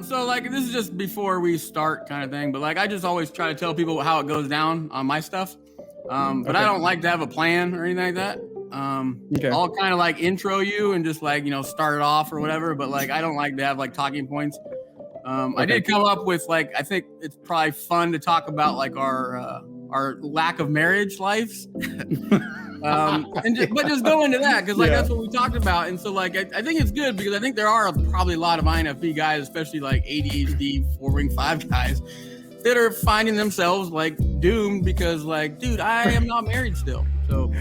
So like this is just before we start kind of thing, but like I just always try to tell people how it goes down on my stuff. But I don't like to have a plan or anything like that. I'll kind of like intro you and just like, start it off or whatever, but like I don't like to have like talking points. I did come up with like I think it's probably fun to talk about like our lack of marriage lives. But just go into that because like that's what we talked about, and so like I think it's good because I think there are probably a lot of INFP guys, especially like ADHD 4w5 guys, that are finding themselves like doomed because like, dude, I am not married still. So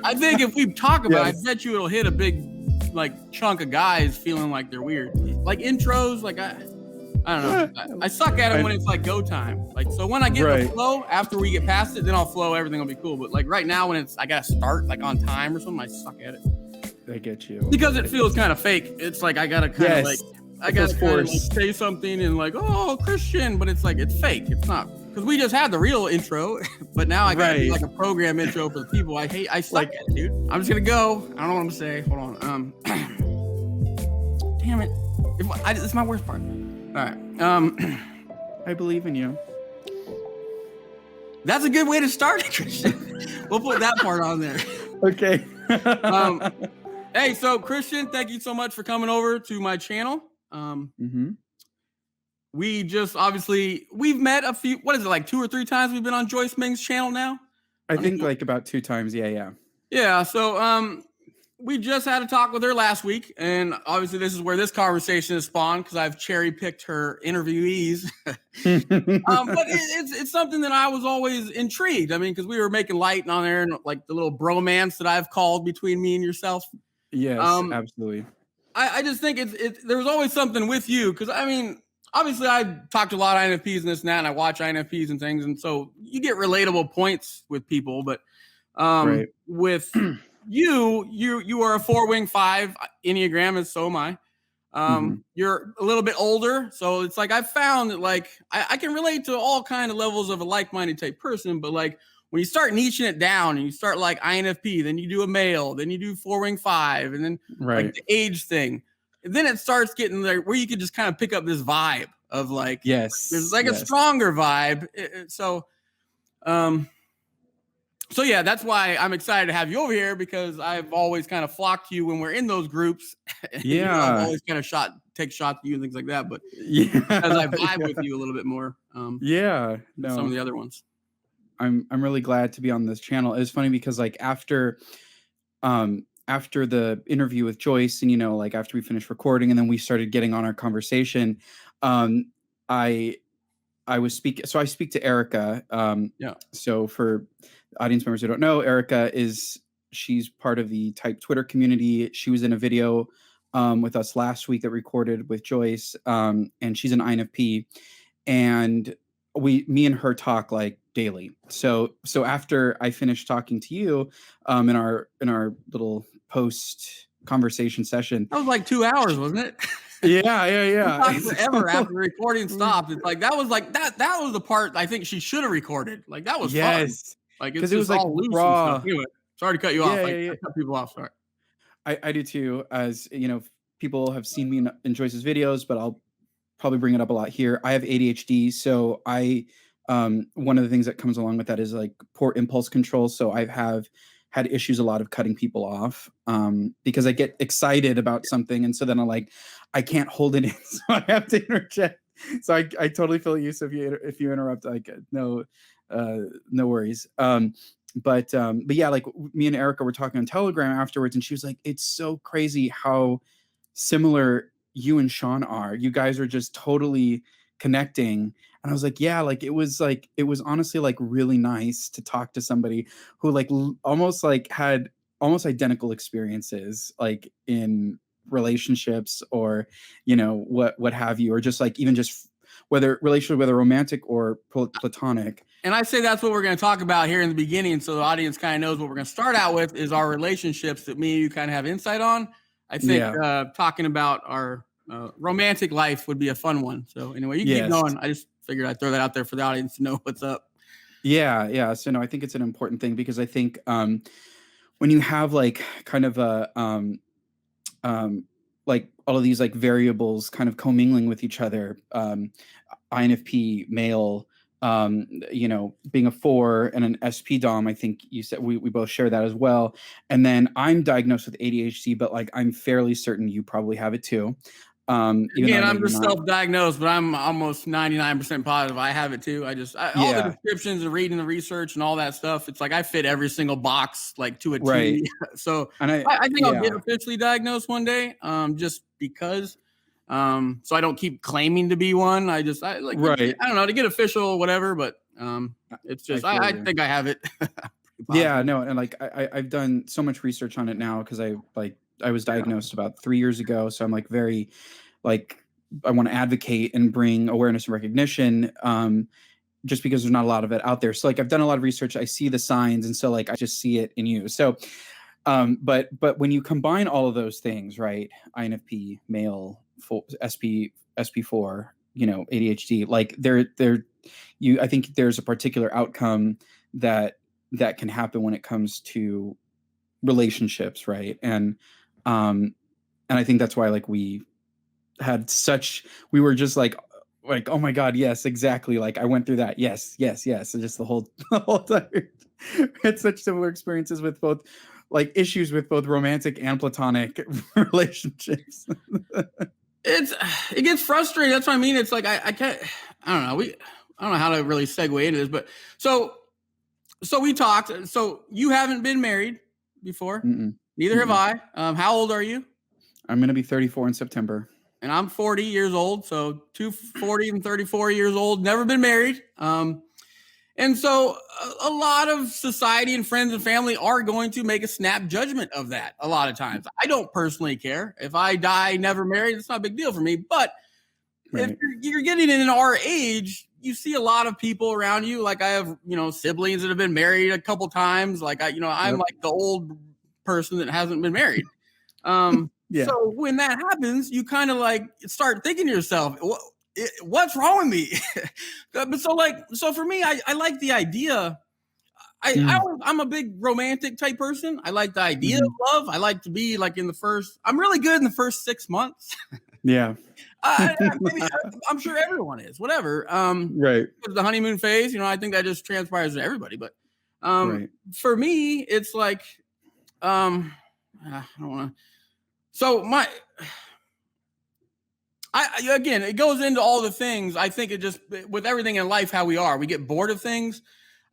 I think if we talk about it, I bet you it'll hit a big like chunk of guys feeling like they're weird. Like intros, like I don't know. I suck at it when it's like go time. Like, so when I get the flow, after we get past it, then I'll flow. Everything will be cool. But like right now, when I gotta start like on time or something, I suck at it. I get you. Because it feels kind of fake. It's like I gotta kind of like I gotta kind of like say something and like, oh, Christian, but it's like it's fake. It's not because we just had the real intro, but now I gotta do like a program intro for the people. I suck at it, dude. I'm just gonna go. I don't know what I'm gonna say. Hold on. Damn it. It's my worst part. All right. I believe in you. That's a good way to start it, Christian. We'll put that part on there. Okay. Hey, so Christian, thank you so much for coming over to my channel. We just we've met a few. What is it, like 2 or 3 times we've been on Joyce Ming's channel now? I think like about 2 times. Yeah. So we just had a talk with her last week, and obviously this is where this conversation is spawned because I've cherry picked her interviewees. But it's something that I was always intrigued. I mean, because we were making light on there and like the little bromance that I've called between me and yourself. Yes, absolutely. I just think there was always something with you because I mean, obviously I talk to a lot of INFPs and this and that, and I watch INFPs and things, and so you get relatable points with people, but with you are a 4w5 Enneagram, and so am I. You're a little bit older, so it's like I've found that like I can relate to all kind of levels of a like-minded type person, but like when you start niching it down and you start like INFP, then you do a male, then you do 4w5, and then like the age thing, and then it starts getting there where you could just kind of pick up this vibe of like there's like a stronger vibe. So yeah, that's why I'm excited to have you over here because I've always kind of flocked to you when we're in those groups. I've always kind of take shots at you and things like that. But as I vibe with you a little bit more, some of the other ones. I'm really glad to be on this channel. It's funny because like after the interview with Joyce and like after we finished recording and then we started getting on our conversation, I was speaking. So I speak to Erica. So for audience members who don't know, Erica she's part of the Type Twitter community. She was in a video with us last week that recorded with Joyce, and she's an INFP, and me and her talk like daily. So after I finished talking to you in our little post conversation session, that was like 2 hours, wasn't it? Yeah. We talked forever after the recording stopped. It's like that was the part I think she should have recorded. Like that was fun. Like it's just it was all like loose raw. And stuff. Anyway, sorry to cut you off. I cut people off. Sorry. I do too. As people have seen me in Joyce's videos, but I'll probably bring it up a lot here. I have ADHD, so one of the things that comes along with that is like poor impulse control. So I've had issues a lot of cutting people off because I get excited about something, and so then I can't hold it in, so I have to interject. So I totally feel you. So if you interrupt, no worries. But yeah, like me and Erica were talking on Telegram afterwards, and she was like, "It's so crazy how similar you and Sean are. You guys are just totally connecting." And I was like, yeah, like it was honestly like really nice to talk to somebody who like almost like had almost identical experiences like in relationships or what have you, or just like even just whether romantic or platonic. And I say that's what we're going to talk about here in the beginning, so the audience kind of knows what we're going to start out with is our relationships that me and you kind of have insight on. I think talking about our romantic life would be a fun one. So anyway, you keep going. I just figured I'd throw that out there for the audience to know what's up. Yeah. So no, I think it's an important thing because I think when you have like kind of a like all of these like variables kind of commingling with each other. INFP male, you know, being a 4 and an SP Dom, I think you said we both share that as well. And then I'm diagnosed with ADHD, but like I'm fairly certain you probably have it too. Again, I'm just self-diagnosed, but I'm almost 99% positive I have it too. All the descriptions and reading the research and all that stuff, it's like I fit every single box like to a T. Right. So I think I'll get officially diagnosed one day, just because. So I don't keep claiming to be one. I don't know, to get official, whatever. But it's just I think I have it. Yeah, no, and like I've done so much research on it now because I was diagnosed about 3 years ago, so I'm like very like I want to advocate and bring awareness and recognition, just because there's not a lot of it out there. So like I've done a lot of research, I see the signs, and so like I just see it in you. So but when you combine all of those things, right? INFP, male, SP4, you know, ADHD, like I think there's a particular outcome that can happen when it comes to relationships, right? And I think that's why like we were just like, oh my God, yes, exactly. Like I went through that. Yes. And just the whole time had such similar experiences with both like issues with both romantic and platonic relationships. It gets frustrating. That's what I mean. It's like, I don't know. I don't know how to really segue into this, but so we talked. So you haven't been married before. Mm-mm. Neither have I. How old are you? I'm going to be 34 in September. And I'm 40 years old. So 40 and 34 years old, never been married. And so a lot of society and friends and family are going to make a snap judgment of that a lot of times. I don't personally care. If I die never married, it's not a big deal for me. But if you're getting in our age, you see a lot of people around you. Like I have, you know, siblings that have been married a couple times. Like I'm like the old person that hasn't been married. So when that happens, you kind of like start thinking to yourself, what's wrong with me? But so for me, I like the idea. I'm a big romantic type person. I like the idea of love. I like to be like I'm really good in the first 6 months. Yeah. I'm sure everyone is, whatever. Right. The honeymoon phase, you know, I think that just transpires to everybody. But for me, it's like, I don't want to. So again, it goes into all the things. I think it just, with everything in life, how we get bored of things.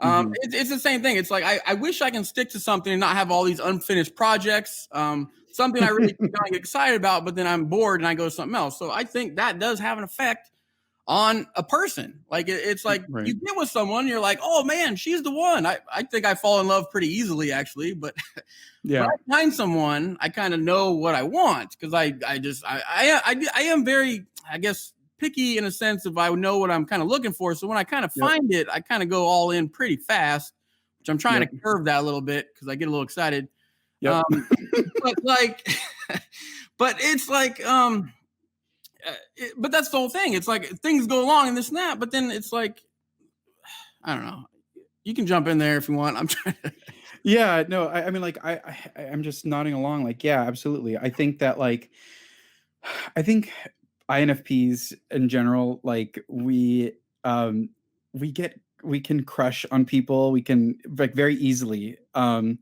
It's the same thing. It's like, I wish I can stick to something and not have all these unfinished projects. Something I really get excited about, but then I'm bored and I go to something else. So I think that does have an effect on a person. Like it's like you get with someone, you're like, oh man, she's the one. I think I fall in love pretty easily actually, but when I find someone, I kind of know what I want because I am very, I guess, picky in a sense if I know what I'm kind of looking for. So when I kind of find it, I kind of go all in pretty fast, which I'm trying to curve that a little bit because I get a little excited. But it's like, but that's the whole thing. It's like things go along in this and that, but then it's like, I don't know. You can jump in there if you want. I'm trying to. Yeah, no, I mean, like, I'm just nodding along. Like, yeah, absolutely. I think that, like, INFPs in general, like, we can crush on people. We can like very easily. And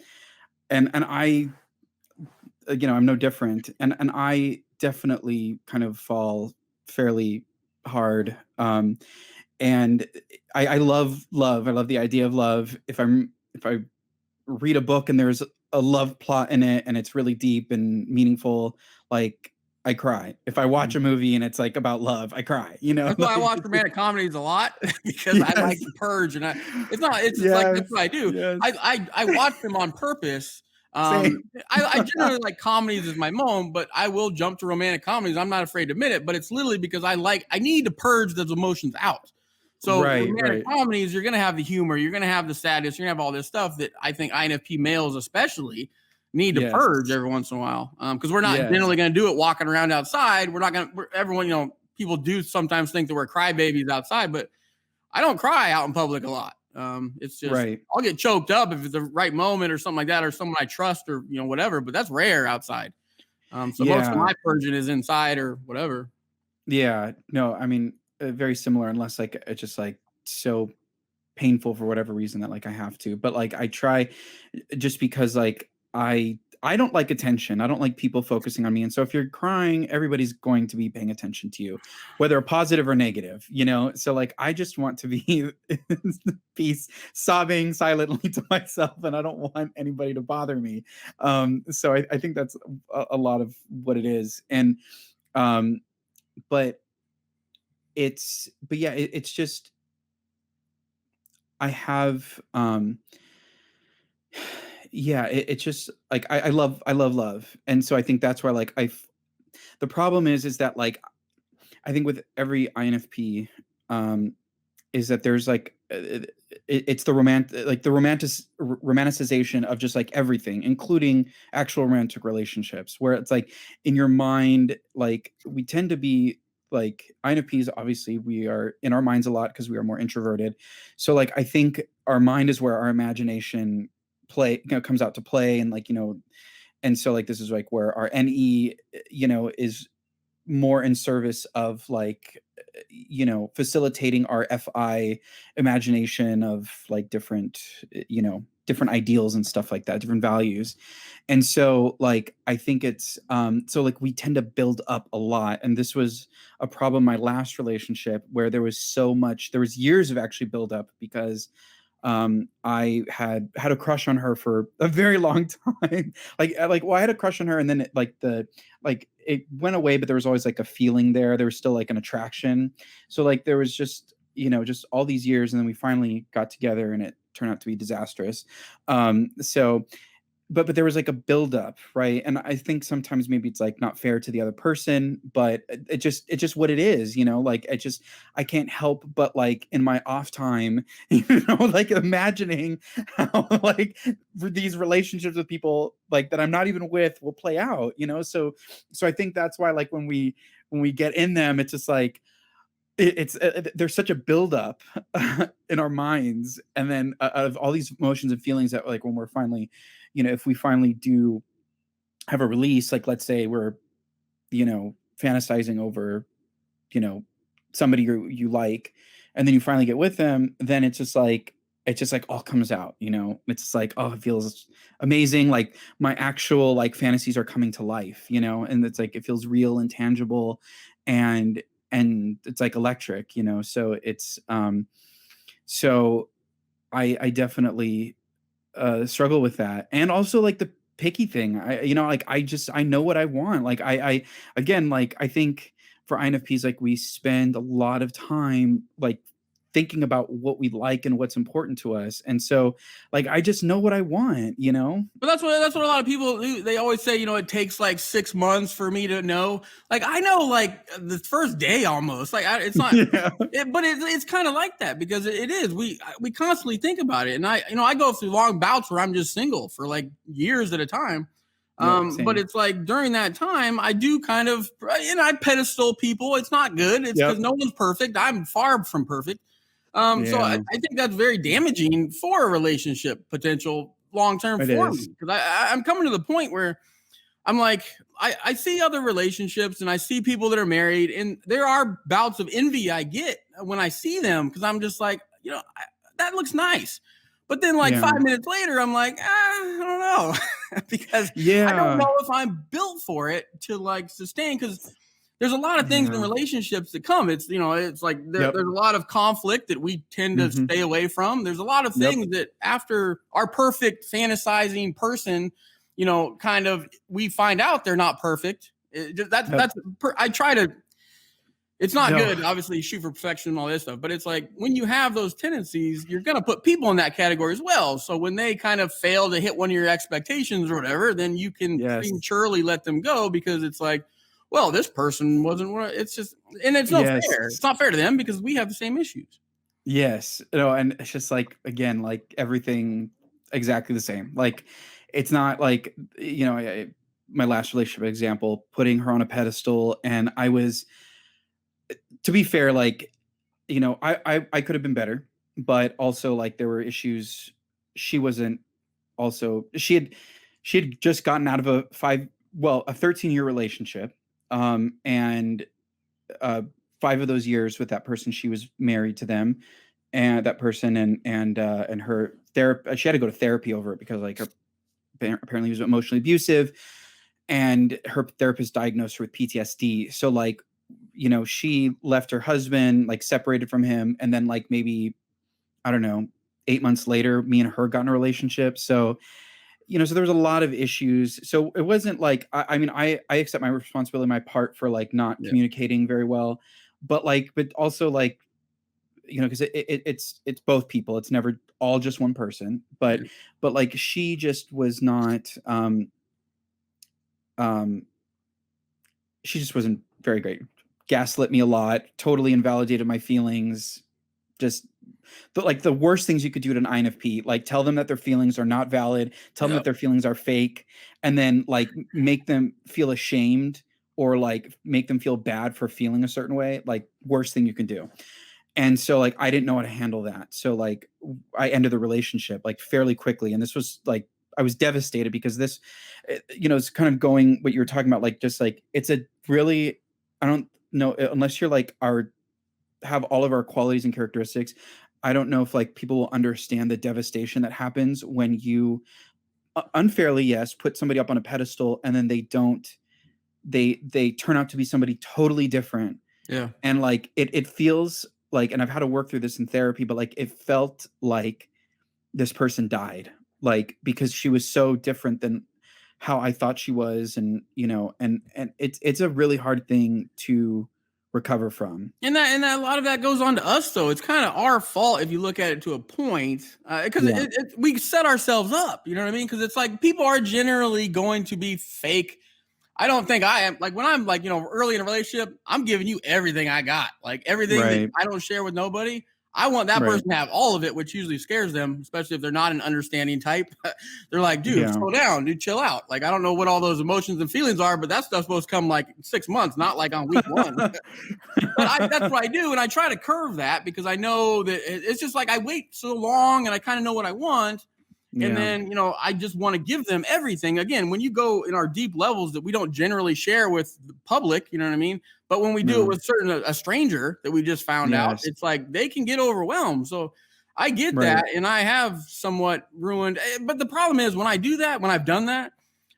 I, you know, I'm no different. And I definitely kind of fall fairly hard. And I love love. I love the idea of love. If I read a book and there's a love plot in it and it's really deep and meaningful, like I cry. If I watch a movie and it's like about love, I cry, you know. That's why I watch romantic comedies a lot because I like to purge and it's like that's what I do. Yes. I watch them on purpose. I generally like comedies as my mom, but I will jump to romantic comedies. I'm not afraid to admit it, but it's literally because I need to purge those emotions out. So romantic comedies, you're going to have the humor, you're going to have the sadness, you're going to have all this stuff that I think INFP males especially need to purge every once in a while. Because we're not generally going to do it walking around outside. We're not going to, everyone, you know, people do sometimes think that we're crybabies outside, but I don't cry out in public a lot. It's just, I'll get choked up if it's the right moment or something like that, or someone I trust or, you know, whatever, but that's rare outside. So most of Yeah. my purging is inside or whatever. Yeah. No, I mean, very similar, unless like it's just like so painful for whatever reason that like I have to. But like I try, just because like I don't like attention. I don't like people focusing on me. And so if you're crying, everybody's going to be paying attention to you, whether positive or negative, you know? So like I just want to be in peace, sobbing silently to myself, and I don't want anybody to bother me. So I think that's a lot of what it is. And um but but yeah, it's just I have yeah, it's just like I love love. And so I think that's why like the problem is that like I think with every INFP, um is that there's like it's the romanticization of just like everything, including actual romantic relationships, where it's like in your mind, like we tend to be like INFPs. Obviously, we are in our minds a lot because we are more introverted. So like I think our mind is where our imagination comes out to play, and like and so like this is like where our NE is more in service of like facilitating our FI imagination of like different different ideals and stuff like that, different values. And so like I think it's so like we tend to build up a lot, and this was a problem my last relationship, where there was years of actually build up, because I had a crush on her for a very long time. Well, I had a crush on her, and then it went away, but there was always like a feeling there. There was still like an attraction. So like there was just just all these years, and then we finally got together, and it turned out to be disastrous. So but there was like a buildup, right? And I think sometimes maybe it's like not fair to the other person, but it's just what it is, like I can't help but like in my off time, like imagining how like these relationships with people like that I'm not even with will play out, so I think that's why like when we get in them, it's just like there's such a buildup in our minds, and then of all these emotions and feelings that like when we're finally, if we finally do have a release, like let's say we're fantasizing over you know somebody you like, and then you finally get with them, then it's just like all comes out, it's just like, oh, it feels amazing, like my actual like fantasies are coming to life, and it's like it feels real and tangible, and it's like electric, so it's so I definitely struggle with that. And also like the picky thing, like I know what I want, like I again, like I think for INFPs, like we spend a lot of time like thinking about what we like and what's important to us, and so like I just know what I want. But that's what a lot of people do. They always say, it takes like 6 months for me to know. Like I know, like the first day almost. Like it's not, Yeah. but it's kind of like that because it is. We constantly think about it, and I go through long bouts where I'm just single for like years at a time. Yep, But same. it's like during that time, I do kind of, I pedestal people. It's not good. It's because Yep. no one's perfect. I'm far from perfect. So I Yeah, think that's very damaging for a relationship potential long term it for is. me, because I'm coming to the point where I'm like, I see other relationships and I see people that are married, and there are bouts of envy I get when I see them, because I'm just like, that looks nice. But then, like Yeah. 5 minutes later, I'm like, I don't know, because I don't Yeah. know if I'm built for it to like sustain. Because there's a lot of things in Yeah. relationships that come. It's like Yep. there's a lot of conflict that we tend to Hmm. stay away from. There's a lot of Yep. things that after our perfect fantasizing person, kind of we find out they're not perfect. Yep. I try to. It's not No. good, obviously, shoot for perfection and all this stuff, but it's like when you have those tendencies, you're going to put people in that category as well. So when they kind of fail to hit one of your expectations or whatever, then you can Yes. prematurely let them go, because it's like, well, this person wasn't what it's just, and it's no Yes. fair. It's not fair to them because we have the same issues. Yes. No, and it's just like again, like everything exactly the same. Like it's not like my last relationship example, putting her on a pedestal, and I was, to be fair, like I could have been better, but also like there were issues. She wasn't also she had just gotten out of a well, a 13-year relationship, and 5 of those years with that person, she was married to them, and that person, and her therapist, she had to go to therapy over it because like her apparently he was emotionally abusive, and her therapist diagnosed her with PTSD. So like, you know, she left her husband, like separated from him, and then like maybe, I don't know, 8 months later, me and her got in a relationship. So, you know, so there was a lot of issues. So it wasn't like, I mean, I accept my responsibility, my part for like not Yeah. communicating very well, but also like, you know, because it's both people. It's never all just one person. But Yeah. but like she just was not um she just wasn't very great. Gaslit me a lot, totally invalidated my feelings. Just the worst things you could do to an INFP, like tell them that their feelings are not valid, tell them Yeah. that their feelings are fake, and then like make them feel ashamed or like make them feel bad for feeling a certain way. Like worst thing you can do. And so like I didn't know how to handle that. So like I ended the relationship like fairly quickly, and this was like I was devastated because this, you know, it's kind of going what you were talking about, like just like it's a really, I don't know, unless you're like our have all of our qualities and characteristics. I don't know if like people will understand the devastation that happens when you unfairly, yes, put somebody up on a pedestal and then they don't, they turn out to be somebody totally different. Yeah. And like it feels like, and I've had to work through this in therapy, but like it felt like this person died, like because she was so different than how I thought she was, and you know, and it's a really hard thing to recover from. And that a lot of that goes on to us, though. It's kind of our fault if you look at it to a point, because Yeah. we set ourselves up. You know what I mean? Because it's like people are generally going to be fake. I don't think I am. Like when I'm like, you know, early in a relationship, I'm giving you everything I got. Like everything that Right. I don't share with nobody. I want that Right. person to have all of it, which usually scares them, especially if they're not an understanding type. They're like, dude, Yeah. slow down, dude, chill out. Like, I don't know what all those emotions and feelings are, but that stuff's supposed to come like 6 months, not like on week one. But that's what I do. And I try to curve that because I know that it's just like I wait so long and I kind of know what I want. And Yeah. then, you know, I just want to give them everything. Again, when you go in our deep levels that we don't generally share with the public, you know what I mean? But when we do it No. with a stranger that we just found out, Yes. it's like they can get overwhelmed. So I get Right. that. And I have somewhat ruined. But the problem is when I do that, when I've done that,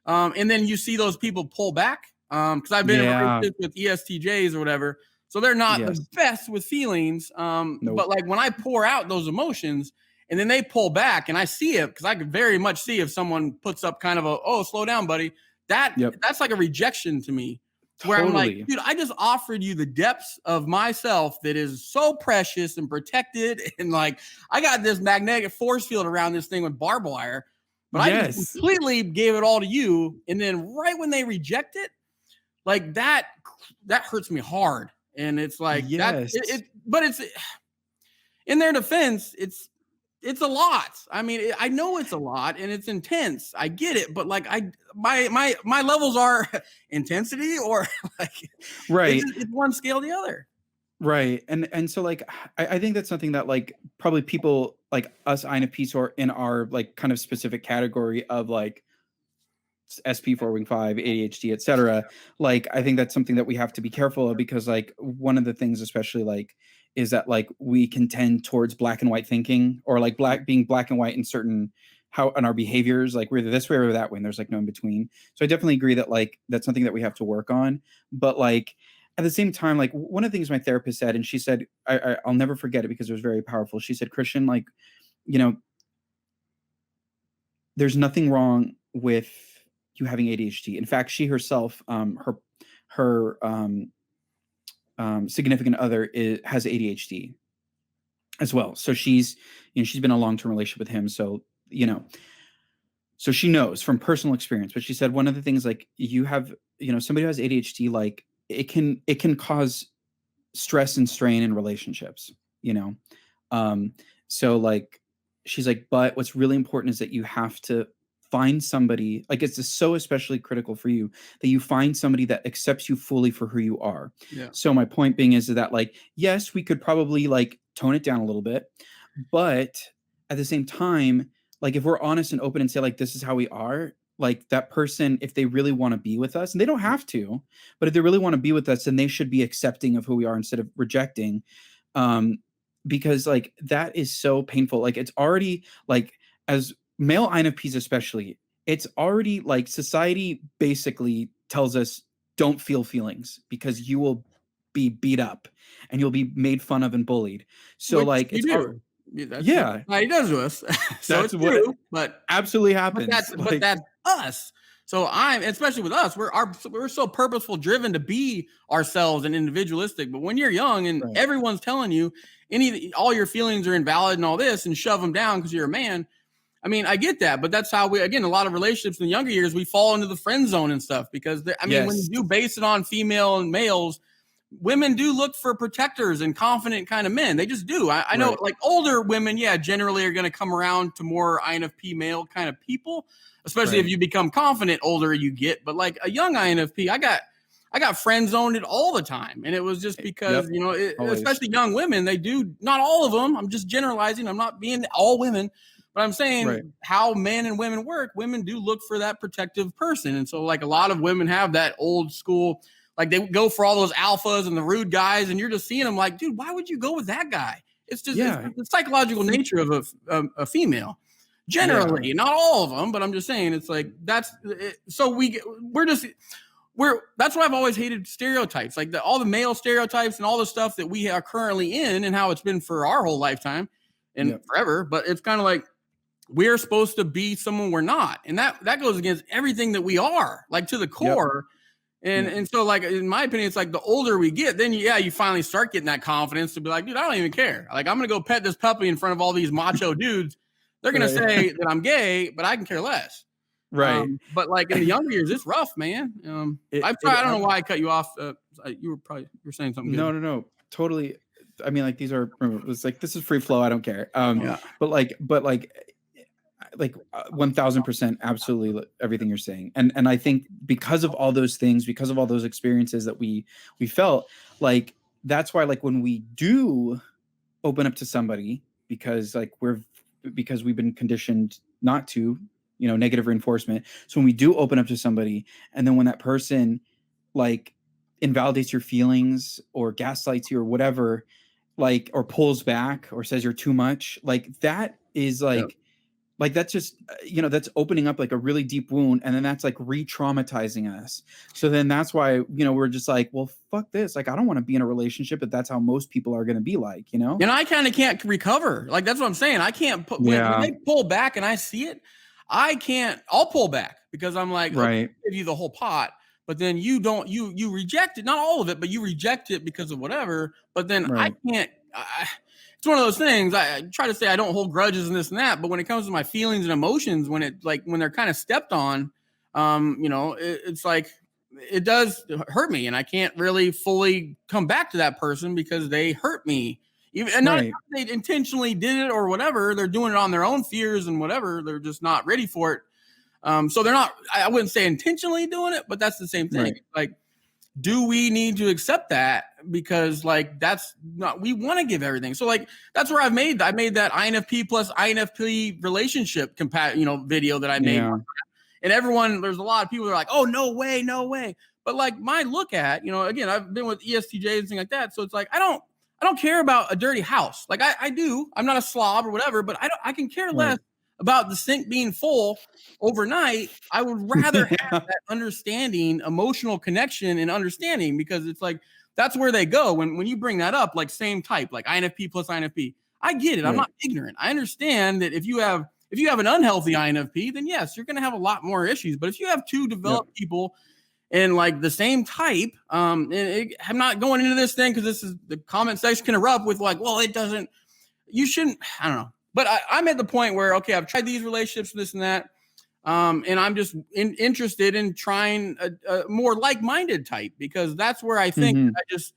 and then you see those people pull back, because I've been in Yeah. relationships with ESTJs or whatever. So they're not the Yes. best with feelings. But Nope. like when I pour out those emotions, and then they pull back and I see it because I could very much see if someone puts up kind of slow down, buddy. Yep. That's like a rejection to me where I'm like, Totally. dude, I just offered you the depths of myself that is so precious and protected. And like, I got this magnetic force field around this thing with barbed wire, but I just Yes. completely gave it all to you. And then right when they reject it, like that hurts me hard. And it's like Yes. but it's in their defense, it's a lot. I mean, I know it's a lot and it's intense. I get it, but like my levels are intensity or like Right. it's one scale the other. Right. And so like I think that's something that like probably people like us INFPs are in our like kind of specific category of like SP 4w5, ADHD, etc. Like I think that's something that we have to be careful of because like one of the things especially like is that like we can tend towards black and white thinking or like being black and white in certain how in our behaviors, like we're either this way or that way, and there's like no in between. So I definitely agree that like that's something that we have to work on. But like at the same time, like one of the things my therapist said, and she said, I'll never forget it because it was very powerful. She said, Christian, like, you know, there's nothing wrong with you having ADHD. In fact, she herself, her significant other has ADHD as well. So she's, you know, she's been in a long-term relationship with him. So, you know, so she knows from personal experience. But she said one of the things like you have, you know, somebody who has ADHD, like it can cause stress and strain in relationships, you know. So like she's like, but what's really important is that you have to find somebody, like it's just so especially critical for you that you find somebody that accepts you fully for who you are. Yeah. So my point being is that like, yes, we could probably like tone it down a little bit, but at the same time, like if we're honest and open and say like this is how we are, like that person, if they really want to be with us, and they don't have to, but if they really want to be with us, then they should be accepting of who we are instead of rejecting. Because like that is so painful. Like it's already like, as male INFPs especially, it's already like society basically tells us don't feel feelings because you will be beat up and you'll be made fun of and bullied. So Which like you it's do. That's yeah, what he does to us. So that's it's what true, but absolutely happens. but that's us. So especially with us, we're so purposeful driven to be ourselves and individualistic. But when you're young and Right. everyone's telling you all your feelings are invalid and all this and shove them down because you're a man. I mean, I get that, but that's how again, a lot of relationships in the younger years, we fall into the friend zone and stuff because when you do base it on female and males, women do look for protectors and confident kind of men. They just do. I know like older women, generally are going to come around to more INFP male kind of people, especially if you become confident older you get. But like a young INFP, I got friend zoned all the time. And it was just because, especially young women, they do, not all of them. I'm just generalizing. I'm not being all women, but I'm saying how men and women work. Women do look for that protective person. And so like a lot of women have that old school, like they go for all those alphas and the rude guys, and you're just seeing them like, dude, why would you go with that guy? It's just it's the psychological nature of a female. Generally, not all of them, but I'm just saying it's like that's it. So that's why I've always hated stereotypes, like all the male stereotypes and all the stuff that we are currently in and how it's been for our whole lifetime and forever. But it's kind of like we're supposed to be someone we're not, and that goes against everything that we are, like to the core. And so, like, in my opinion, it's like the older we get, then you finally start getting that confidence to be like, dude, I don't even care. Like, I'm going to go pet this puppy in front of all these macho dudes. They're going to say that I'm gay, but I can care less. Right. But like in the younger years, it's rough, man. I don't know why I cut you off. You were saying something good. No, totally. I mean, like it's like, this is free flow. I don't care. But 1000% absolutely everything you're saying. And I think because of all those things, because of all those experiences that we felt, like that's why like when we do open up to somebody because we've been conditioned not to, negative reinforcement. So when we do open up to somebody and then when that person like invalidates your feelings or gaslights you or whatever, like, or pulls back or says you're too much, like that is like, like that's just, that's opening up like a really deep wound. And then that's like re-traumatizing us. So then that's why, we're just like, well, fuck this. Like, I don't want to be in a relationship, but that's how most people are going to be like, And I kind of can't recover. Like, that's what I'm saying. I can't when they pull back and I see it, I'll pull back because I'm like, okay, I'll give you the whole pot, but then you reject it. Not all of it, but you reject it because of whatever. But then I can't, it's one of those things. I try to say I don't hold grudges and this and that, but when it comes to my feelings and emotions, when they're kind of stepped on, it's like it does hurt me, and I can't really fully come back to that person because they hurt me. And not if they intentionally did it or whatever. They're doing it on their own fears and whatever. They're just not ready for it. So they're not. I wouldn't say intentionally doing it, but that's the same thing. Like, do we need to accept that? Because like that's not, we want to give everything. So like that's where I made that INFP plus INFP relationship video that I made. And there's a lot of people that are like, oh, no way. But like my look at, again, I've been with ESTJs and things like that. So it's like, I don't care about a dirty house. Like I do, I'm not a slob or whatever, but I can care less about the sink being full overnight. I would rather have that understanding, emotional connection and understanding, because it's like, that's where they go. When you bring that up, like same type, like INFP plus INFP, I get it. I'm not ignorant. I understand that if you have an unhealthy INFP, then yes, you're going to have a lot more issues. But if you have two developed people and like the same type, I'm not going into this thing because this is the comment section can erupt with like, well, you shouldn't, I don't know. But I'm at the point where, okay, I've tried these relationships, this and that. And I'm just interested in trying a more like-minded type, because that's where I think I just,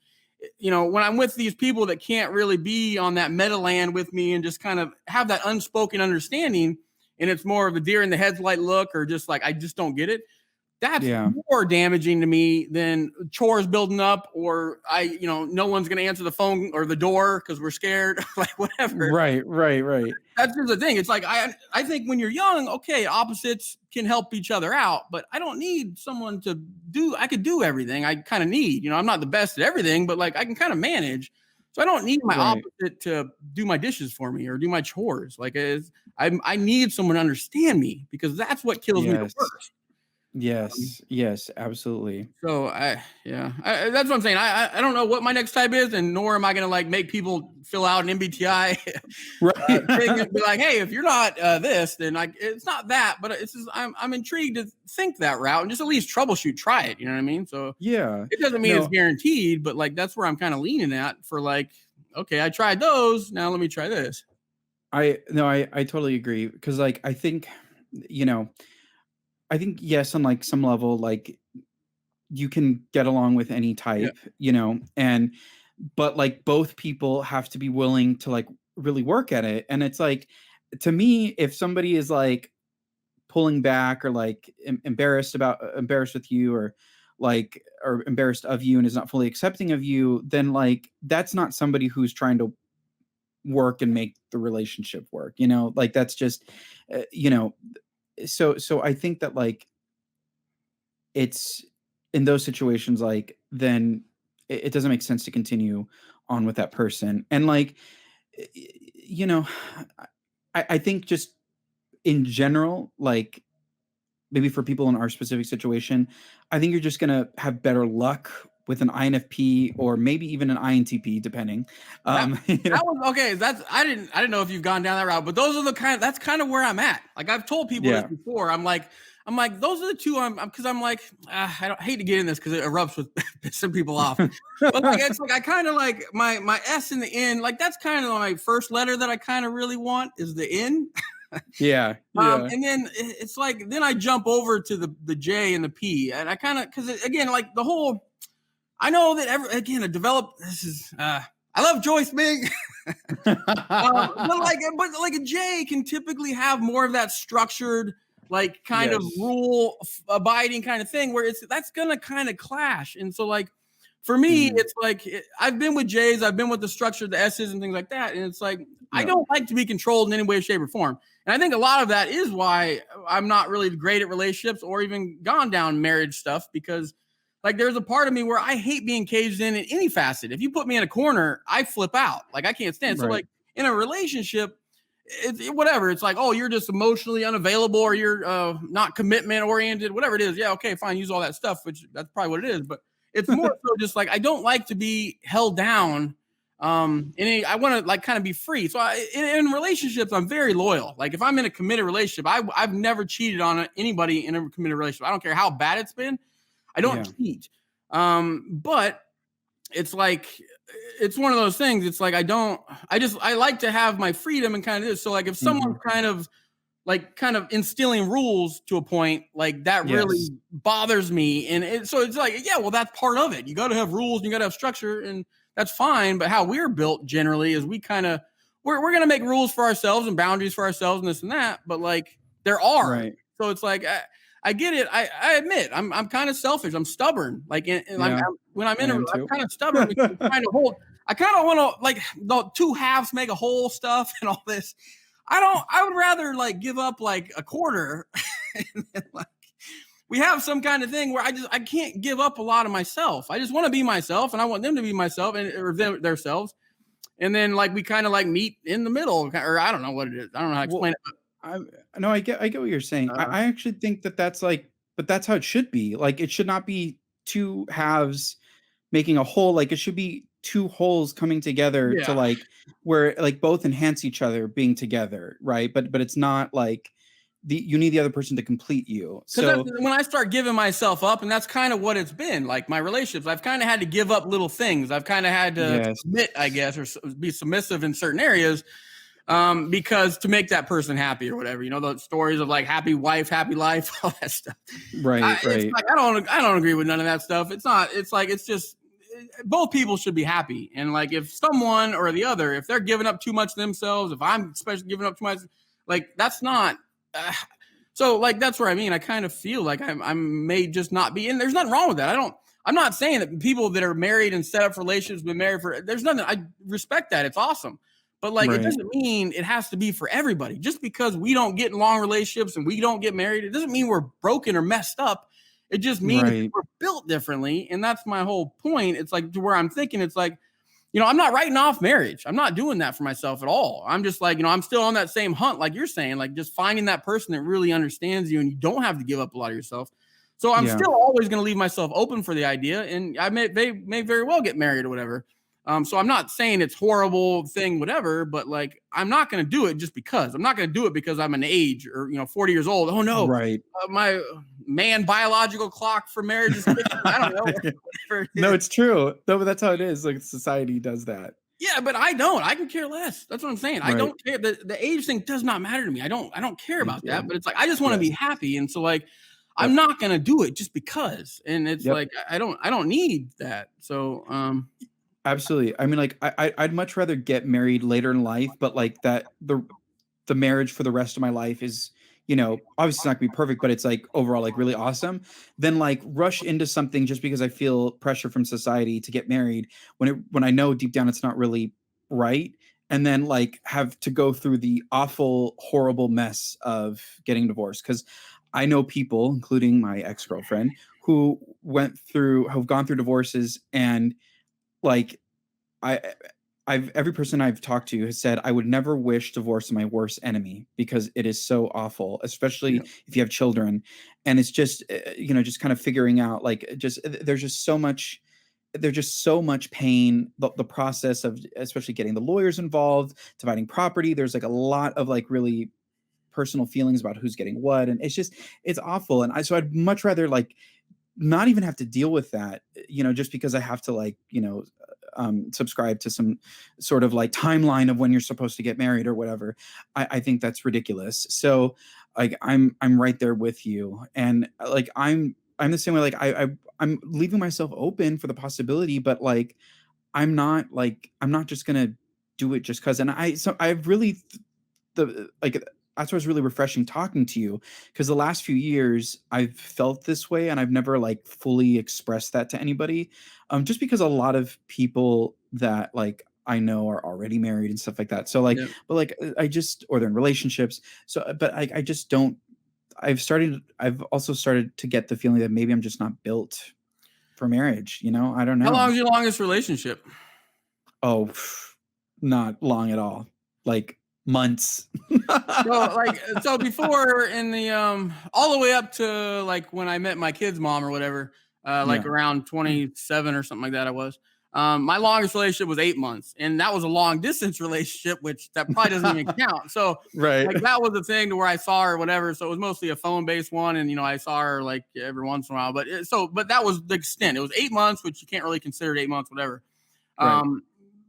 when I'm with these people that can't really be on that meta land with me and just kind of have that unspoken understanding, and it's more of a deer in the headlight look, or just like, I just don't get it. that's more damaging to me than chores building up, or no one's going to answer the phone or the door because we're scared, like whatever. Right. That's just the thing. It's like, I think when you're young, okay, opposites can help each other out, but I don't need someone I could do everything I kind of need. I'm not the best at everything, but like I can kind of manage. So I don't need my opposite to do my dishes for me or do my chores. Like I need someone to understand me, because that's what kills me the worst. Yes, absolutely. So that's what I'm saying. I don't know what my next type is, and nor am I going to like make people fill out an MBTI thing and be like, hey, if you're not this, then it's not that. But it's just I'm intrigued to think that route and just at least troubleshoot, try it. You know what I mean? So it doesn't mean it's guaranteed, but like that's where I'm kind of leaning at for like, okay, I tried those, now let me try this. I totally agree, because like I think yes, on like some level, like you can get along with any type, but like both people have to be willing to like really work at it. And it's like, to me, if somebody is like pulling back or like embarrassed with you, or embarrassed of you and is not fully accepting of you, then like that's not somebody who's trying to work and make the relationship work, like that's just so I think that like it's in those situations, like then it doesn't make sense to continue on with that person. And like I think just in general, like maybe for people in our specific situation, I think you're just gonna have better luck with an INFP or maybe even an INTP, depending. That was okay. I didn't know if you've gone down that route, but those are that's kind of where I'm at. Like I've told people this before. I'm like, those are the two because I'm like, I don't hate to get in this because it erupts with pissing people off. But like, it's like, I kind of like my S in the N, like that's kind of my first letter that I kind of really want is the N. And then it's like, then I jump over to the J and the P, and I kind of, because again, like the whole, I know that I love Joyce Big, but like a J can typically have more of that structured, like kind of rule abiding kind of thing where that's gonna kind of clash. And so like for me, it's like I've been with J's, I've been with the structure, the S's and things like that, and it's like I don't like to be controlled in any way, shape, or form. And I think a lot of that is why I'm not really great at relationships or even gone down marriage stuff, because like there's a part of me where I hate being caged in any facet. If you put me in a corner, I flip out. Like I can't stand. So like in a relationship, whatever. It's like, oh, you're just emotionally unavailable, or you're not commitment oriented, whatever it is. Yeah, okay, fine. Use all that stuff, which that's probably what it is. But it's more so just like I don't like to be held down. I want to like kind of be free. So in relationships, I'm very loyal. Like if I'm in a committed relationship, I've never cheated on anybody in a committed relationship. I don't care how bad it's been. I don't cheat. But it's like, it's one of those things. It's like, I like to have my freedom and kind of this. So like if someone's kind of instilling rules to a point, like that really bothers me. And so it's like, yeah, well, that's part of it. You got to have rules and you got to have structure, and that's fine. But how we're built generally is we're going to make rules for ourselves and boundaries for ourselves and this and that. But like there are, so it's like, I get it. I admit I'm kind of selfish. I'm stubborn. Like when I'm kind of stubborn. Because I'm trying to hold. I kind of want to like the two halves make a whole stuff and all this. I would rather like give up like a quarter. And then, like we have some kind of thing where I can't give up a lot of myself. I just want to be myself, and I want them to be myself or themselves. And then like we kind of like meet in the middle, or I don't know what it is. I don't know how to explain it. I get what you're saying. I actually think that's like, but that's how it should be. Like it should not be two halves making a whole. Like it should be two wholes coming together to like where like both enhance each other being together, right? But it's not like you need the other person to complete you. So when I start giving myself up, and that's kind of what it's been like my relationships, I've kind of had to give up little things. I've kind of had to submit, I guess, or be submissive in certain areas. Because to make that person happy or whatever, the stories of like happy wife, happy life, all that stuff. Right. It's like, I don't agree with none of that stuff. It's just both people should be happy. And like, if someone or the other, if they're giving up too much themselves, if I'm especially giving up too much, like that's not, So like, that's where I mean, I kind of feel like I may just not be, and there's nothing wrong with that. I'm not saying that people that are married and set up for relationships, been married for, there's nothing, I respect that. It's awesome. But like, it doesn't mean it has to be for everybody. Just because we don't get in long relationships and we don't get married, it doesn't mean we're broken or messed up. It just means we're built differently. And that's my whole point. It's like, to where I'm thinking, it's like, I'm not writing off marriage. I'm not doing that for myself at all. I'm just like, I'm still on that same hunt, like you're saying, like just finding that person that really understands you and you don't have to give up a lot of yourself. So I'm still always going to leave myself open for the idea. And they may very well get married or whatever. So I'm not saying it's horrible thing, whatever, but like, I'm not going to do it just because. I'm not going to do it because I'm an age or, 40 years old. Oh no, my man biological clock for marriage is ticking. I don't know. No, it's true. No, but that's how it is. Like, society does that. Yeah, but I don't. I can care less. That's what I'm saying. I don't care. The age thing does not matter to me. I don't care about that. But it's like, I just want to be happy. And so like, I'm not going to do it just because. And it's like, I don't need that. So, absolutely. I mean, like, I'd much rather get married later in life, but like that, the marriage for the rest of my life is, obviously it's not gonna be perfect, but it's like overall like really awesome. Then like rush into something just because I feel pressure from society to get married when I know deep down it's not really right. And then like have to go through the awful, horrible mess of getting divorced. Cause I know people, including my ex-girlfriend, who have gone through divorces, and like every person I've talked to has said I would never wish divorce on my worst enemy because it is so awful, especially if you have children. And it's just just kind of figuring out like there's just so much pain, the process of especially getting the lawyers involved, dividing property. There's like a lot of like really personal feelings about who's getting what, and it's awful. And so I'd much rather like not even have to deal with that, just because I have to like, subscribe to some sort of like timeline of when you're supposed to get married or whatever. I think that's ridiculous. So like, I'm right there with you. And like, I'm the same way. Like I'm leaving myself open for the possibility, but like, I'm not just going to do it just cause. And I've really, that's why it's really refreshing talking to you, because the last few years I've felt this way and I've never like fully expressed that to anybody. Just because a lot of people that like I know are already married and stuff like that. So like, but like or they're in relationships. So, but I just don't, I've also started to get the feeling that maybe I'm just not built for marriage. I don't know. How long is your longest relationship? Oh, not long at all. Like, months. so before in the all the way up to like when I met my kid's mom or whatever, around 27 or something like that, I was my longest relationship was 8 months, and that was a long distance relationship, which that probably doesn't even count. So like that was the thing to where I saw her or whatever. So it was mostly a phone based one, and I saw her like every once in a while. But that was the extent. It was 8 months, which you can't really consider 8 months, whatever.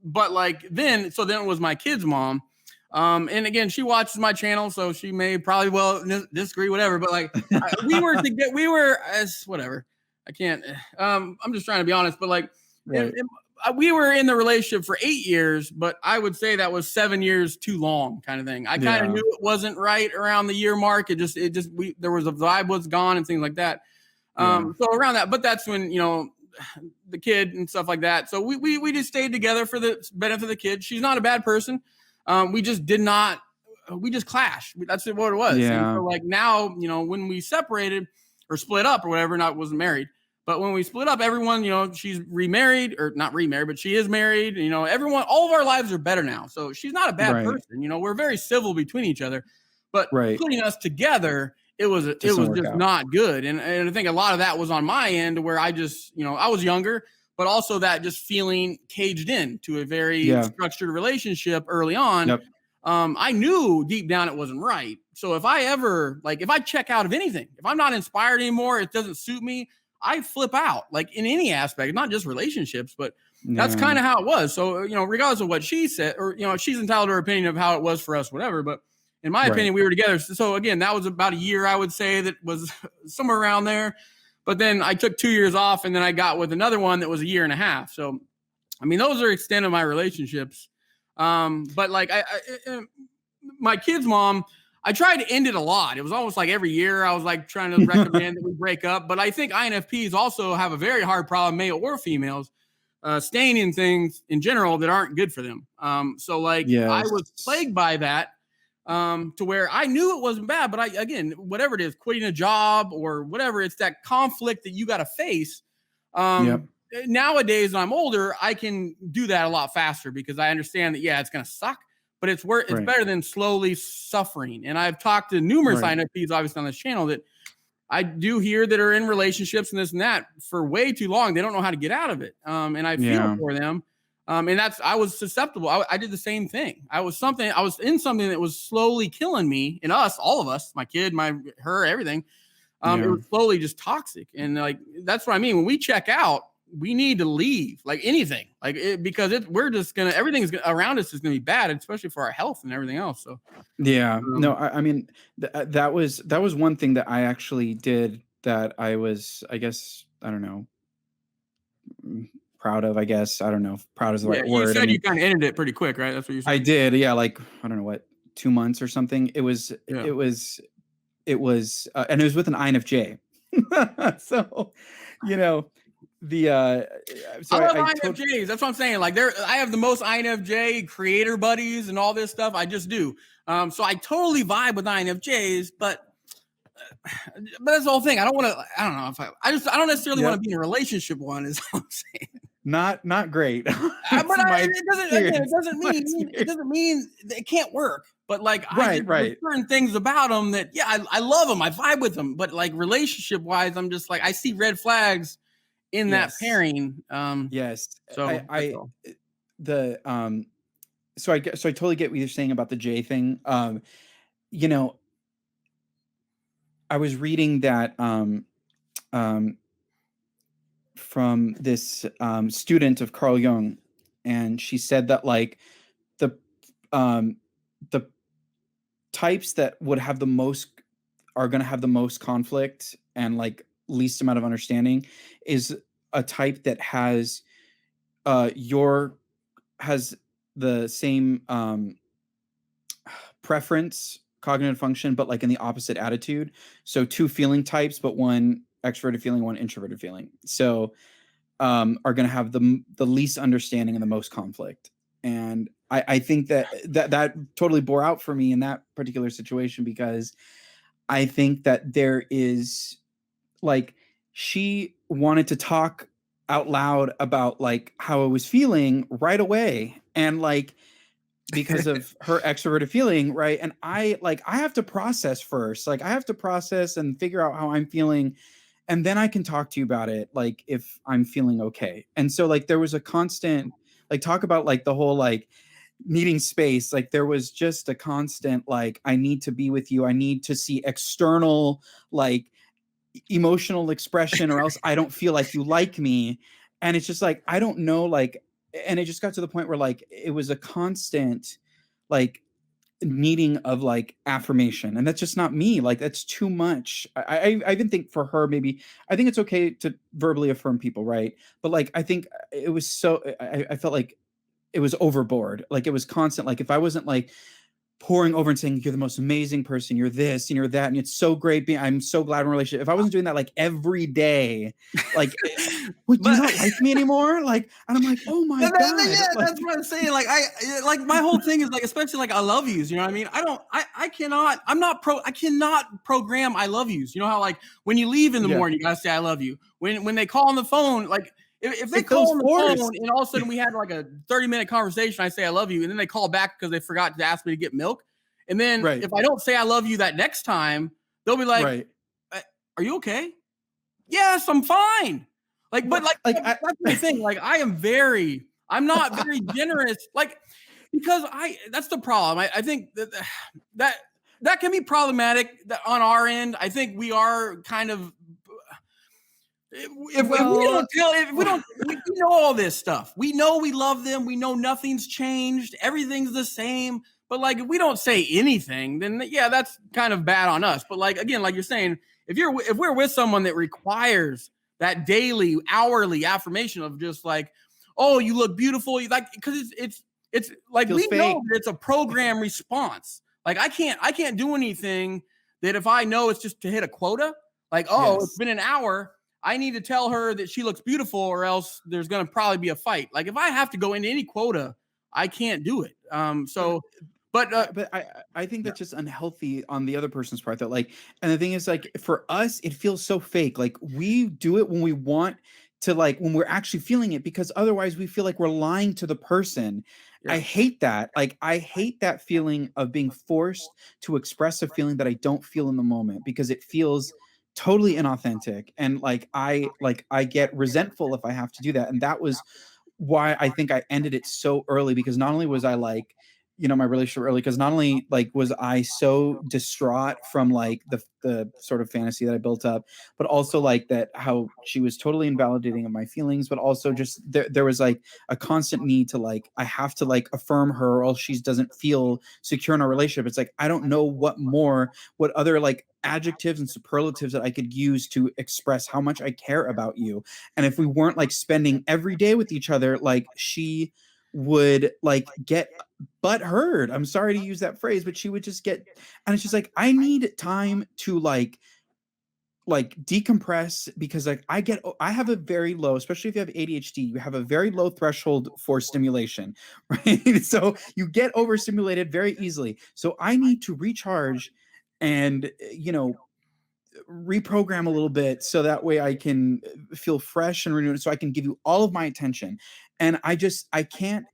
But like then it was my kid's mom. And again, she watches my channel, so she may probably disagree, whatever. But like, we were as whatever. I can't. I'm just trying to be honest. But like, we were in the relationship for 8 years, but I would say that was 7 years too long, kind of thing. I kind of knew it wasn't right around the year mark. There was a vibe was gone and things like that. So around that, but that's when the kid and stuff like that. So we just stayed together for the benefit of the kid. She's not a bad person. We just clashed. That's what it was. Yeah. And so like now, when we separated or split up or whatever, wasn't married, but when we split up, everyone, she's remarried or not remarried, but she is married. Everyone, all of our lives are better now. So she's not a bad person. We're very civil between each other, but putting us together, it was just not good. And I think a lot of that was on my end where I just, I was younger, but also that just feeling caged in to a very structured relationship early on. I knew deep down it wasn't right. So if I check out of anything, if I'm not inspired anymore, it doesn't suit me, I flip out, like in any aspect, not just relationships, but that's kind of how it was. So, regardless of what she said, or, she's entitled to her opinion of how it was for us, whatever. But in my opinion, we were together. So again, that was about a year, I would say, that was somewhere around there. But then I took 2 years off, and then I got with another one that was a year and a half. So, I mean, those are extent of my relationships. But like my kid's mom, I tried to end it a lot. It was almost like every year I was like trying to recommend that we break up. But I think INFPs also have a very hard problem, male or females, staying in things in general that aren't good for them. So like I was plagued by that to where I knew it wasn't bad, but again, whatever it is, quitting a job or whatever, it's that conflict that you got to face. Nowadays, when I'm older, I can do that a lot faster because I understand that, yeah, it's going to suck, but it's better than slowly suffering. And I've talked to numerous INFPs, obviously, on this channel that I do hear that are in relationships and this and that for way too long. They don't know how to get out of it. And I feel for them. And I was susceptible. I did the same thing. I was in something that was slowly killing me and us, all of us, my kid, her, everything. It was slowly just toxic. And like, that's what I mean. When we check out, we need to leave, like anything, like because everything's around us is going to be bad, especially for our health and everything else. So, no, I mean, that was one thing that I actually did that I was, I guess, I don't know, proud of, I guess. I don't know if proud is the right word. You said you kind of ended it pretty quick, right? That's what you said. I did. Yeah. Like, I don't know what, 2 months or something. It was, and it was with an INFJ. So, you know, I love INFJs. That's what I'm saying. Like I have the most INFJ creator buddies and all this stuff. I just do. So I totally vibe with INFJs, but that's the whole thing. I don't know if I don't necessarily want to be in a relationship one, is what I'm saying. Not great. But it doesn't mean it can't work. But like, there's certain things about them that, I love them. I vibe with them. But like relationship wise, I'm just like, I see red flags in that pairing. So I totally get what you're saying about the J thing. You know, I was reading that from this student of Carl Jung, and she said that like the types that would have the most are going to have the most conflict and like least amount of understanding is a type that has the same preference, cognitive function, but like in the opposite attitude. So 2 feeling types, but 1 extroverted feeling, 1 introverted feeling. So are going to have the least understanding and the most conflict. And I think that totally bore out for me in that particular situation, because I think that there is like, she wanted to talk out loud about like how I was feeling right away. And like, because of her extroverted feeling. Right. And I have to process first, like I have to process and figure out how I'm feeling. And then I can talk to you about it. Like if I'm feeling okay. And so like, there was a constant, like talk about like the whole, like needing space. Like there was just a constant, like, I need to be with you. I need to see external, like emotional expression, or else I don't feel like you like me. And it's just like, I don't know, like, and it just got to the point where like, it was a constant, like needing of like affirmation. And that's just not me. Like that's too much. I even think for her, maybe, I think it's okay to verbally affirm people. Right. But like, I think it was I felt like it was overboard. Like it was constant. Like if I wasn't like pouring over and saying, you're the most amazing person, you're this and you're that, and it's so great I'm so glad we're in a relationship. If I wasn't doing that like every day, like, would you not like me anymore? Like, and I'm like, oh my God. Yeah, like, that's what I'm saying. Like my whole thing is like, especially like I love yous, you know what I mean? I cannot program I love yous. You know how like when you leave in the morning, you gotta say I love you. When they call on the phone, like if they call on the phone and all of a sudden we had like a 30-minute conversation, I say I love you, and then they call back because they forgot to ask me to get milk. And then if I don't say I love you that next time, they'll be like, are you okay? Yes, I'm fine. Like, but like that's the thing. Like I'm not very generous. Like, because that's the problem. I think that can be problematic on our end. I think we are kind of, we know all this stuff. We know we love them. We know nothing's changed. Everything's the same. But like, if we don't say anything, then that's kind of bad on us. But like, again, like you're saying, if we're with someone that requires that daily, hourly affirmation of just like, oh, you look beautiful, like, because it's like, we know that it's a program response. Like I can't do anything that if I know it's just to hit a quota, like, oh, it's been an hour, I need to tell her that she looks beautiful or else there's going to probably be a fight. Like if I have to go into any quota, I can't do it. But I think that's just unhealthy on the other person's part, that like, and the thing is, like, for us it feels so fake. Like we do it when we want to, like when we're actually feeling it, because otherwise we feel like we're lying to the person. I hate that. Like I hate that feeling of being forced to express a feeling that I don't feel in the moment, because it feels totally inauthentic, and I get resentful if I have to do that. And that was why I think I ended it so early, because not only was I like, my relationship early, because not only like was I so distraught from like the sort of fantasy that I built up, but also like that how she was totally invalidating of my feelings, but also just there was like a constant need to like, I have to like affirm her or else she doesn't feel secure in our relationship. It's like I don't know what other like adjectives and superlatives that I could use to express how much I care about you. And if we weren't like spending every day with each other, like she would like get butt hurt. I'm sorry to use that phrase, but she would just get, and it's just like, I need time to like decompress, because like I have a very low, especially if you have ADHD, you have a very low threshold for stimulation, right? So you get overstimulated very easily. So I need to recharge and, reprogram a little bit, so that way I can feel fresh and renewed, so I can give you all of my attention. And I can't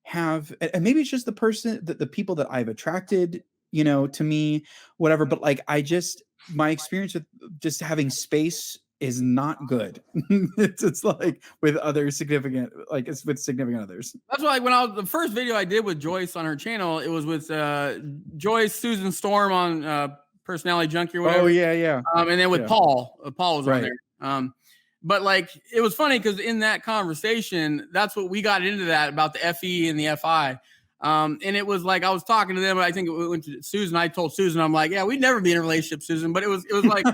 have, and maybe it's just the person, the people that I've attracted, to me, whatever. But like, my experience with just having space is not good. It's like with other significant, like it's with significant others. That's why when the first video I did with Joyce on her channel, it was with Joyce, Susan Storm on Personality Junkie or whatever. Oh yeah. And then with Paul was on Right. there. But like, it was funny because in that conversation, that's what we got into, that about the FE and the FI. And it was like, I was talking to them, I think it went to Susan. I told Susan, I'm like, yeah, we'd never be in a relationship, Susan. But it was like,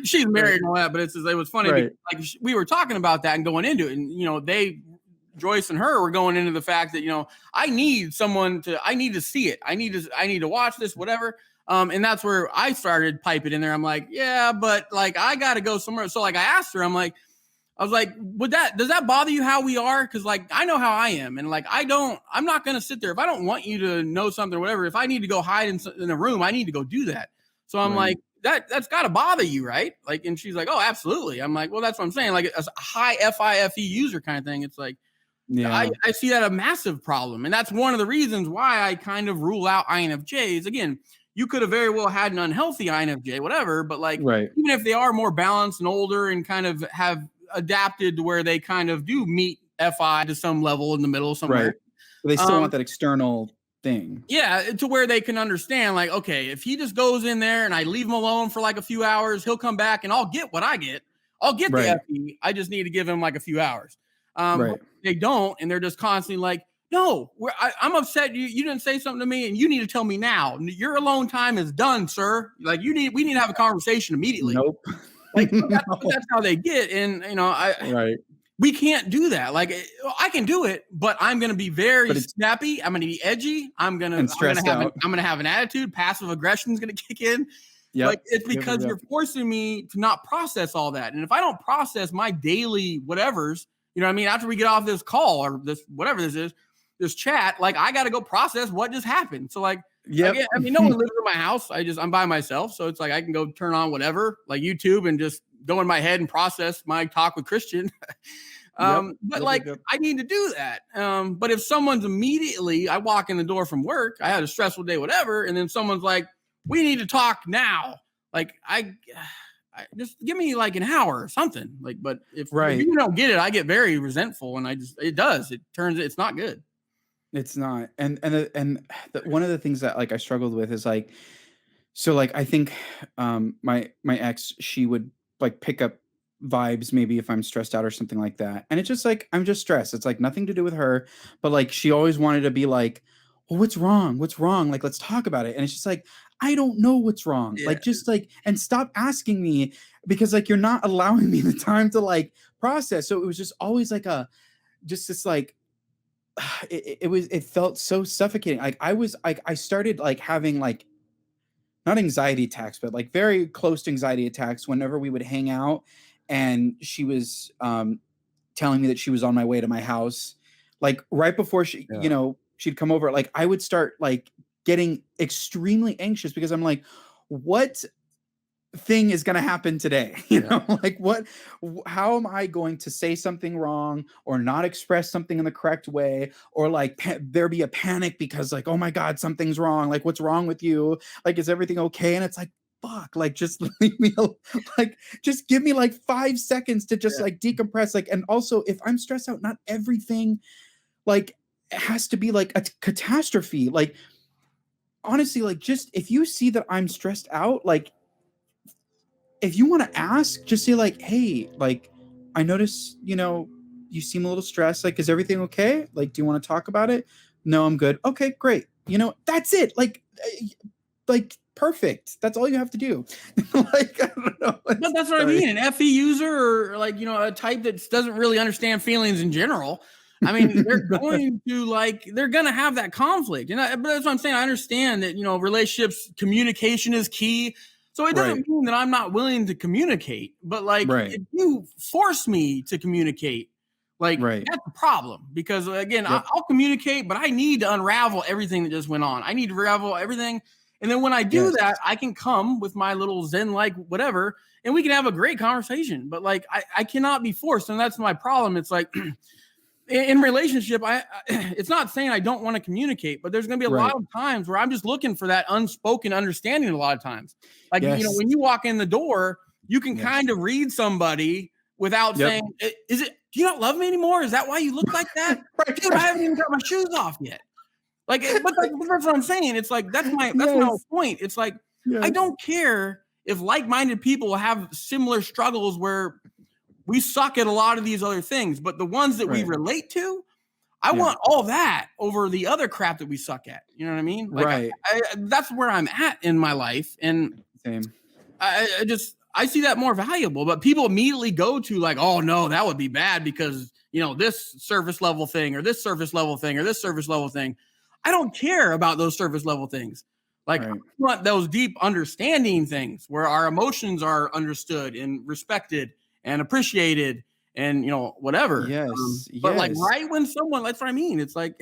she's married and all that, but it was funny. Because, like, we were talking about that and going into it. And, Joyce and her were going into the fact that, I need to see it. I need to watch this, whatever. And that's where I started piping in there. I'm like, yeah, but like, I got to go somewhere. So like, I asked her, I was like, does that bother you how we are? Cause like, I know how I am. And like, I'm not going to sit there. If I don't want you to know something or whatever, if I need to go hide in a room, I need to go do that. So I'm like, that's got to bother you, right? Like, and she's like, oh, absolutely. I'm like, well, that's what I'm saying. Like a high FIFE user kind of thing. It's like, yeah, I see that a massive problem. And that's one of the reasons why I kind of rule out INFJs. Again, you could have very well had an unhealthy INFJ, whatever, but like, even if they are more balanced and older and kind of have adapted to where they kind of do meet FI to some level in the middle somewhere. Right. But they still want that external thing. Yeah, to where they can understand, like, okay, if he just goes in there and I leave him alone for like a few hours, he'll come back and I'll get what I get. I'll get the FE. I just need to give him like a few hours. They don't, and they're just constantly like, no, I'm upset. You didn't say something to me, and you need to tell me now. Your alone time is done, sir. Like we need to have a conversation immediately. Nope. Like that's how they get, and we can't do that. Like I can do it, but I'm going to be very snappy. I'm going to be edgy. I'm going to have an attitude. Passive aggression is going to kick in. Yep. Like it's because you're forcing me to not process all that. And if I don't process my daily whatevers, you know what I mean? After we get off this call or this, whatever this is, this chat, like I got to go process what just happened. So like, I mean, no one lives in my house. I'm by myself. So it's like, I can go turn on whatever, like YouTube, and just go in my head and process my talk with Cristian. I need to do that. But if someone's I walk in the door from work, I had a stressful day, whatever. And then someone's like, we need to talk now. Like I just give me like an hour or something. Like, but if you don't get it, I get very resentful, and it's not good. It's not. And one of the things that like I struggled with is like, so like, I think my ex, she would like pick up vibes maybe if I'm stressed out or something like that. And it's just like, I'm just stressed. It's like nothing to do with her, but like, she always wanted to be like, well, what's wrong? What's wrong? Like, let's talk about it. And it's just like, I don't know what's wrong. Yeah. Like, just like, and stop asking me, because like, you're not allowing me the time to like process. So it was just always like this like, it felt so suffocating. Like I started like having like not anxiety attacks, but like very close to anxiety attacks whenever we would hang out and she was telling me that she was on my way to my house. Like right before she, Yeah. she'd come over, like I would start like getting extremely anxious because I'm like, what thing is going to happen today? Like how am I going to say something wrong or not express something in the correct way, or like there be a panic because like, oh my God, something's wrong. Like, what's wrong with you? Like, is everything okay? And it's like, fuck, like just leave me like just give me like 5 seconds to just like decompress. Like, and also if I'm stressed out, not everything like has to be like a catastrophe. Like honestly, like just if you see that I'm stressed out, like if you want to ask, just say like, hey, like, I notice, you seem a little stressed. Like, is everything okay? Like, do you want to talk about it? No, I'm good. Okay, great. That's it. Like perfect. That's all you have to do. Like, I don't know. But that's what I mean. An FE user, or like, a type that doesn't really understand feelings in general. I mean, they're going to have that conflict. But that's what I'm saying. I understand that, relationships, communication is key. So it doesn't mean that I'm not willing to communicate, but like if you force me to communicate, like that's a problem, because again, I'll communicate, but I need to unravel everything that just went on. I need to unravel everything. And then when I do that, I can come with my little Zen-like whatever, and we can have a great conversation. But like, I cannot be forced. And that's my problem. It's like, in relationship, it's not saying I don't want to communicate, but there's going to be a lot of times where I'm just looking for that unspoken understanding. A lot of times, like, when you walk in the door, you can kind of read somebody without saying, do you not love me anymore? Is that why you look like that? Dude, I haven't even got my shoes off yet. Like, but that's what I'm saying. It's like, that's my whole point. It's like, I don't care if like-minded people have similar struggles where we suck at a lot of these other things, but the ones that we relate to, I want all that over the other crap that we suck at. You know what I mean? Like, that's where I'm at in my life. And I see that more valuable, but people immediately go to like, oh no, that would be bad because, this surface level thing or this surface level thing or this surface level thing. I don't care about those surface level things. Like, I want those deep understanding things where our emotions are understood and respected and appreciated and, whatever. But like right when someone, that's what I mean. It's like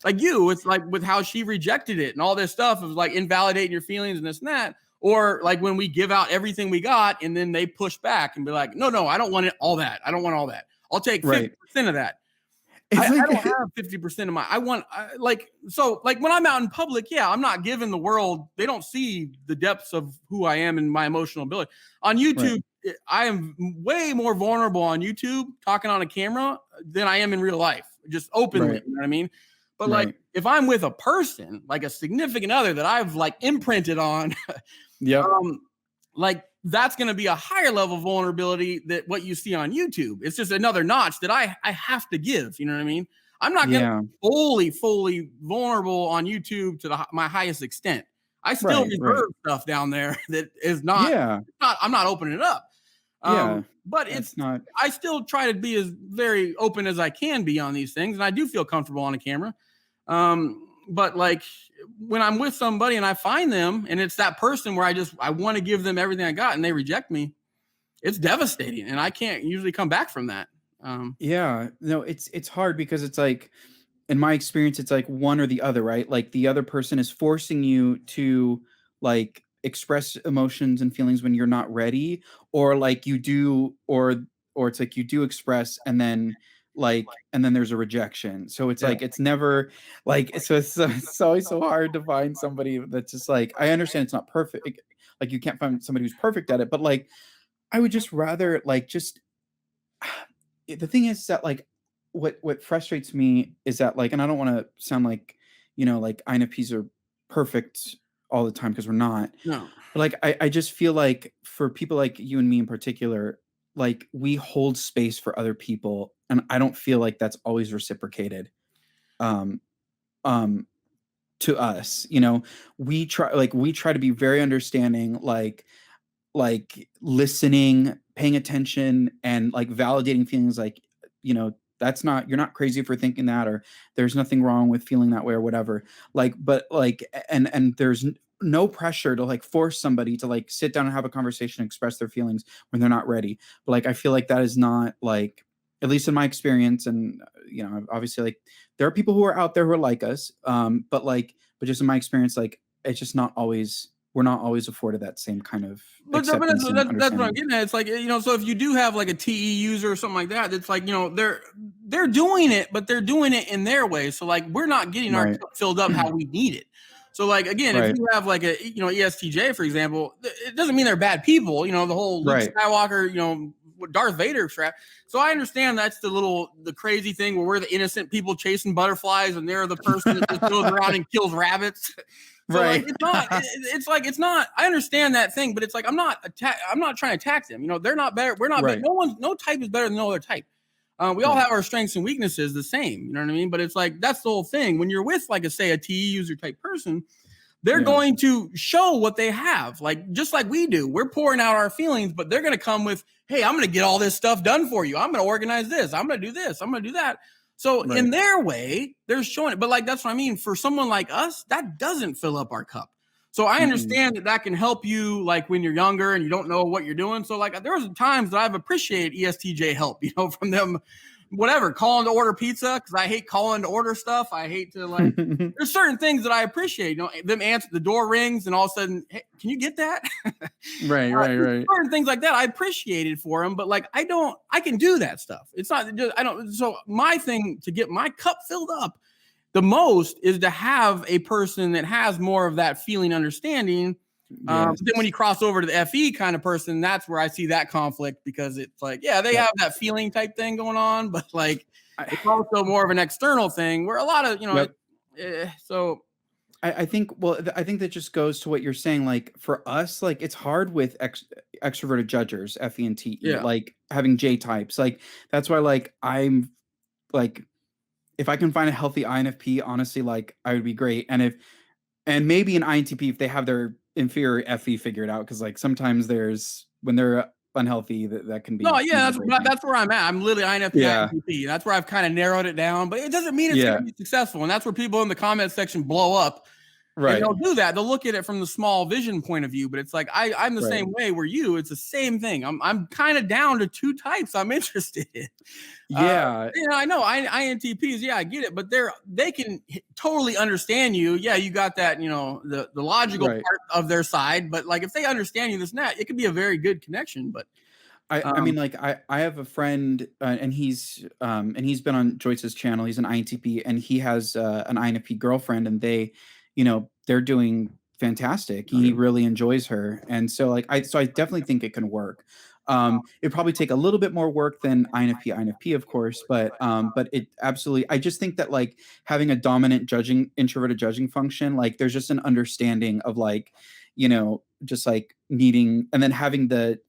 it's like with how she rejected it and all this stuff of like invalidating your feelings and this and that. Or like when we give out everything we got and then they push back and be like, no, I don't want all that. I don't want all that. I'll take 50% of that. I don't have 50% of so when I'm out in public, I'm not giving the world, they don't see the depths of who I am and my emotional ability. On YouTube, I am way more vulnerable on YouTube talking on a camera than I am in real life, just openly. You know what I mean? But like, if I'm with a person, like a significant other that I've like imprinted on, like that's going to be a higher level of vulnerability that what you see on YouTube. It's just another notch that I have to give. You know what I mean? I'm not going to be fully vulnerable on YouTube to my highest extent. I still reserve stuff down there that is not, I'm not opening it up. But it's not, I still try to be as very open as I can be on these things. And I do feel comfortable on a camera. But like when I'm with somebody and I find them and it's that person where I want to give them everything I got and they reject me, it's devastating. And I can't usually come back from that. No, it's hard because it's like, in my experience, it's like one or the other, right? Like the other person is forcing you to like express emotions and feelings when you're not ready, or like you do, or it's like you do express and then there's a rejection. So it's like, it's never like, so it's always so hard to find somebody that's just like, I understand it's not perfect. Like you can't find somebody who's perfect at it, but like, I would just rather like, just the thing is that like, what frustrates me is that like, and I don't want to sound like, like INFPs are perfect all the time because we're not. No. But like, I just feel like for people like you and me in particular, like we hold space for other people, and I don't feel like that's always reciprocated. To us, we try to be very understanding, like listening, paying attention, and like validating feelings, like you're not crazy for thinking that, or there's nothing wrong with feeling that way or whatever. Like, but like, and there's no pressure to like force somebody to like sit down and have a conversation and express their feelings when they're not ready. But like, I feel like that is not like, at least in my experience, and obviously like there are people who are out there who are like us, but just in my experience, like it's just not always, we're not always afforded that same kind of acceptance and that's what I'm understanding. getting at. It's like, so if you do have like a TE user or something like that, it's like, they're doing it, but they're doing it in their way. So like, we're not getting our Right. cup filled up how we need it. So like, again, Right. if you have like a, ESTJ, for example, it doesn't mean they're bad people, the whole Luke Right. Skywalker, Darth Vader trap. So I understand that's the crazy thing where we're the innocent people chasing butterflies and they're the person that just goes around and kills rabbits. So Right. like, it's not, I understand that thing, but it's like, I'm not trying to attack them. They're not better. We're not, Right. no type is better than no other type. We all have our strengths and weaknesses the same, you know what I mean? But it's like, that's the whole thing. When you're with like a TE user type person, they're going to show what they have, like, just like we do. We're pouring out our feelings, but they're going to come with, hey, I'm going to get all this stuff done for you. I'm going to organize this. I'm going to do this. I'm going to do that. So in their way, they're showing it. But like, that's what I mean. For someone like us, that doesn't fill up our cup. So I understand that can help you, like when you're younger and you don't know what you're doing. So like, there was times that I've appreciated ESTJ help, from them, whatever, calling to order pizza, because I hate calling to order stuff. I hate to like, there's certain things that I appreciate, them answer, the door rings and all of a sudden, hey, can you get that? Right. Certain things like that I appreciated for them, but like, I can do that stuff. It's not just, so my thing to get my cup filled up the most is to have a person that has more of that feeling understanding. But then when you cross over to the FE kind of person, that's where I see that conflict, because it's like, they have that feeling type thing going on, but like it's also more of an external thing where a lot of, so I think, I think that just goes to what you're saying. Like for us, like it's hard with extroverted judgers, FE and TE, like having J types. Like that's why, like, I'm like, if I can find a healthy INFP, honestly, like I would be great. And maybe an INTP if they have their inferior FE figured out, because like sometimes when they're unhealthy, that can be. No, that's where I'm at. I'm literally INFP, INTP. That's where I've kind of narrowed it down, but it doesn't mean it's going to be successful. And that's where people in the comment section blow up. Right. And they'll do that. They'll look at it from the small vision point of view, but it's like, I'm the same way where it's the same thing. I'm kind of down to two types I'm interested in. I know INTPs. I get it, but they can totally understand you. You got that, the logical part of their side, but like if they understand you, this and that, it could be a very good connection. But I mean, like I have a friend, and he's been on Joyce's channel. He's an INTP, and he has an INFP girlfriend, and they're doing fantastic. He really enjoys her, and so like I definitely think it can work. It'd probably take a little bit more work than INFP, of course, but it absolutely. I just think that like having a dominant introverted judging function, like there's just an understanding of like, just like needing, and then having the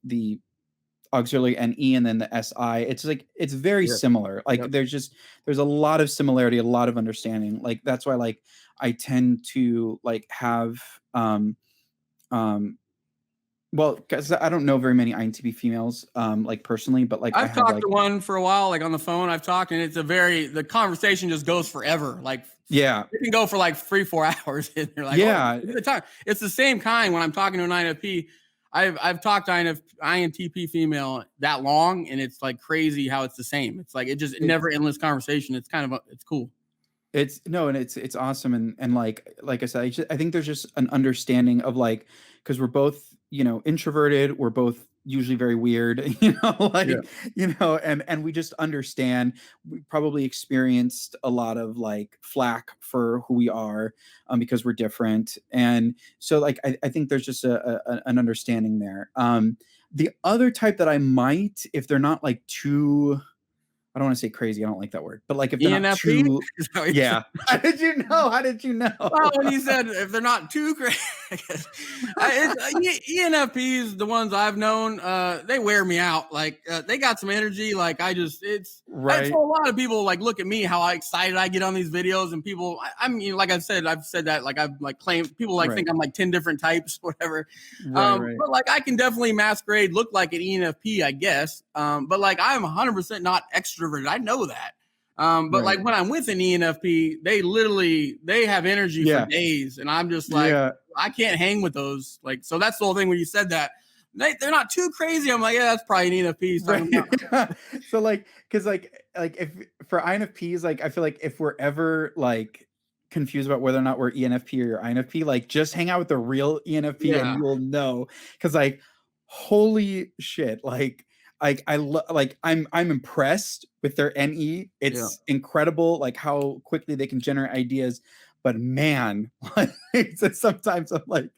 auxiliary NE and then the SI, it's like it's very similar. Like there's a lot of similarity, a lot of understanding. Like that's why like I tend to like have well, because I don't know very many INTP females like personally, but like I've talked to one for a while, like on the phone. I've talked, and the conversation just goes forever. Like it can go for like 3-4 hours, and you're like, the time. It's the same kind when I'm talking to an INFP. I've talked to INTP female that long, and it's like crazy how it's the same. It's like it's never endless conversation. It's kind of it's cool. It's awesome, and like I said, I think there's just an understanding of like, because we're both introverted, we're both usually very weird, and we just understand. We probably experienced a lot of like flack for who we are, because we're different, and so like I think there's just an understanding there. The other type that I might, if they're not like too, I don't want to say crazy, I don't like that word, but like if they're not too, How did you know? Well, when you said if they're not too crazy, ENFPs, the ones I've known, they wear me out. Like they got some energy. Like I saw a lot of people like look at me, how excited I get on these videos, and people, I mean, like I've said that, like I've like claimed people like think I'm like 10 different types, whatever. But like I can definitely masquerade, look like an ENFP, I guess. But like, I'm 100% not extroverted. I know that. But like when I'm with an ENFP, they have energy for days, and I'm just like, I can't hang with those. Like, so that's the whole thing when you said that. They're not too crazy. I'm like, yeah, that's probably an ENFP. Right. So like, because like if for INFPs, like I feel like if we're ever like confused about whether or not we're ENFP or INFP, like just hang out with the real ENFP and you'll know. Because like, holy shit, like I'm impressed with their NE. It's incredible, like how quickly they can generate ideas. But man, sometimes I'm like,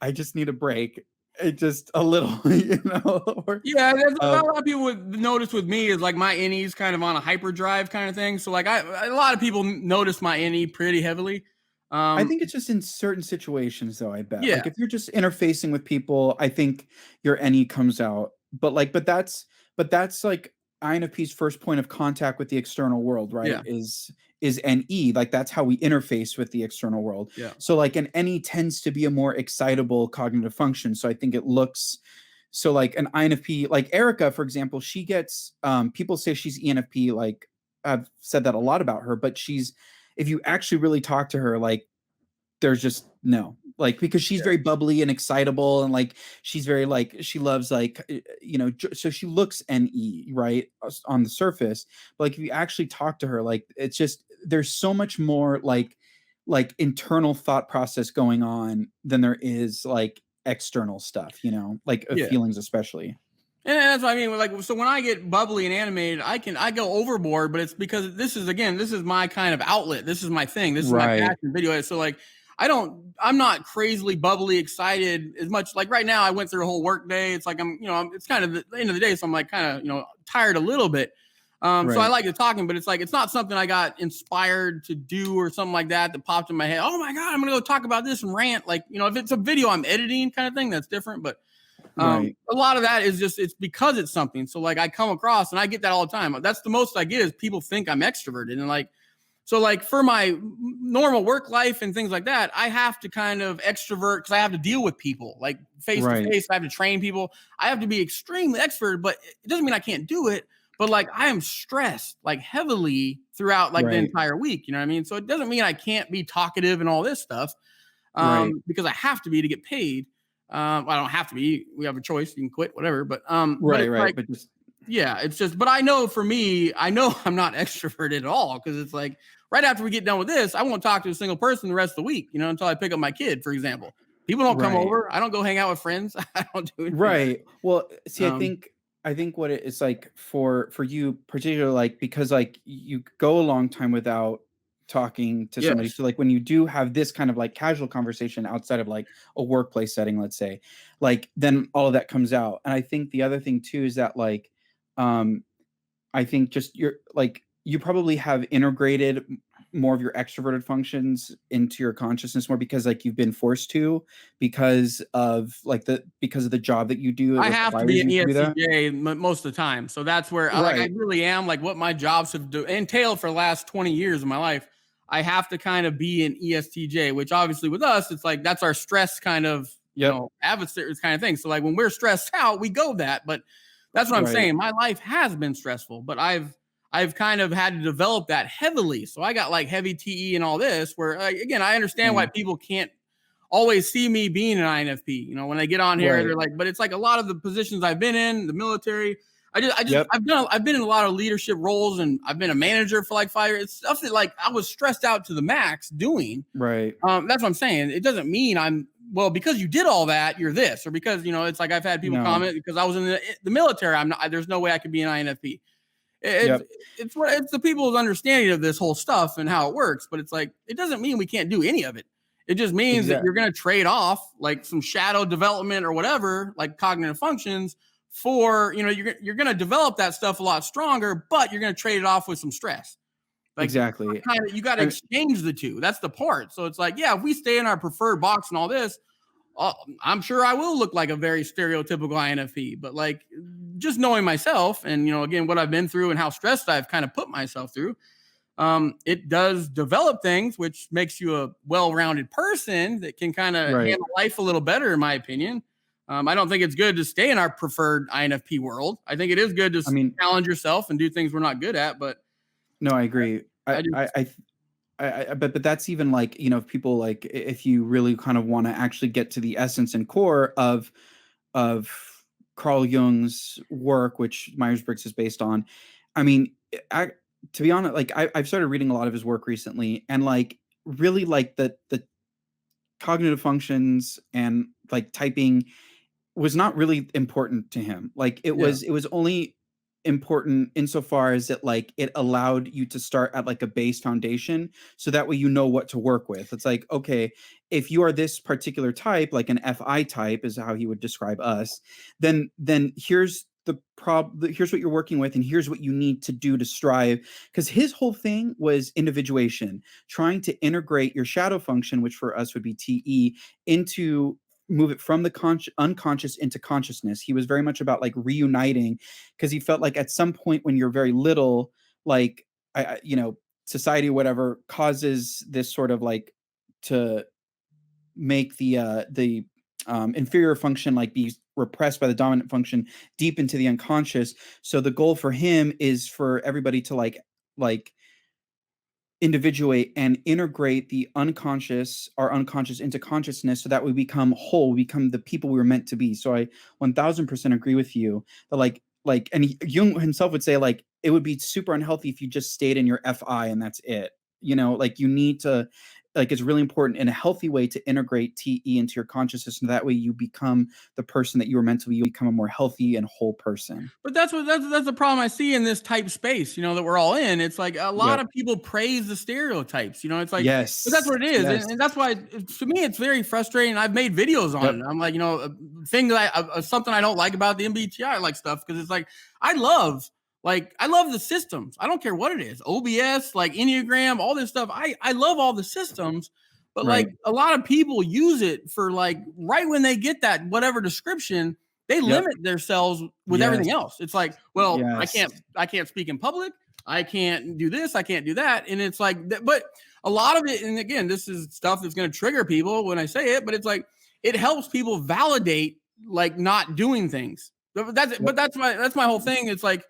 I just need a break. It just a little, you know. There's a lot of people would notice with me is like my NE's kind of on a hyperdrive kind of thing. So like a lot of people notice my NE pretty heavily. I think it's just in certain situations, though. I bet, yeah. Like if you're just interfacing with people, I think your NE comes out. But that's like INFP's first point of contact with the external world, right? Yeah. Is NE, like that's how we interface with the external world. Yeah. So like an NE tends to be a more excitable cognitive function. So I think it looks so like an INFP, like Erica, for example, she gets people say she's ENFP. Like I've said that a lot about her, but if you actually really talk to her, like there's just no, like, because she's very bubbly and excitable, and like she's very like she loves like so she looks NE right on the surface, but like if you actually talk to her, like it's just there's so much more like internal thought process going on than there is like external stuff, like feelings especially. And that's what I mean. Like, so when I get bubbly and animated, I go overboard, but it's because this is my kind of outlet. This is my thing. This is my passion video. So like, I'm not crazily bubbly excited as much. Like right now I went through a whole work day. It's like, it's kind of the end of the day. So I'm like kind of, tired a little bit. So I like the talking, but it's like, it's not something I got inspired to do or something like that popped in my head. Oh my God, I'm going to go talk about this and rant. Like, if it's a video I'm editing kind of thing, that's different. But a lot of that is just, it's because it's something. So like I come across and I get that all the time. That's the most I get is people think I'm extroverted. And like, so like for my normal work life and things like that, I have to kind of extrovert because I have to deal with people like face to face. I have to train people. I have to be extremely extrovert, but it doesn't mean I can't do it. But like I am stressed like heavily throughout like the entire week. You know what I mean? So it doesn't mean I can't be talkative and all this stuff because I have to be to get paid. I don't have to be. We have a choice. You can quit, whatever. But it's just, but I know for me, I'm not extroverted at all because it's like right after we get done with this, I won't talk to a single person the rest of the week, until I pick up my kid, for example. People don't come over. I don't go hang out with friends. I don't do anything. Right. Well, see, I think what it is like for you particularly, like, because like you go a long time without talking to somebody. So like when you do have this kind of like casual conversation outside of like a workplace setting, let's say, like then all of that comes out. And I think the other thing too is that like, I think just you probably have integrated more of your extroverted functions into your consciousness more because like you've been forced to because of the job that you do. I have to be an ESTJ most of the time. So that's where I really am like what my jobs have entailed for the last 20 years of my life. I have to kind of be an ESTJ, which obviously with us, it's like, that's our stress kind of, adversaries kind of thing. So like when we're stressed out, we go that, but that's what I'm saying. My life has been stressful, but I've kind of had to develop that heavily. So I got like heavy TE and all this where again, I understand why people can't always see me being an INFP, when they get on here, they're like, but it's like a lot of the positions I've been in the military. I've been in a lot of leadership roles and I've been a manager for like 5 years. It's stuff that like I was stressed out to the max doing. Right. That's what I'm saying. It doesn't mean because you did all that, you're this, or because, it's like I've had people comment because I was in the military. There's no way I could be an INFP. It's the people's understanding of this whole stuff and how it works. But it's like, it doesn't mean we can't do any of it. It just means that you're going to trade off like some shadow development or whatever, like cognitive functions for, you're going to develop that stuff a lot stronger, but you're going to trade it off with some stress. Like, exactly. You got to exchange the two. That's the part. So it's like, if we stay in our preferred box and all this, I'm sure I will look like a very stereotypical INFP, but like just knowing myself and, again, what I've been through and how stressed I've kind of put myself through, it does develop things, which makes you a well-rounded person that can kind of handle life a little better, in my opinion. I don't think it's good to stay in our preferred INFP world. I think it is good to challenge yourself and do things we're not good at. But no, I agree. But that's even like, you know, if people like, if you really kind of want to actually get to the essence and core of Carl Jung's work, which Myers-Briggs is based on. I mean, to be honest, like I've started reading a lot of his work recently, and like really like the cognitive functions and like typing was not really important to him. Like it was only important insofar as it allowed you to start at like a base foundation, so that way you know what to work with. It's like, okay, if you are this particular type, like an FI type is how he would describe us, then here's here's what you're working with, and here's what you need to do to strive. Because his whole thing was individuation, trying to integrate your shadow function, which for us would be TE, into move it from the unconscious into consciousness. He was very much about like reuniting, because he felt like at some point when you're very little, like you know, society or whatever causes this sort of like to make the inferior function like be repressed by the dominant function deep into the unconscious. So the goal for him is for everybody to like individuate and integrate the unconscious, our unconscious, into consciousness, so that we become whole, we become the people we were meant to be. So I 1000% agree with you that and Jung himself would say like it would be super unhealthy if you just stayed in your FI and that's it. You know, like you need to, like it's really important in a healthy way to integrate TE into your consciousness, and that way you become the person that you were meant to be. You become a more healthy and whole person. But that's the problem I see in this type space, you know, that we're all in. It's like a lot of people praise the stereotypes, you know, it's like, yes, but that's what it is. And that's why to me, it's very frustrating. I've made videos on it. I'm like, you know, something I don't like about the MBTI like stuff. Cause it's like, I love the systems. I don't care what it is. OBS, like Enneagram, all this stuff. I love all the systems, but like a lot of people use it for like, right when they get that, whatever description, they limit themselves with everything else. It's like, well, I can't speak in public. I can't do this. I can't do that. And it's like, but a lot of it, and again, this is stuff that's going to trigger people when I say it, but it's like, it helps people validate like not doing things. But that's my whole thing. It's like,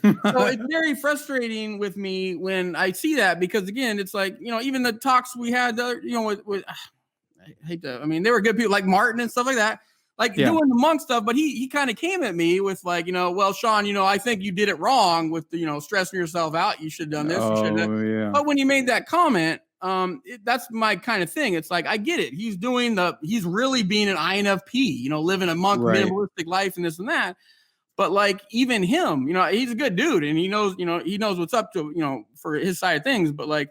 so it's very frustrating with me when I see that, because again, it's like, you know, even the talks we had, you know, with I hate to, I mean, they were good people like Martin and stuff like that, like doing the monk stuff, but he kind of came at me with like, you know, well, Sean, you know, I think you did it wrong with, you know, stressing yourself out. You should have done this. You should have done that. But when you made that comment, that's my kind of thing. It's like, I get it. He's really being an INFP, you know, living a monk minimalistic life and this and that. But like even him, you know, he's a good dude and he knows what's up to, you know, for his side of things. But like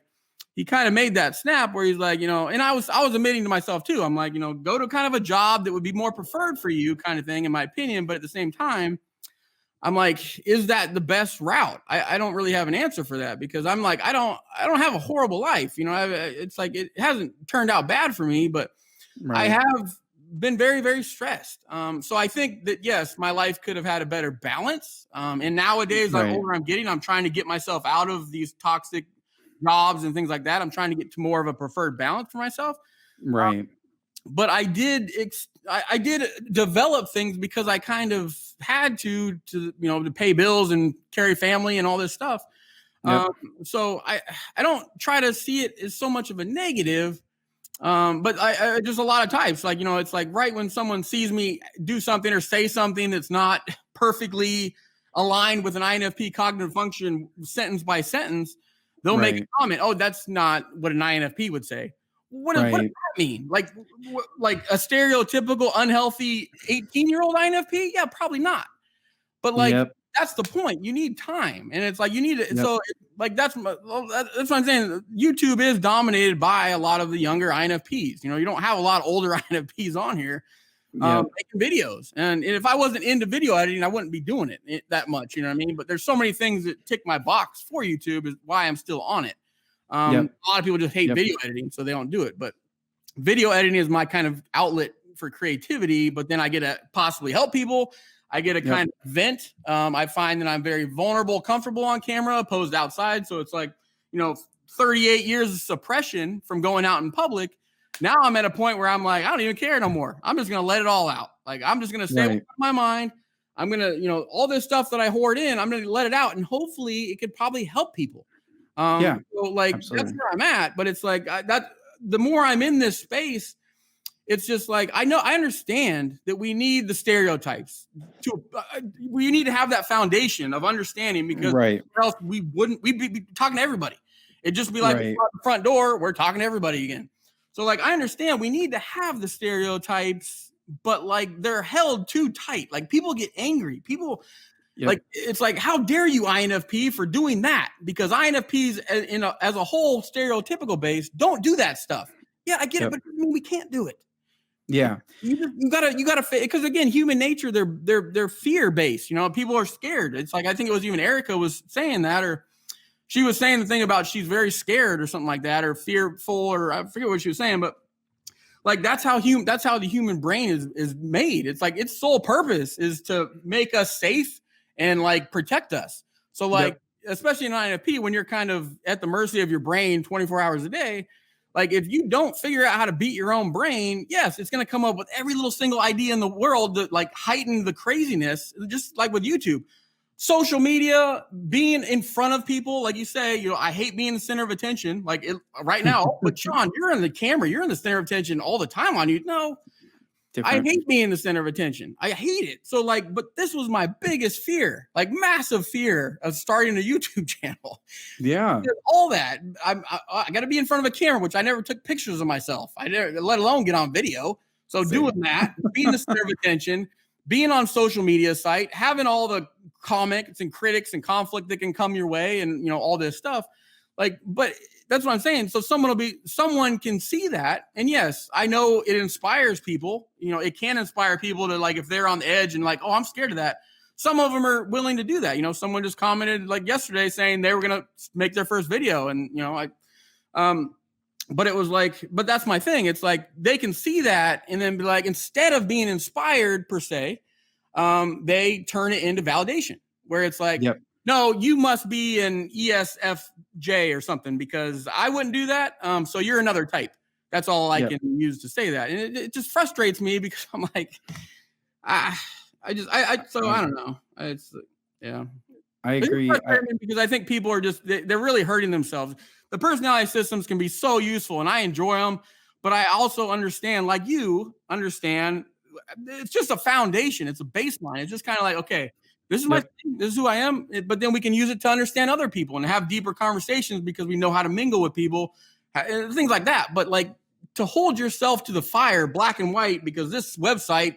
he kind of made that snap where he's like, you know, and I was admitting to myself too. I'm like, you know, go to kind of a job that would be more preferred for you kind of thing, in my opinion. But at the same time, I'm like, is that the best route? I don't really have an answer for that, because I'm like, I don't have a horrible life. You know, it's like, it hasn't turned out bad for me, but I have been very, very stressed. So I think that, yes, my life could have had a better balance. And nowadays, the older I'm getting, I'm trying to get myself out of these toxic jobs and things like that. I'm trying to get to more of a preferred balance for myself. But I did develop things because I kind of had to, you know, to pay bills and carry family and all this stuff. So I don't try to see it as so much of a negative. But I just a lot of types, like, you know, it's like right when someone sees me do something or say something that's not perfectly aligned with an INFP cognitive function sentence by sentence, they'll make a comment. Oh, that's not what an INFP would say. What does that mean? Like a stereotypical unhealthy 18-year-old INFP? Yeah, probably not. But like, that's the point. You need time. And it's like, you need it. So like, that's what I'm saying. YouTube is dominated by a lot of the younger INFPs. You know, you don't have a lot of older INFPs on here making videos. And if I wasn't into video editing, I wouldn't be doing it that much. You know what I mean? But there's so many things that tick my box for YouTube, is why I'm still on it. A lot of people just hate video editing, so they don't do it. But video editing is my kind of outlet for creativity. But then I get to possibly help people. I get a kind of vent. I find that I'm very vulnerable, comfortable on camera, opposed to outside. So it's like, you know, 38 years of suppression from going out in public. now I'm at a point where I'm like, I don't even care no more. I'm just going to let it all out. Like, I'm just going to say what's on my mind. I'm going to, all this stuff that I hoard in, I'm going to let it out. And hopefully it could probably help people. So like, absolutely. That's where I'm at. But it's like the more I'm in this space, it's just like, I understand that we need the stereotypes we need to have that foundation of understanding, because else we'd be talking to everybody. It'd just be like the front door, we're talking to everybody again. So like, I understand we need to have the stereotypes, but like they're held too tight. Like people get angry. People like, it's like, how dare you INFP for doing that? Because INFPs as a whole stereotypical base don't do that stuff. Yeah, I get it, but I mean, we can't do it. Yeah, you gotta because again, human nature, they're fear based. People are scared. It's like, I think it was even Erica was saying that, or she was saying the thing about she's very scared or something like that, or fearful, or I forget what she was saying, but like that's how the human brain is made. It's like its sole purpose is to make us safe and like protect us. So like, especially in INFP, when you're kind of at the mercy of your brain 24 hours a day, like if you don't figure out how to beat your own brain, yes, it's going to come up with every little single idea in the world that like heighten the craziness, just like with YouTube. Social media, being in front of people, like you say, I hate being the center of attention. Like right now, but Sean, you're in the camera, you're in the center of attention all the time on you. No, I hate being the center of attention. I hate it. So like, but this was my biggest fear, like massive fear of starting a YouTube channel. Yeah. All that. I got to be in front of a camera, which I never took pictures of myself. I never, let alone get on video. So doing that, being the center of attention, being on social media site, having all the comments and critics and conflict that can come your way, and all this stuff. Like, but that's what I'm saying. So someone can see that. And yes, I know it inspires people. It can inspire people to, like, if they're on the edge and like, oh, I'm scared of that. Some of them are willing to do that. Someone just commented like yesterday saying they were going to make their first video. And, but it was like, but that's my thing. It's like, they can see that and then be like, instead of being inspired per se, they turn it into validation, where it's like, no, you must be an ESFJ or something, because I wouldn't do that. So you're another type. That's all I can use to say that. And it just frustrates me, because I'm like, I don't know. I agree. Because I think people are they're really hurting themselves. The personality systems can be so useful and I enjoy them, but I also understand, like you understand, it's just a foundation. It's a baseline. It's just kind of like, okay, this is my thing. This is who I am. But then we can use it to understand other people and have deeper conversations, because we know how to mingle with people, things like that. But like, to hold yourself to the fire, black and white, because this website,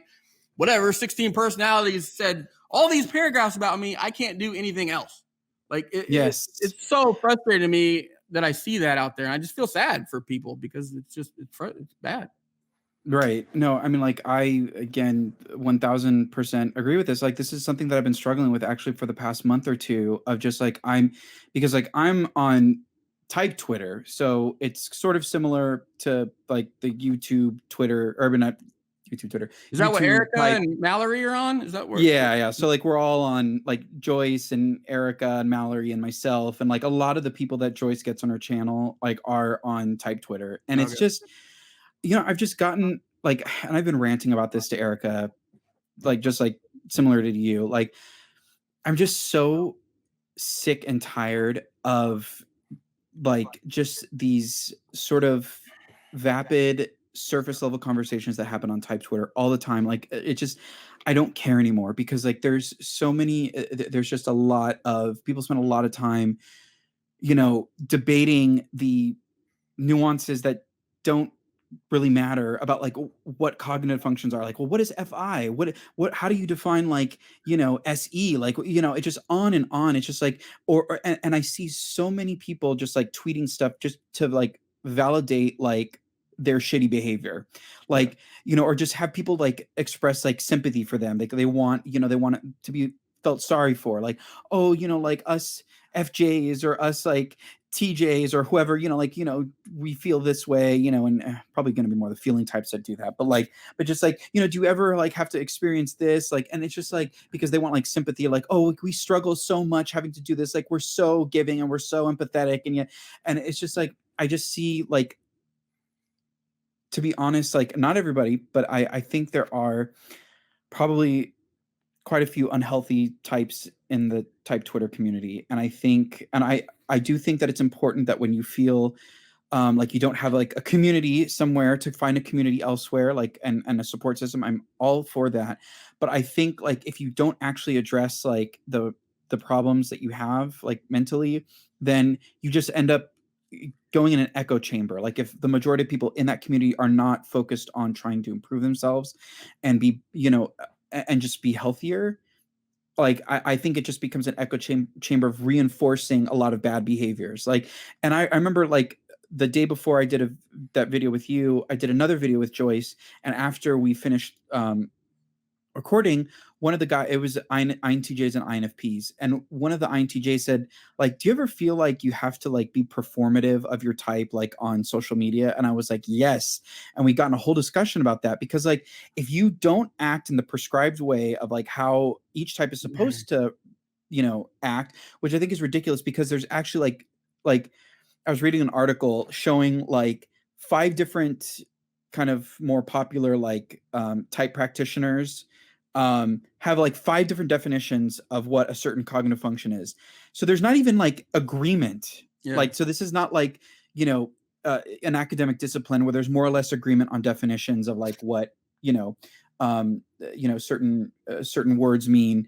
whatever, 16 personalities said all these paragraphs about me, I can't do anything else. Like, it's so frustrating to me that I see that out there. And I just feel sad for people, because it's bad. Right. No, I mean, like, I, again, 1000% agree with this. Like, this is something that I've been struggling with actually for the past month or two, of just like, because like I'm on type Twitter. So it's sort of similar to like the YouTube, Twitter, not YouTube, Twitter. Is that what Erica and Mallory are on? Is that where? Yeah. So like, we're all on, like, Joyce and Erica and Mallory and myself. And like, a lot of the people that Joyce gets on her channel, like, are on type Twitter. And it's just, I've just gotten like, and I've been ranting about this to Erica, like, just like similar to you, like, I'm just so sick and tired of like just these sort of vapid surface level conversations that happen on type Twitter all the time. Like, it just, I don't care anymore, because like there's so many, there's just a lot of people spend a lot of time, debating the nuances that don't really matter about like what cognitive functions are. Like, well, what is FI? What, how do you define like, SE? Like, it's just on and on. It's just like, and I see so many people just like tweeting stuff just to like validate like their shitty behavior, like, or just have people like express like sympathy for them. Like, they want it to be felt sorry for, like, oh, like us FJs or us like TJs or whoever, we feel this way, and probably going to be more the feeling types that do that. But just like, do you ever like have to experience this? Like, and it's just like, because they want like sympathy, like, oh, we struggle so much having to do this. Like, we're so giving and we're so empathetic. And it's just like, I just see like to be honest, like not everybody, but I think there are probably quite a few unhealthy types in the type Twitter community. And I do think that it's important that when you feel like you don't have like a community somewhere, to find a community elsewhere, like and a support system. I'm all for that. But I think like if you don't actually address like the problems that you have like mentally, then you just end up going in an echo chamber. Like if the majority of people in that community are not focused on trying to improve themselves and be, and just be healthier, like I think it just becomes an echo chamber of reinforcing a lot of bad behaviors. Like, and I remember like the day before I did that video with you, I did another video with Joyce, and after we finished recording, one of the guys, it was INTJs and INFPs, and one of the INTJs said, like, do you ever feel like you have to like be performative of your type like on social media? And I was like, yes. And we got in a whole discussion about that, because like if you don't act in the prescribed way of like how each type is supposed to act, which I think is ridiculous, because there's actually like I was reading an article showing like 5 different kind of more popular like type practitioners have like 5 different definitions of what a certain cognitive function is. So there's not even like agreement. Yeah. Like, so this is not like, an academic discipline where there's more or less agreement on definitions of like what, certain words mean.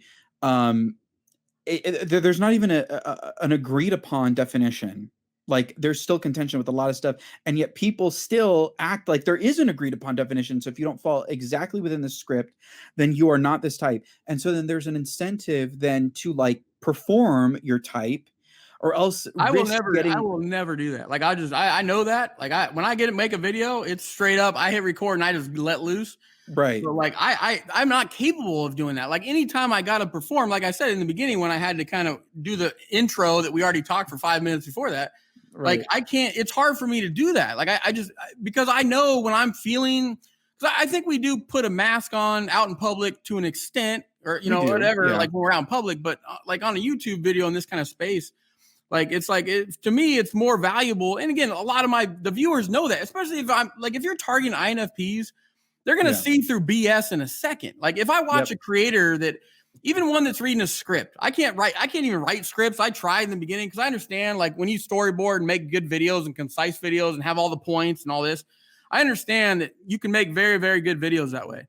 There's not even an agreed upon definition. Like there's still contention with a lot of stuff, and yet people still act like there is an agreed upon definition. So if you don't fall exactly within the script, then you are not this type. And so then there's an incentive then to like perform your type, or else I will never do that. Like I know that. Like when I make a video, it's straight up. I hit record and I just let loose. Right. So like I'm not capable of doing that. Like anytime I got to perform, like I said in the beginning, when I had to kind of do the intro that we already talked for 5 minutes before that. Right. Like I can't, it's hard for me to do that. Like because I know when I'm feeling, because I think we do put a mask on out in public to an extent, or, whatever, yeah. Like when we're out in public, but like on a YouTube video in this kind of space, like, it's like, to me, it's more valuable. And again, a lot of the viewers know that, especially if you're targeting INFPs, they're going to see through BS in a second. Like if I watch a creator that, even one that's reading a script, I can't even write scripts. I tried in the beginning because I understand like when you storyboard and make good videos and concise videos and have all the points and all this, I understand that you can make very, very good videos that way.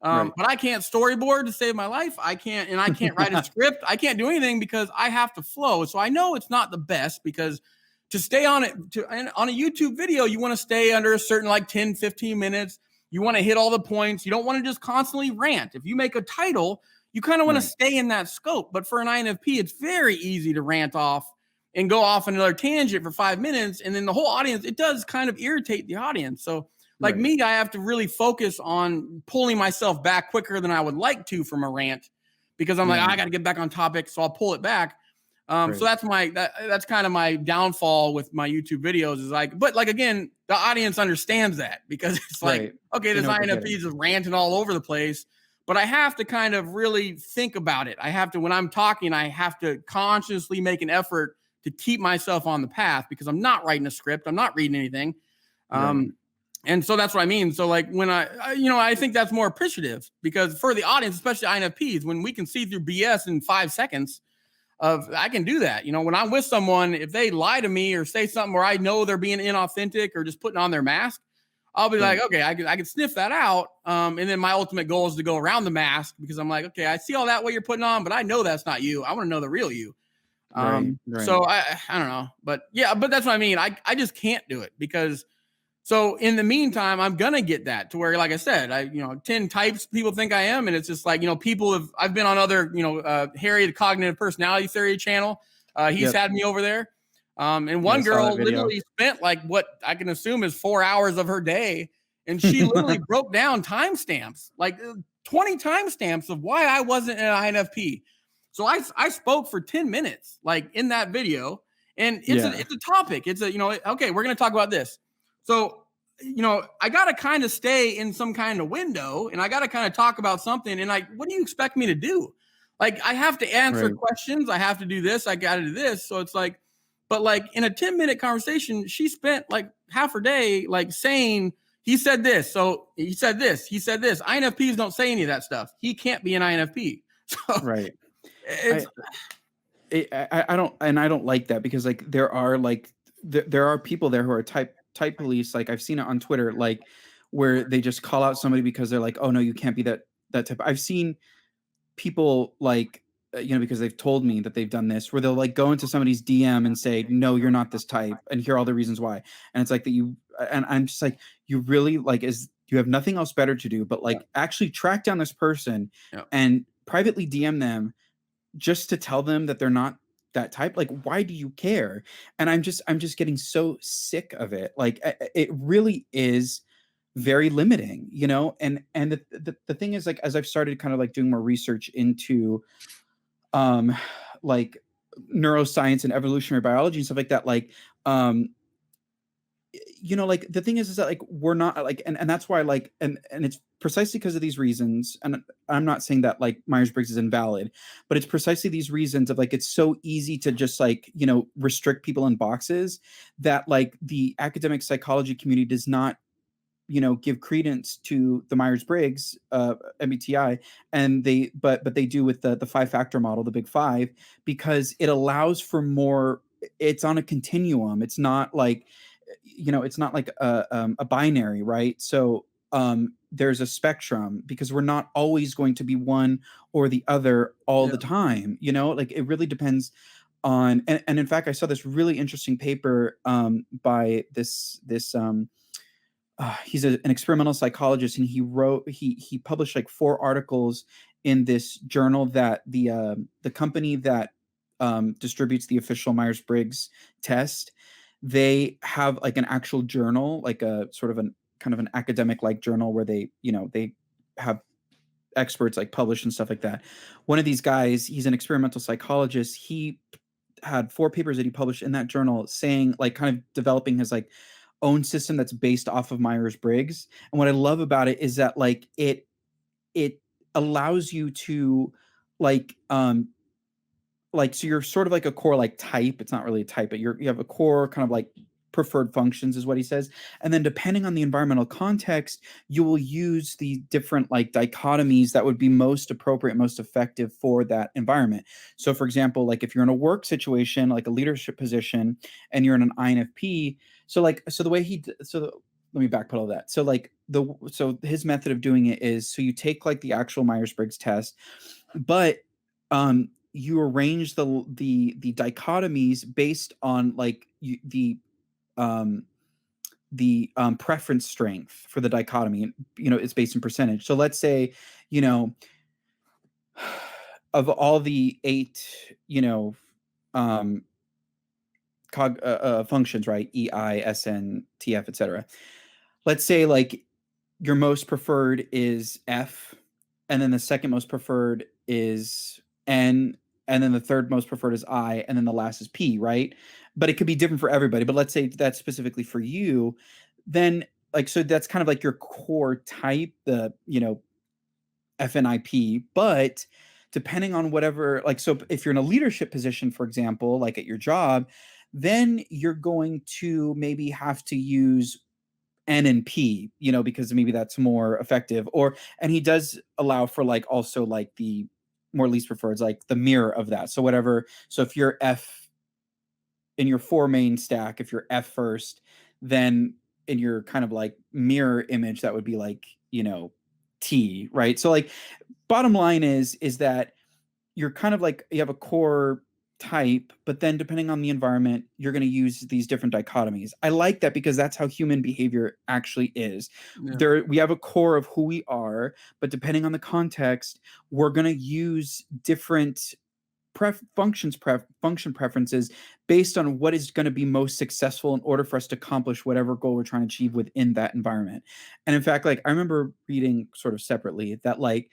But I can't storyboard to save my life. I can't write a script. I can't do anything because I have to flow. So I know it's not the best, because to stay on it on a YouTube video, you want to stay under a certain like 10, 15 minutes. You want to hit all the points. You don't want to just constantly rant. If you make a title, you kind of want to stay in that scope. But for an INFP, it's very easy to rant off and go off on another tangent for 5 minutes. And then the whole audience, it does kind of irritate the audience. So like me, I have to really focus on pulling myself back quicker than I would like to from a rant, because I'm like, I got to get back on topic. So I'll pull it back. So that's that's kind of my downfall with my YouTube videos, is like, but like, again, the audience understands that, because it's like, okay, this INFP is just ranting all over the place. But I have to kind of really think about it. I have to, when I'm talking, I have to consciously make an effort to keep myself on the path, because I'm not writing a script. I'm not reading anything. And so that's what I mean. So like when I think that's more appreciative, because for the audience, especially INFPs, when we can see through BS in 5 seconds, I can do that. When I'm with someone, if they lie to me or say something where I know they're being inauthentic or just putting on their mask, I'll be like, okay, I can sniff that out. And then my ultimate goal is to go around the mask, because I'm like, okay, I see all that what you're putting on, but I know that's not you. I want to know the real you. So I don't know, but that's what I mean. I just can't do it, because so in the meantime, I'm going to get that to where, like I said, 10 types people think I am. And it's just like, I've been on other, Harry, the cognitive personality theory channel. He's had me over there. And one girl literally spent like what I can assume is 4 hours of her day. And she literally broke down timestamps, like 20 timestamps of why I wasn't an INFP. So I spoke for 10 minutes, like in that video. And it's a topic. It's okay, we're going to talk about this. So, I got to kind of stay in some kind of window, and I got to kind of talk about something. And like, what do you expect me to do? Like, I have to answer questions. I have to do this. I got to do this. So it's like, but like in a 10-minute conversation, she spent like half her day, like saying he said this. So he said this. He said this. INFPs don't say any of that stuff. He can't be an INFP. So right. it's I don't like that, because like there are like there are people there who are type police. Like I've seen it on Twitter, like where they just call out somebody because they're like, oh no, you can't be that type. I've seen people like because they've told me that they've done this, where they'll like go into somebody's DM and say, no, you're not this type, and here are all the reasons why. And it's like that and I'm just like, you really like, you have nothing else better to do but like actually track down this person and privately DM them just to tell them that they're not that type. Like, why do you care? And I'm just getting so sick of it. Like it really is very limiting, and the thing is, like, as I've started kind of like doing more research into like neuroscience and evolutionary biology and stuff like that, like like the thing is that like we're not like, and that's why like, and it's precisely because of these reasons, and I'm not saying that like Myers-Briggs is invalid, but it's precisely these reasons of like, it's so easy to just like restrict people in boxes, that like the academic psychology community does not give credence to the Myers-Briggs MBTI, and but they do with the 5-factor model, the big 5, because it allows for more. It's on a continuum. It's not like it's not like a binary, right? So there's a spectrum, because we're not always going to be one or the other all the time. Like it really depends on. And in fact, I saw this really interesting paper by this he's an experimental psychologist, and he published like 4 articles in this journal that the company that distributes the official Myers-Briggs test, they have like an actual journal, like a sort of an kind of an academic like journal, where they they have experts like publish and stuff like that. One of these guys, he's an experimental psychologist. He had 4 papers that he published in that journal, saying like, kind of developing his like own system that's based off of Myers-Briggs. And what I love about it is that like it allows you to like so you're sort of like a core like type. It's not really a type, but you have a core kind of like preferred functions, is what he says. And then depending on the environmental context, you will use the different like dichotomies that would be most appropriate, most effective for that environment. So for example, like if you're in a work situation, like a leadership position, and you're in an INFP, let me backpedal that. So like so his method of doing it is, so you take like the actual Myers-Briggs test, but you arrange the dichotomies based on like the preference strength for the dichotomy. It's based in percentage. So let's say, of all the 8, functions, right? E, I, S, N, T, F, etc. Let's say like your most preferred is F, and then the second most preferred is N, and then the third most preferred is I, and then the last is P, right? But it could be different for everybody. But let's say that's specifically for you. Then like, so that's kind of like your core type, the, FNIP. But depending on whatever, like, so if you're in a leadership position, for example, like at your job, then you're going to maybe have to use N and P, because maybe that's more effective. And he does allow for like also like the more least preferred, like the mirror of that. So whatever. So if you're F in your 4 main stack, if you're F first, then in your kind of like mirror image, that would be like, T, right? So like bottom line is that you're kind of like, you have a core type, but then depending on the environment, you're going to use these different dichotomies. I like that, because that's how human behavior actually is. We have a core of who we are, but depending on the context, we're going to use different function preferences based on what is going to be most successful in order for us to accomplish whatever goal we're trying to achieve within that environment. And in fact, like I remember reading sort of separately that like,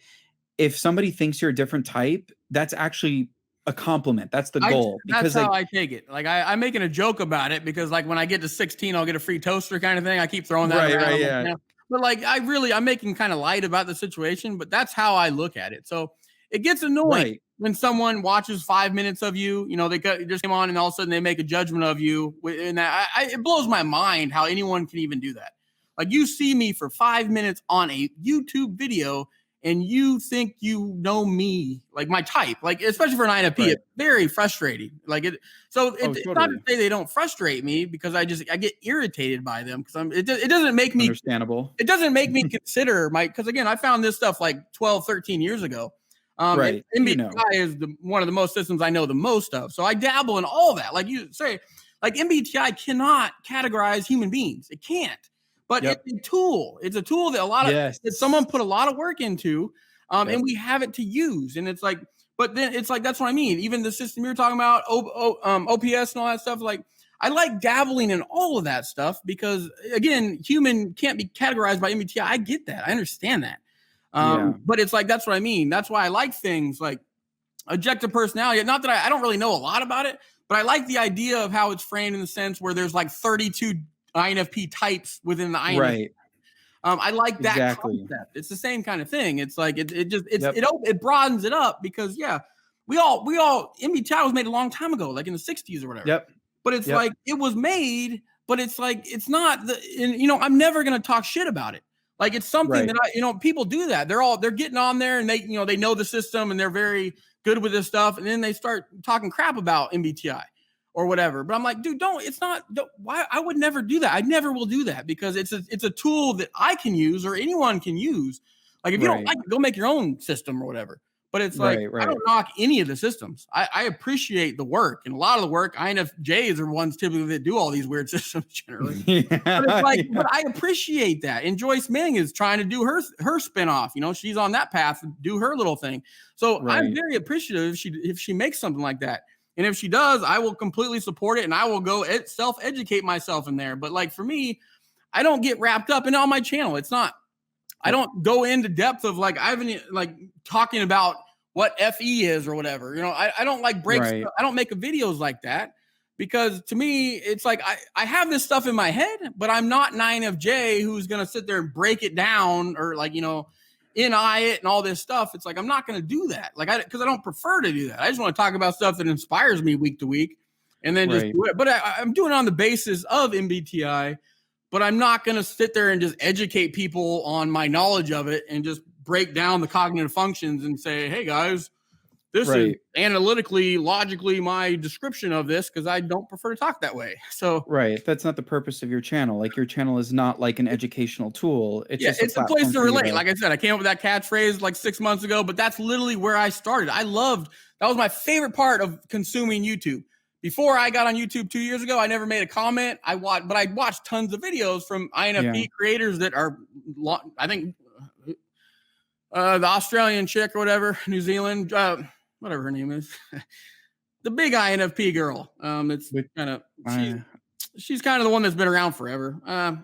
if somebody thinks you're a different type, that's actually a compliment. That's the goal. That's how I take it. Like I'm making a joke about it, because like when I get to 16, I'll get a free toaster kind of thing. I keep throwing that around. Yeah. But like I'm making kind of light about the situation, but that's how I look at it. So it gets annoying when someone watches 5 minutes of you, they just came on and all of a sudden they make a judgment of you. And it blows my mind how anyone can even do that. Like you see me for 5 minutes on a YouTube video and you think you know me, like my type, like especially for an INFP, Right. it's very frustrating. Like it, so it's not to Totally. say they don't frustrate me because I get irritated by them because it doesn't make me Understandable. It doesn't make me consider because again, I found this stuff like 12, 13 years ago. Right. MBTI is one of the most systems I know the most of. So I dabble in all that. Like you say, like MBTI cannot categorize human beings. It can't. But it's a tool. It's a tool that that someone put a lot of work into, and we have it to use. And it's like, but then it's like that's what I mean. Even the system you're talking about, OPS and all that stuff. Like I like dabbling in all of that stuff because again, human can't be categorized by MBTI. I get that. I understand that. But it's like that's what I mean. That's why I like things like objective personality. Not that I don't really know a lot about it, but I like the idea of how it's framed in the sense where there's like 32 INFP types within the INFP. Right. I like that concept. It's the same kind of thing. It's like it broadens it up because we all MBTI was made a long time ago, like in the 60s or whatever. Yep. But it's like it was made, but it's like it's not I'm never gonna talk shit about it. Like it's something that people do that. They're getting on there and they know the system and they're very good with this stuff, and then they start talking crap about MBTI. Or whatever, but I'm like, dude, why? I would never do that. I never will do that because it's a tool that I can use or anyone can use. Like if you don't like it, go make your own system or whatever. But it's like I don't knock any of the systems. I appreciate the work, and a lot of the work INFJs are ones typically that do all these weird systems generally. But it's like, but I appreciate that. And Joyce Ming is trying to do her spinoff. She's on that path to do her little thing. So I'm very appreciative if she makes something like that. And if she does, I will completely support it and I will go self-educate myself in there. But like for me, I don't get wrapped up in on my channel. It's not, I don't go into depth of like, I haven't like talking about what FE is or whatever. I don't like breaks. I don't make videos like that because to me, it's like, I have this stuff in my head, but I'm not an INFJ who's going to sit there and break it down or like, NI it and all this stuff. It's like, I'm not going to do that. Like, because I don't prefer to do that. I just want to talk about stuff that inspires me week to week and then just do it. But I'm doing it on the basis of MBTI, but I'm not going to sit there and just educate people on my knowledge of it and just break down the cognitive functions and say, hey guys, this is analytically, logically my description of this because I don't prefer to talk that way. So that's not the purpose of your channel. Like your channel is not like an educational tool. It's a place to relate. Like I said, I came up with that catchphrase like 6 months ago, but that's literally where I started. That was my favorite part of consuming YouTube. Before I got on YouTube 2 years ago, I never made a comment. I watched tons of videos from INFP creators that are, I think, the Australian chick or whatever, New Zealand, whatever her name is, the big INFP girl. It's kind of she's kind of the one that's been around forever. I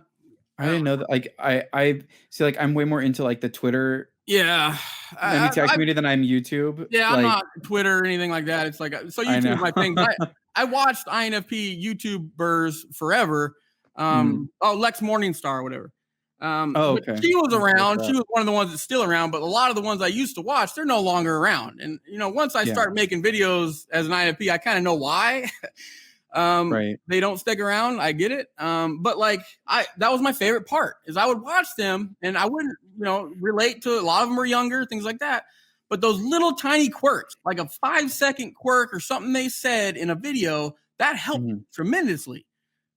didn't know that. Like I see, like I'm way more into like the Twitter, MBTI community than I'm YouTube. Yeah, I'm not Twitter or anything like that. It's like so YouTube is my thing. But I watched INFP YouTubers forever. Lex Morningstar or whatever. She was around. She was one of the ones that's still around, but a lot of the ones I used to watch, they're no longer around. And once I start making videos as an INFP, I kind of know why. They don't stick around. I get it. But like that was my favorite part is I would watch them and I wouldn't, relate to a lot of them are younger, things like that. But those little tiny quirks, like a 5-second quirk or something they said in a video, that helped tremendously.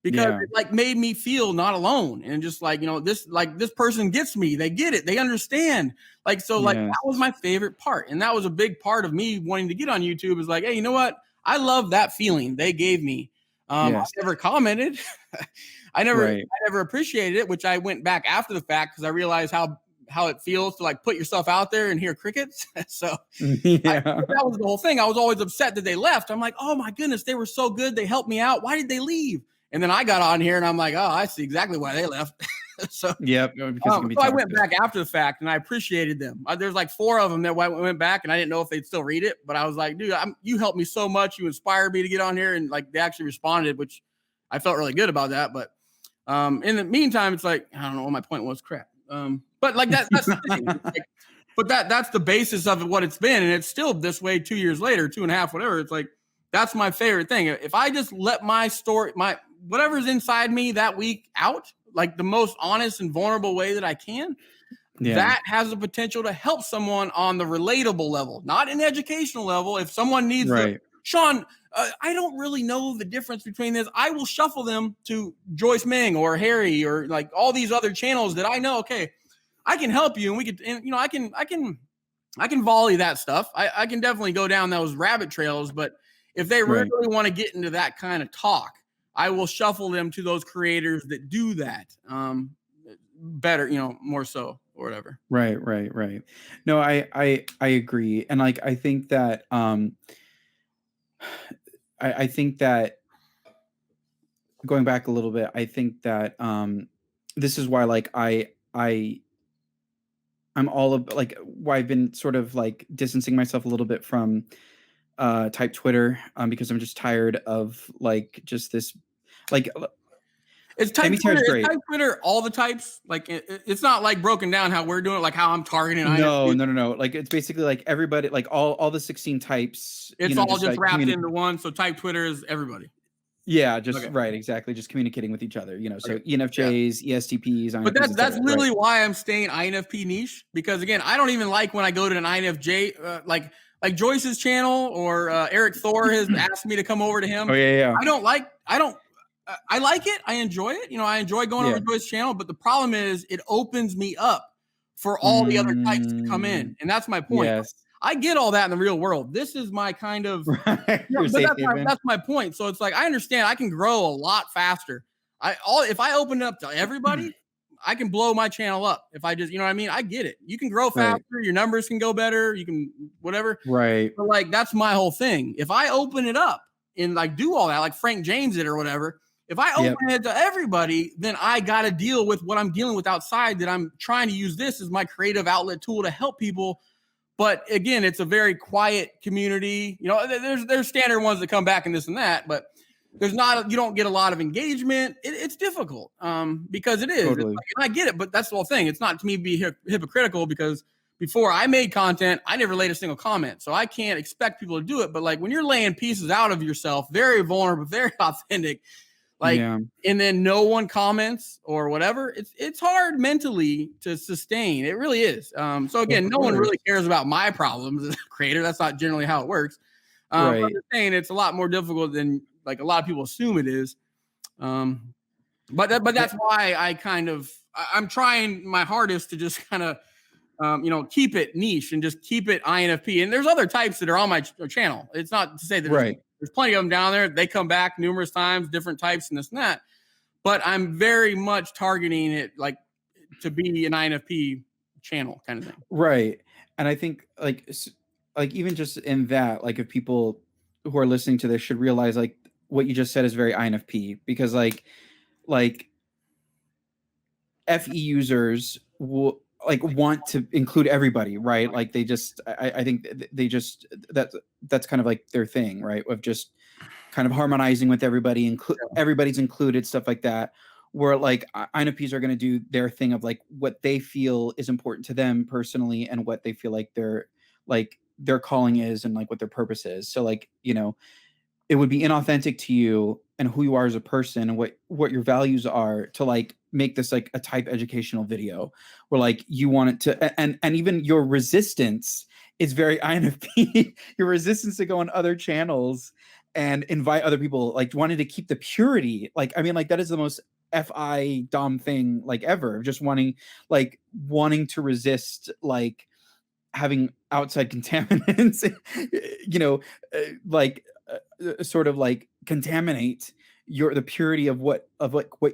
Because it like made me feel not alone and just like, this person gets me, they get it, they understand. Like, so like that was my favorite part. And that was a big part of me wanting to get on YouTube is like, hey, you know what? I love that feeling they gave me. I never commented. I never appreciated it, which I went back after the fact because I realized how it feels to like put yourself out there and hear crickets. So that was the whole thing. I was always upset that they left. I'm like, oh my goodness, they were so good. They helped me out. Why did they leave? And then I got on here and I'm like, oh, I see exactly why they left. So I went back after the fact and I appreciated them. There's like 4 of them that went back and I didn't know if they'd still read it, but I was like, dude, you helped me so much. You inspired me to get on here. And like, they actually responded, which I felt really good about that. But in the meantime, it's like, I don't know what my point was. Crap. But like that's the thing. Like, but that's the basis of what it's been. And it's still this way 2 years later, 2.5, whatever. It's like, that's my favorite thing. If I just let my story, whatever's inside me that week out, like the most honest and vulnerable way that I can. Yeah. That has the potential to help someone on the relatable level, not an educational level. If someone needs Sean, I don't really know the difference between this. I will shuffle them to Joyce Ming or Harry or like all these other channels that I know. Okay, I can help you, and we could, and, you know, I can volley that stuff. I can definitely go down those rabbit trails. But if they really want to get into that kind of talk, I will shuffle them to those creators that do that better, you know, more so or whatever. Right. No, I agree, and like I think that I think that going back a little bit, I think that this is why like I'm all of like why I've been sort of like distancing myself a little bit from type Twitter because I'm just tired of like just this like it's type Twitter all the types. Like it's not like broken down how we're doing it, like how I'm targeting. No. Like it's basically like everybody, like all the 16 types. It's all just like wrapped into one. So type Twitter is everybody. Yeah, just right, exactly. Just communicating with each other, you know. So ENFJs, ESTPs, INFPs, but that's literally why I'm staying INFP niche, because again, I don't even like when I go to an INFJ like Joyce's channel or Eric Thor has asked me to come over to him. Oh yeah. I like it. I enjoy it. You know, I enjoy going over to Joyce's channel, but the problem is it opens me up for all the other types to come in, and that's my point. Yes. I get all that in the real world. This is my kind of, that's my point. So it's like, I understand I can grow a lot faster. If I open it up to everybody, I can blow my channel up. If I just, you know what I mean? I get it. You can grow faster. Your numbers can go better. You can, whatever. Right. But like, that's my whole thing. If I open it up and like do all that, like Frank James did or whatever, if I open it to everybody, then I got to deal with what I'm dealing with outside, that I'm trying to use this as my creative outlet tool to help people. But again, it's a very quiet community. You know, there's standard ones that come back and this and that, but you don't get a lot of engagement. It's difficult because it is. Totally. I get it, but that's the whole thing. It's not to me be hypocritical, because before I made content, I never laid a single comment. So I can't expect people to do it. But like when you're laying pieces out of yourself, very vulnerable, very authentic, and then no one comments or whatever, it's hard mentally to sustain. It really is. So again, no one really cares about my problems as a creator. That's not generally how it works. I'm just saying it's a lot more difficult than like a lot of people assume it is. But that's why I'm trying my hardest to just kind of keep it niche and just keep it INFP. And there's other types that are on my channel. It's not to say that there's plenty of them down there. They come back numerous times, different types and this and that. But I'm very much targeting it like to be an INFP channel kind of thing. Right. And I think like even just in that, like if people who are listening to this should realize like what you just said is very INFP, because like FE users will want to include everybody, right? Like they just, I think they just, that's kind of like their thing, right? Of just kind of harmonizing with everybody, everybody's included, stuff like that. Where like INFPs are going to do their thing of like what they feel is important to them personally, and what they feel like their calling is, and like what their purpose is. So like, you know, it would be inauthentic to you and who you are as a person and what your values are to like make this like a type educational video where like you want it to, and even your resistance is very INFP. Your resistance to go on other channels and invite other people, like wanting to keep the purity. Like, I mean, like that is the most FI Dom thing like ever. Just wanting to resist like having outside contaminants, you know, sort of like contaminate the purity of what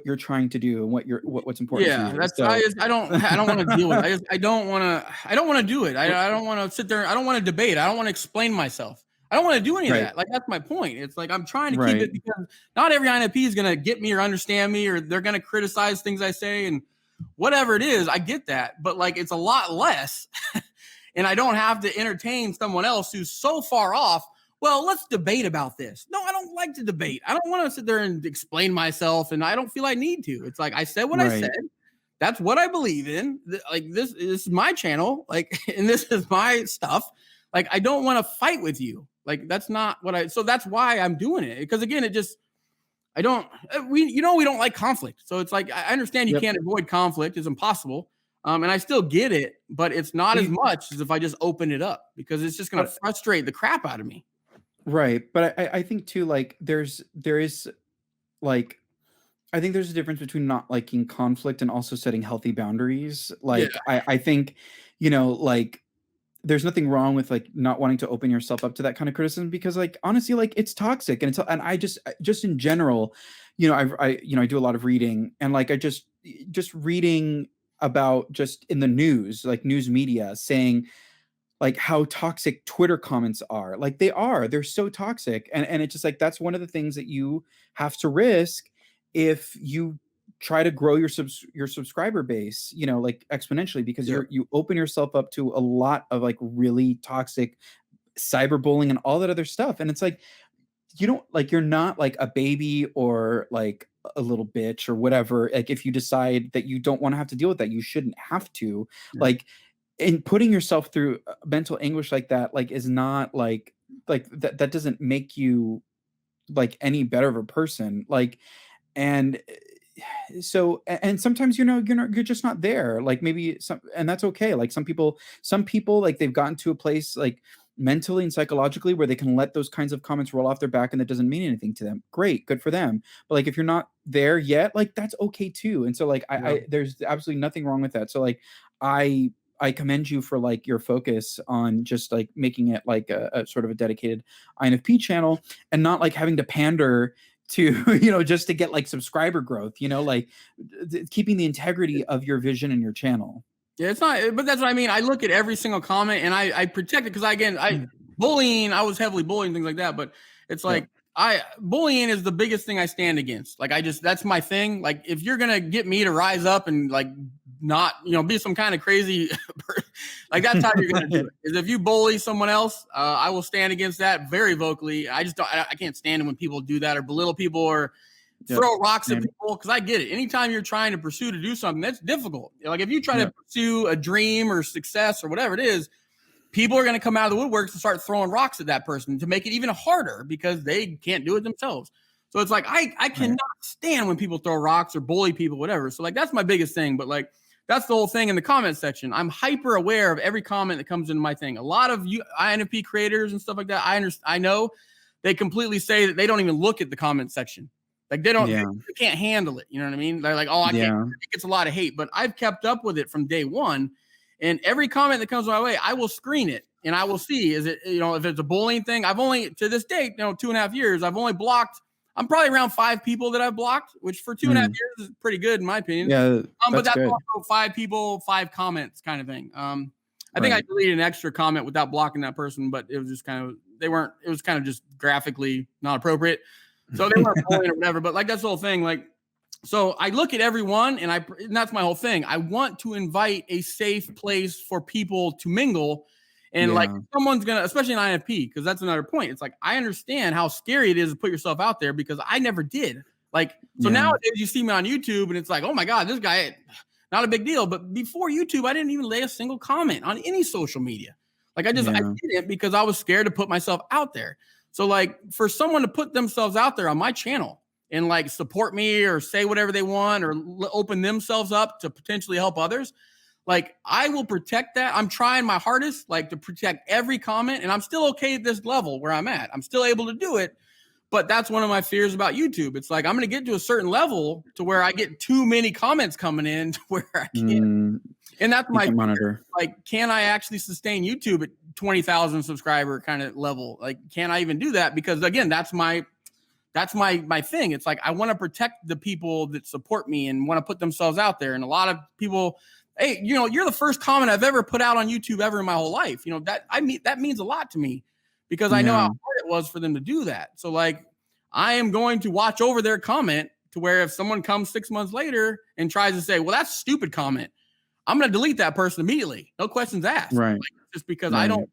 you're trying to do and what's important to you. That's I don't want to deal with it. I don't want to do it. I don't want to sit there. I don't want to debate. I don't want to explain myself. I don't want to do any of that. Like, that's my point. It's like, I'm trying to keep it, because not every INFP is going to get me or understand me, or they're going to criticize things I say and whatever it is. I get that, but like, it's a lot less and I don't have to entertain someone else who's so far off. Well, let's debate about this. No, I don't like to debate. I don't want to sit there and explain myself, and I don't feel I need to. It's like, I said what I said. That's what I believe in. Like, this is my channel, like, and this is my stuff. Like, I don't want to fight with you. Like, that's not what so that's why I'm doing it. Because again, I don't, we don't like conflict. So it's like, I understand you can't avoid conflict. It's impossible. And I still get it, but it's not as much as if I just open it up, because it's just going to frustrate the crap out of me. Right. But I think too, like there is like, I think there's a difference between not liking conflict and also setting healthy boundaries. Like, I think, like, there's nothing wrong with like not wanting to open yourself up to that kind of criticism, because like, honestly, like it's toxic, and I just in general, I do a lot of reading, and like, I just reading about just in the news, like news media saying like how toxic Twitter comments are. Like they're so toxic. And it's just like, that's one of the things that you have to risk if you try to grow your subscriber base, like exponentially, because you open yourself up to a lot of like really toxic cyberbullying and all that other stuff. And it's like, you're not like a baby or like a little bitch or whatever. Like if you decide that you don't want to have to deal with that, you shouldn't have to. Like, and putting yourself through mental anguish like that, like, is not like that doesn't make you like any better of a person. Like, and so, and sometimes, you're just not there. Like maybe and that's okay. Like some people like they've gotten to a place like mentally and psychologically where they can let those kinds of comments roll off their back, and that doesn't mean anything to them. Great, good for them. But like, if you're not there yet, like that's okay too. And so like, I there's absolutely nothing wrong with that. So like, I commend you for like your focus on just like making it like a sort of a dedicated INFP channel, and not like having to pander to, just to get like subscriber growth, like keeping the integrity of your vision and your channel. Yeah, it's not, but that's what I mean. I look at every single comment and I protect it, because bullying, I was heavily bullying, things like that. But it's like, bullying is the biggest thing I stand against. Like, that's my thing. Like, if you're going to get me to rise up and like not, be some kind of crazy, like that's how you're going to do it. Is if you bully someone else, I will stand against that very vocally. I can't stand it when people do that or belittle people or throw rocks at people, because I get it. Anytime you're trying to pursue to do something, that's difficult. Like if you try to pursue a dream or success or whatever it is, people are going to come out of the woodworks and start throwing rocks at that person to make it even harder, because they can't do it themselves. So it's like, I cannot stand when people throw rocks or bully people, whatever. So like, that's my biggest thing. But like, that's the whole thing in the comment section. I'm hyper aware of every comment that comes into my thing. A lot of you INFP creators and stuff like that, I know they completely say that they don't even look at the comment section. Like they don't, they can't handle it. You know what I mean? They're like, oh, I can't. It gets a lot of hate, but I've kept up with it from day one. And every comment that comes my way, I will screen it and I will see, is it, if it's a bullying thing. I've only, to this date, 2.5 years, I've only blocked, I'm probably around 5 people that I've blocked, which for 2.5 years is pretty good in my opinion. Yeah. But that's also 5 people, 5 comments kind of thing. I think I deleted an extra comment without blocking that person, but it was just kind of, it was kind of just graphically not appropriate. So they weren't bullying or whatever, but like, that's the whole thing. Like, so I look at everyone and that's my whole thing. I want to invite a safe place for people to mingle. And like, someone's going to, especially in INFP, because that's another point. It's like, I understand how scary it is to put yourself out there, because I never did. Like, so nowadays you see me on YouTube and it's like, oh my God, this guy, not a big deal. But before YouTube, I didn't even lay a single comment on any social media. Like I did it because I was scared to put myself out there. So like, for someone to put themselves out there on my channel and like support me or say whatever they want or open themselves up to potentially help others, like I will protect that. I'm trying my hardest, like to protect every comment, and I'm still okay at this level where I'm at. I'm still able to do it, but that's one of my fears about YouTube. It's like, I'm going to get to a certain level to where I get too many comments coming in to where I can't. And that's my monitor. Like, can I actually sustain YouTube at 20,000 subscriber kind of level? Like, can I even do that? Because again, that's my thing. It's like, I want to protect the people that support me and want to put themselves out there. And a lot of people, hey, you're the first comment I've ever put out on YouTube ever in my whole life. That means a lot to me, because I know how hard it was for them to do that. So like, I am going to watch over their comment to where if someone comes 6 months later and tries to say, well, that's a stupid comment, I'm going to delete that person immediately. No questions asked. Right. Like, just because I don't,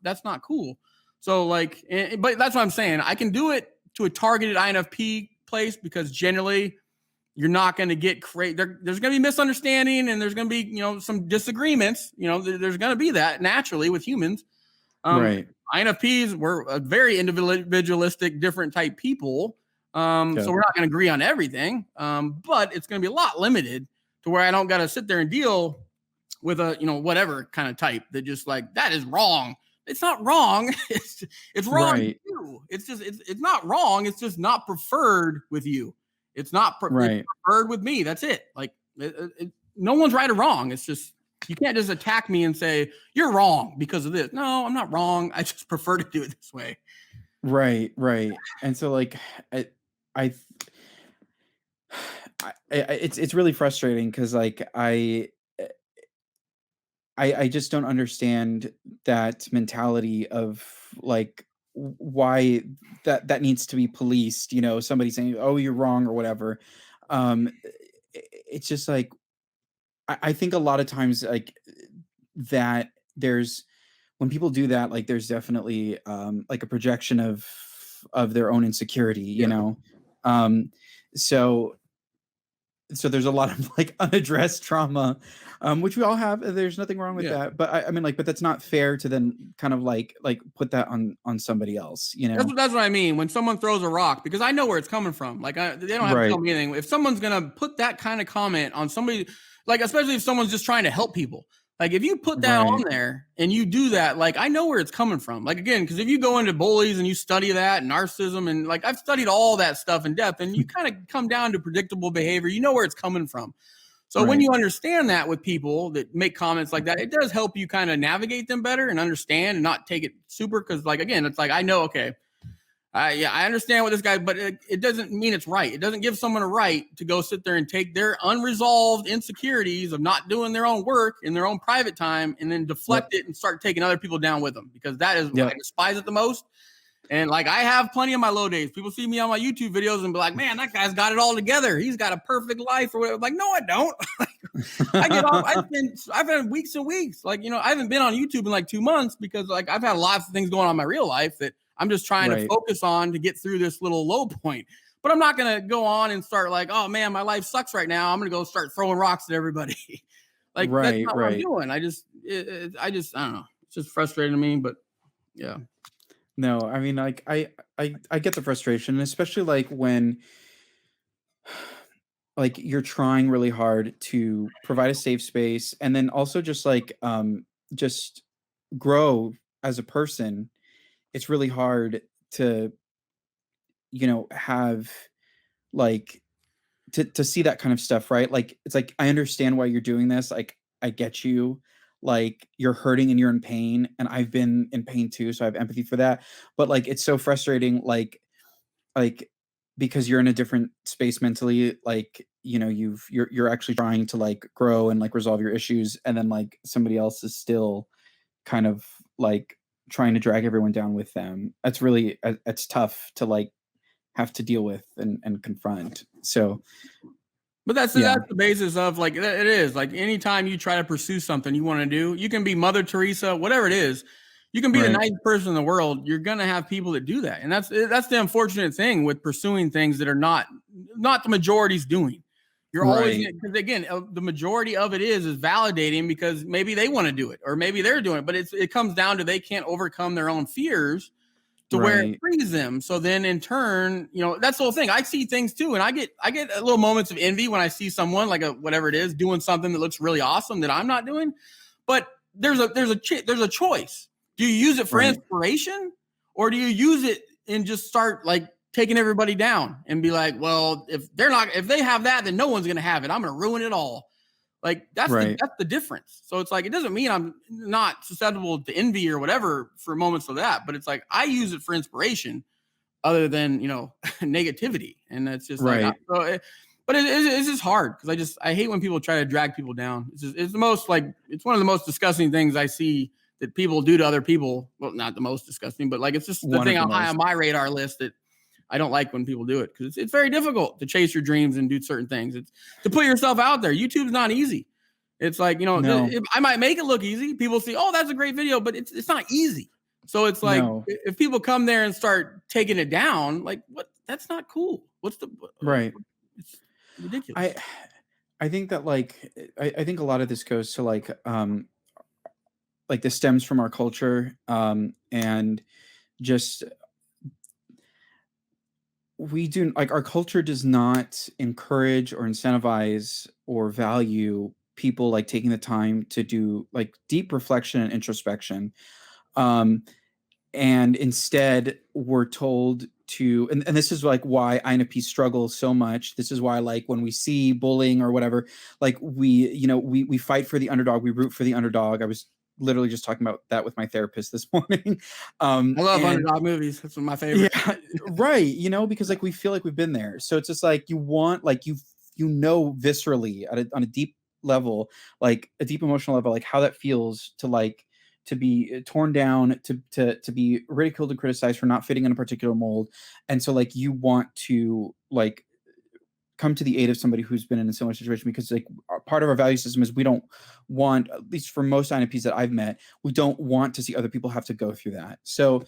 that's not cool. So like, but that's what I'm saying. I can do it to a targeted INFP place, because generally you're not going to get there's going to be misunderstanding and there's going to be, some disagreements, there's going to be that naturally with humans. Right. INFPs, we're a very individualistic, different type people. So we're not going to agree on everything, but it's going to be a lot limited to where I don't got to sit there and deal with a, whatever kind of type that just like, that is wrong. It's not wrong. It's wrong with you. It's not wrong. It's just not preferred with you. It's not preferred with me. That's it. Like no one's right or wrong. It's just, you can't just attack me and say you're wrong because of this. No, I'm not wrong. I just prefer to do it this way. Right. And so like, it's really frustrating because like I just don't understand that mentality of like why that needs to be policed. Somebody saying, "Oh, you're wrong" or whatever. It's just like I think a lot of times like that there's when people do that, like there's definitely like a projection of their own insecurity. So there's a lot of like unaddressed trauma, which we all have. There's nothing wrong with that, but I mean, like, but that's not fair to then kind of like put that on somebody else. That's what I mean when someone throws a rock, because I know where it's coming from. Like they don't have to tell me anything. If someone's gonna put that kind of comment on somebody, like especially if someone's just trying to help people, like if you put that on there and you do that, like I know where it's coming from. Like again, because if you go into bullies and you study that and narcissism and like I've studied all that stuff in depth, and you kind of come down to predictable behavior, you know where it's coming from. So when you understand that with people that make comments like that, it does help you kind of navigate them better and understand and not take it super. Because like again, it's like I know, okay, I understand what this guy, but it doesn't mean it's right. It doesn't give someone a right to go sit there and take their unresolved insecurities of not doing their own work in their own private time and then deflect it and start taking other people down with them, because that is what I despise it the most. And like I have plenty of my low days. People see me on my YouTube videos and be like, "Man, that guy's got it all together. He's got a perfect life," or whatever. Like, no, I don't. I get off. I've had weeks and weeks. Like, I haven't been on YouTube in like 2 months because like I've had lots of things going on in my real life that I'm just trying to focus on to get through this little low point. But I'm not gonna go on and start like, "Oh man, my life sucks right now. I'm gonna go start throwing rocks at everybody." Like that's not what I'm doing. I don't know. It's just frustrating to me, but yeah. No, I mean, like I get the frustration, especially like when like you're trying really hard to provide a safe space and then also just grow as a person. It's really hard to have like to see that kind of stuff, right? Like it's like I understand why you're doing this. Like I get you. Like you're hurting and you're in pain, and I've been in pain too, so I have empathy for that. But like it's so frustrating, like because you're in a different space mentally, like you're actually trying to like grow and like resolve your issues, and then like somebody else is still kind of like trying to drag everyone down with them. That's really it's tough to like have to deal with and confront. So but that's the basis of like, it is like anytime you try to pursue something you want to do, you can be Mother Teresa, whatever it is. You can be the nicest person in the world. You're going to have people that do that. And that's the unfortunate thing with pursuing things that are not the majority's doing. You're always, because again, the majority of it is validating because maybe they want to do it or maybe they're doing it, but it comes down to they can't overcome their own fears to where it frees them. So then in turn, that's the whole thing. I see things too. And I get little moments of envy when I see someone like whatever it is doing something that looks really awesome that I'm not doing. But there's a choice. Do you use it for inspiration, or do you use it and just start like taking everybody down and be like, well, if they have that, then no one's going to have it. I'm going to ruin it all. Like that's the difference. So it's like, it doesn't mean I'm not susceptible to envy or whatever for moments of that, but it's like, I use it for inspiration other than, negativity. And that's just but it's just hard. Cause I hate when people try to drag people down. It's one of the most disgusting things I see that people do to other people. Well, not the most disgusting, but like, it's just the thing high on my radar list that I don't like when people do it, because it's very difficult to chase your dreams and do certain things. It's to put yourself out there. YouTube's not easy. It's like, I might make it look easy. People see, oh, that's a great video, but it's not easy. So it's like, if people come there and start taking it down, like what? That's not cool. What's the It's ridiculous. I think that like I think a lot of this goes to like this stems from our culture, and just we do, like, our culture does not encourage or incentivize or value people like taking the time to do like deep reflection and introspection. Um, and instead we're told to, and this is like why INFP struggles so much. This is why, like, when we see bullying or whatever, like we fight for the underdog, we root for the underdog. I was literally just talking about that with my therapist this morning. I love And underdog movies. That's one of my favorites. yeah, right. Because like we feel like we've been there. So it's just like you want, like, viscerally on a deep level, like a deep emotional level, like how that feels to, like, to be torn down, to be ridiculed and criticized for not fitting in a particular mold. And so, like, you want to, like, come to the aid of somebody who's been in a similar situation, because, like, part of our value system is we don't want, at least for most INFPs that I've met, we don't want to see other people have to go through that. So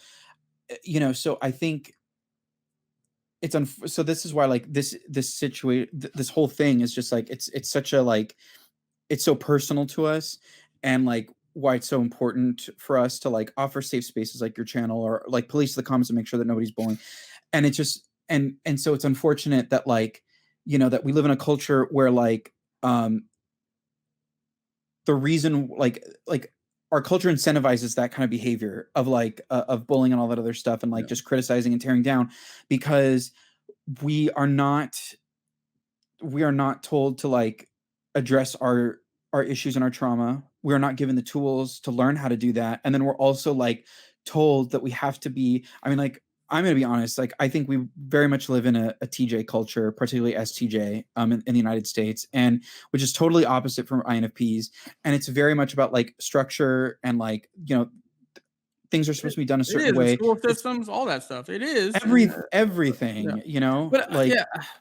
so I think so this is why, like, this situation, this whole thing is just like, it's such a, like, it's so personal to us, and like why it's so important for us to, like, offer safe spaces like your channel, or like police the comments and make sure that nobody's bullying. And it's just, and so it's unfortunate that, like, that we live in a culture where, like, the reason, like our culture incentivizes that kind of behavior of, like, of bullying and all that other stuff, and like just criticizing and tearing down, because we are not told to, like, address our issues and our trauma. We're not given the tools to learn how to do that. And then we're also, like, told that we have to be, I mean, like, I'm going to be honest, like, I think we very much live in a TJ culture, particularly STJ, in the United States, and which is totally opposite from INFPs. And it's very much about, like, structure and, like, things are supposed to be done a certain way. School systems, all that stuff. It is everything, But like,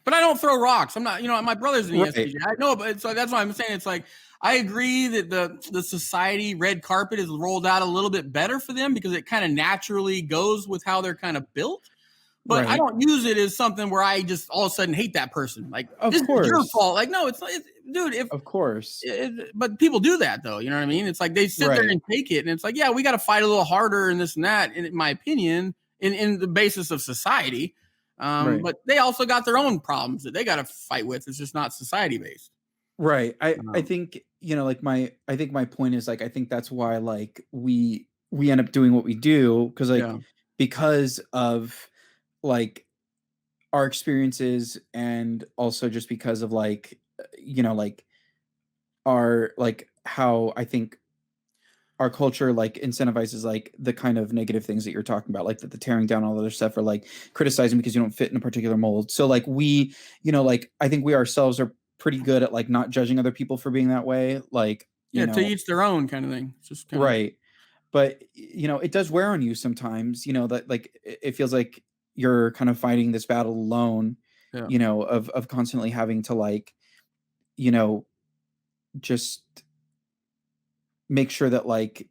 but I don't throw rocks. I'm not, my brother's in the right. STJ. I know, but so that's why I'm saying, it's like, I agree that the society red carpet is rolled out a little bit better for them, because it kind of naturally goes with how they're kind of built. But I don't use it as something where I just all of a sudden hate that person. Like, this is your fault. Like, no, it's dude. Of course. But people do that, though. You know what I mean? It's like they sit there and take it, and it's like, yeah, we got to fight a little harder and this and that. In my opinion, in the basis of society, but they also got their own problems that they got to fight with. It's just not society based. Right. I think, like, I think my point is, like, I think that's why, like, we end up doing what we do, because, like, because of, like, our experiences, and also just because of, like, like, our, like, how I think our culture, like, incentivizes, like, the kind of negative things that you're talking about, like the tearing down, all the other stuff, or, like, criticizing because you don't fit in a particular mold. So, like, we, like, I think we ourselves are pretty good at, like, not judging other people for being that way. Like, to each their own kind of thing. It's just right. But, it does wear on you sometimes, that, like, it feels like you're kind of fighting this battle alone, of constantly having to, like, just make sure that, like,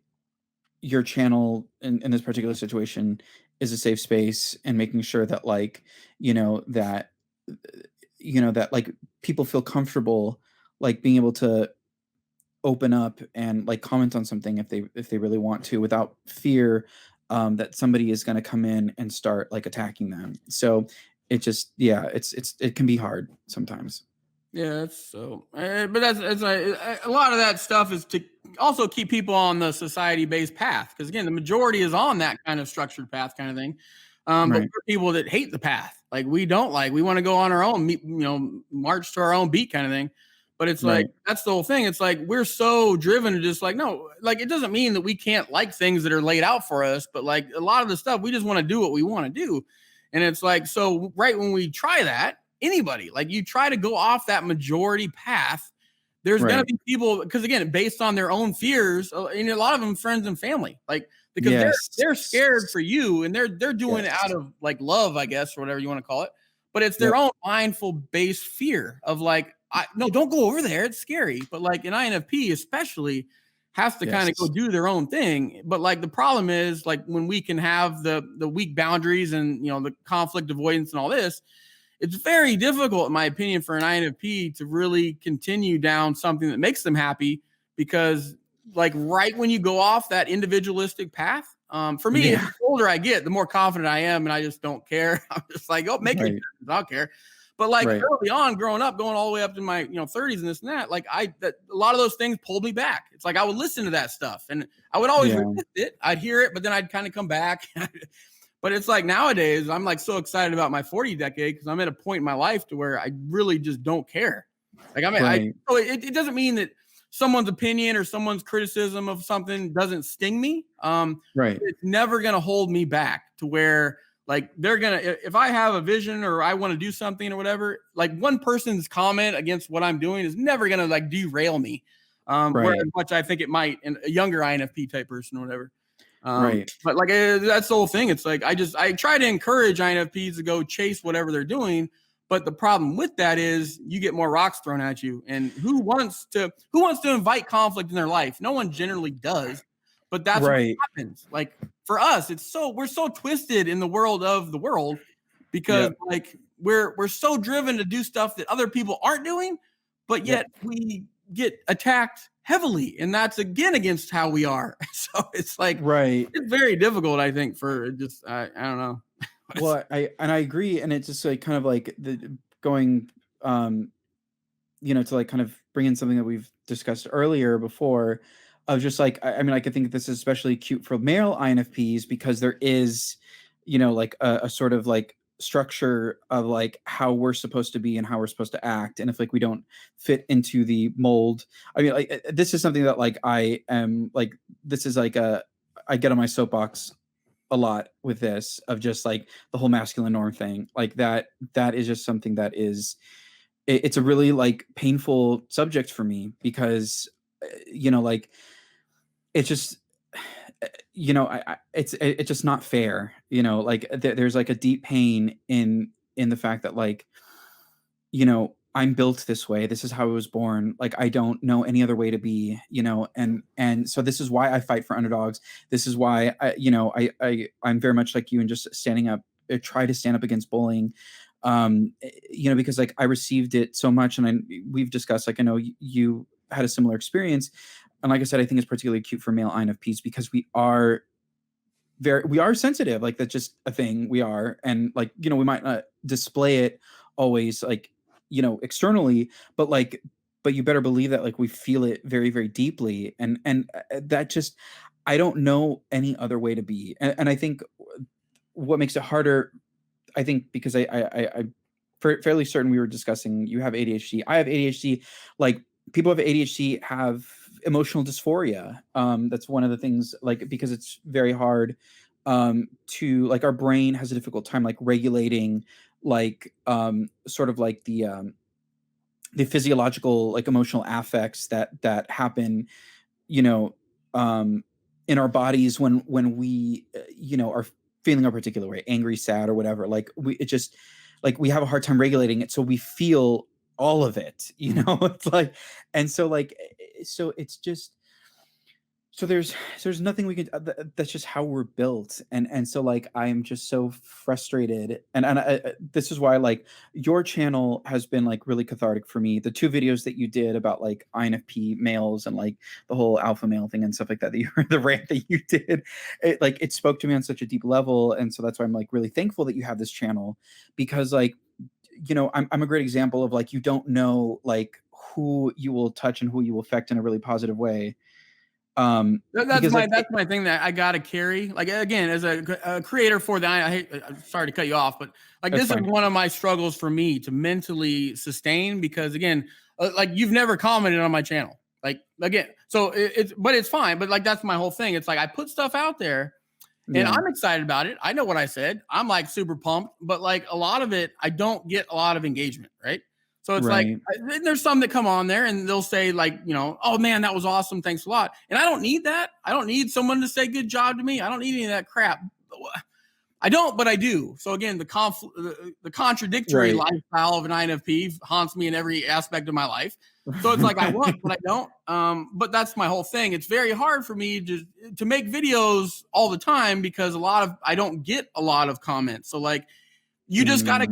your channel in this particular situation is a safe space, and making sure that, like, that, that, like, people feel comfortable, like, being able to open up and, like, comment on something if they really want to, without fear that somebody is going to come in and start, like, attacking them. So it just, it can be hard sometimes. Yeah, but that's like, a lot of that stuff is to also keep people on the society-based path, because again, the majority is on that kind of structured path kind of thing. But for people that hate the path, like, we want to go on our own, march to our own beat kind of thing. But it's like, that's the whole thing. It's like, we're so driven to just, like, no, like, it doesn't mean that we can't like things that are laid out for us, but, like, a lot of the stuff, we just want to do what we want to do. And it's like, so right when we try that, anybody, like, you try to go off that majority path, there's going to be people, because again, based on their own fears, and a lot of them friends and family, like, because they're scared for you, and they're doing it out of, like, love, I guess, or whatever you want to call it. But it's their own mindful based fear of, like, no, don't go over there, it's scary. But, like, an INFP especially has to kind of go do their own thing. But, like, the problem is, like, when we can have the weak boundaries and, the conflict avoidance and all this, it's very difficult, in my opinion, for an INFP to really continue down something that makes them happy, because like right when you go off that individualistic path. For me, Yeah. the older I get, the more confident I am, and I just don't care. I'm just like, oh, make it. I don't care. But like early on, growing up, going all the way up to my 30s and this and that, like a lot of those things pulled me back. It's like I would listen to that stuff, and I would always resist it. I'd hear it, but then I'd kind of come back. But it's like nowadays, I'm like so excited about my 40 decade because I'm at a point in my life to where I really just don't care. Like so it doesn't mean that someone's opinion or someone's criticism of something doesn't sting me. It's never gonna hold me back to where like they're gonna, if I have a vision or I want to do something or whatever, like one person's comment against what I'm doing is never gonna like derail me. Where as much I think it might in a younger INFP type person or whatever. But like that's the whole thing. It's like I try to encourage INFPs to go chase whatever they're doing. But the problem with that is you get more rocks thrown at you. And who wants to invite conflict in their life? No one generally does. But that's what happens. Like for us, we're so twisted in the world of the world because like we're so driven to do stuff that other people aren't doing, but yet we get attacked heavily, and that's again against how we are. So it's like it's very difficult, I think, for just I don't know. Well, I agree, and it's just like kind of like going to like kind of bring in something that we've discussed earlier before of just like I mean, like I think this is especially cute for male INFPs because there is like a sort of like structure of like how we're supposed to be and how we're supposed to act, and if like we don't fit into the mold, I mean, like this is something that like I am like this is like I get on my soapbox a lot with this of just like the whole masculine norm thing, like that is just something that is it's a really like painful subject for me because like it's just it's just not fair, like there's like a deep pain in the fact that like I'm built this way, this is how I was born, like I don't know any other way to be, and so this is why I fight for underdogs, this is why I'm very much like you and just standing up, try to stand up against bullying, because like I received it so much, and we've discussed, like I know you had a similar experience, and like I said, I think it's particularly cute for male INFPs because we are sensitive, like that's just a thing we are, and like we might not display it always like externally, but you better believe that like we feel it very, very deeply, and that just I don't know any other way to be, and I think what makes it harder, I think, because I'm fairly certain we were discussing you have ADHD, I have ADHD, like people have ADHD have emotional dysphoria. That's one of the things, like because it's very hard to like our brain has a difficult time like regulating like sort of like the physiological like emotional affects that happen in our bodies when we are feeling a particular way, angry, sad, or whatever, like it just like we have a hard time regulating it, so we feel all of it, it's like, and so like so it's just so there's nothing we can that's just how we're built, and so like I'm just so frustrated, and this is why like your channel has been like really cathartic for me, the 2 videos that you did about like INFP males and like the whole alpha male thing and stuff like that the rant that you did, it spoke to me on such a deep level, and so that's why I'm like really thankful that you have this channel, because like I'm a great example of like you don't know like who you will touch and who you will affect in a really positive way. That's my thing that I gotta carry. Like again, as a creator for the, I'm sorry to cut you off, but like this is one of my struggles for me to mentally sustain, because again, like you've never commented on my channel, like again, so but it's fine. But like that's my whole thing. It's like I put stuff out there, and I'm excited about it. I know what I said. I'm like super pumped, but like a lot of it, I don't get a lot of engagement, right? So it's like, there's some that come on there and they'll say like, oh man, that was awesome, thanks a lot. And I don't need that. I don't need someone to say good job to me. I don't need any of that crap. I don't, but I do. So again, the contradictory lifestyle of an INFP haunts me in every aspect of my life. So it's like I want, but I don't. But that's my whole thing. It's very hard for me to make videos all the time because I don't get a lot of comments. So like, you just gotta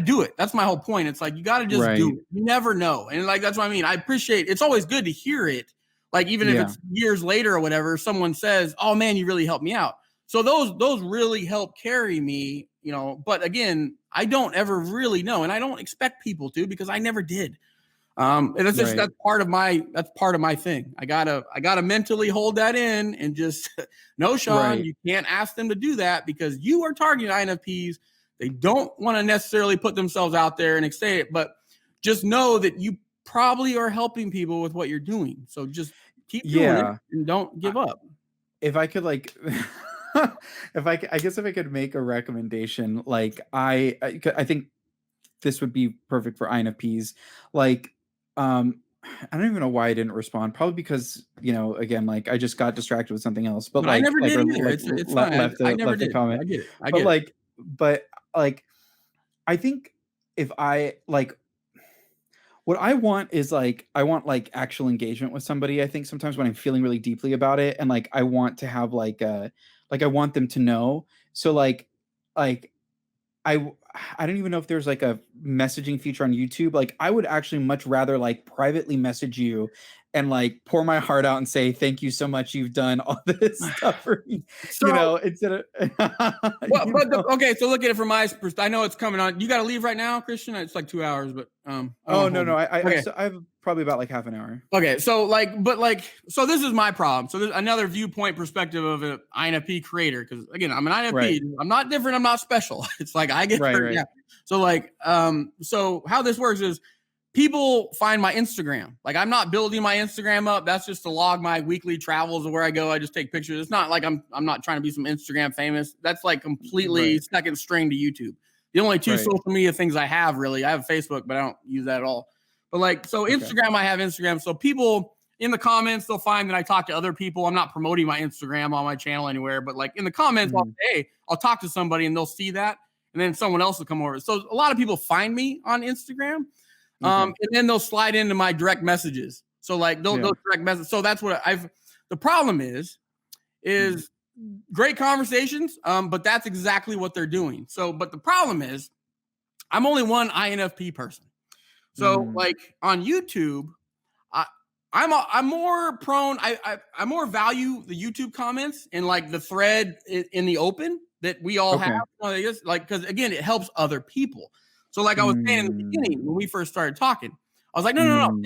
do it. That's my whole point. It's like you gotta just do it. You never know, and like that's what I mean. I appreciate. It's always good to hear it Like even if it's years later or whatever, someone says, "Oh man, you really helped me out." So those really help carry me, you know. But again, I don't ever really know, and I don't expect people to because I never did. And that's just that's part of my thing. I gotta mentally hold that in and just no, Sean, you can't ask them to do that because you are targeting INFPs. They don't want to necessarily put themselves out there and say it, but just know that you probably are helping people with what you're doing. So just keep doing it and don't give up. If I could like, I guess if I could make a recommendation, like I think this would be perfect for INFPs. Like, I don't even know why I didn't respond. Probably because, you know, again, like I just got distracted with something else. But like, I never did either. Like, it's fine. I never did. Comment. I get it. But I think if I like, what I want is like, I want like actual engagement with somebody. I think sometimes when I'm feeling really deeply about it, and like I want to have like I want them to know. So like I don't even know if there's like a messaging feature on YouTube. Like I would actually much rather like privately message you and like pour my heart out and say, thank you so much. You've done all this stuff for me, so, you know, instead of, okay. So look at it from my perspective. I know it's coming on. You got to leave right now, Cristian. It's like 2 hours, but, oh no. I have probably about like half an hour. Okay. So so this is my problem. So there's another viewpoint perspective of an INFP creator. Cause again, I'm an INFP. Right. I'm not different. I'm not special. It's like I get hurt. Yeah. So like, so how this works is people find my Instagram. Like I'm not building my Instagram up. That's just to log my weekly travels of where I go. I just take pictures. It's not like I'm not trying to be some Instagram famous. That's like completely second string to YouTube. The only two social media things I have really, I have Facebook, but I don't use that at all. But like, so Instagram, I have Instagram. So people in the comments, they'll find that I talk to other people. I'm not promoting my Instagram on my channel anywhere, but like in the comments, I'll say, hey, I'll talk to somebody and they'll see that. And then someone else will come over. So a lot of people find me on Instagram. And then they'll slide into my direct messages. So like those direct messages. So that's what the problem is great conversations. But that's exactly what they're doing. So, but the problem is I'm only one INFP person. So like on YouTube, I'm more prone. I more value the YouTube comments and like the thread in the open that we all have. Like, cause again, it helps other people. So like I was saying in the beginning, when we first started talking, I was like, no,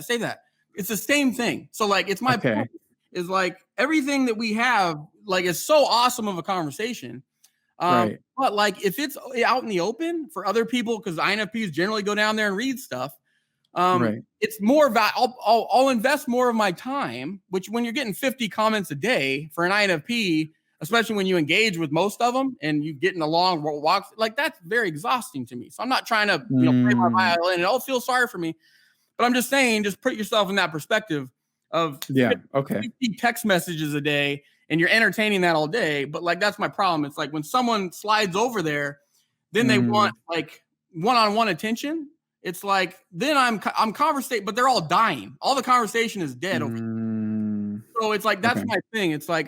say that. It's the same thing. So like, it's my point is like everything that we have, like, is so awesome of a conversation. But like, if it's out in the open for other people, cause INFPs generally go down there and read stuff. It's more I'll invest more of my time, which when you're getting 50 comments a day for an INFP, especially when you engage with most of them and you get in a long walks, like that's very exhausting to me. So I'm not trying to, play my violin and don't feel sorry for me, but I'm just saying, just put yourself in that perspective of 50 text messages a day and you're entertaining that all day. But like, that's my problem. It's like when someone slides over there, then they want like one-on-one attention. It's like, then I'm conversating, but they're all dying. All the conversation is dead over here. So it's like, that's my thing. It's like,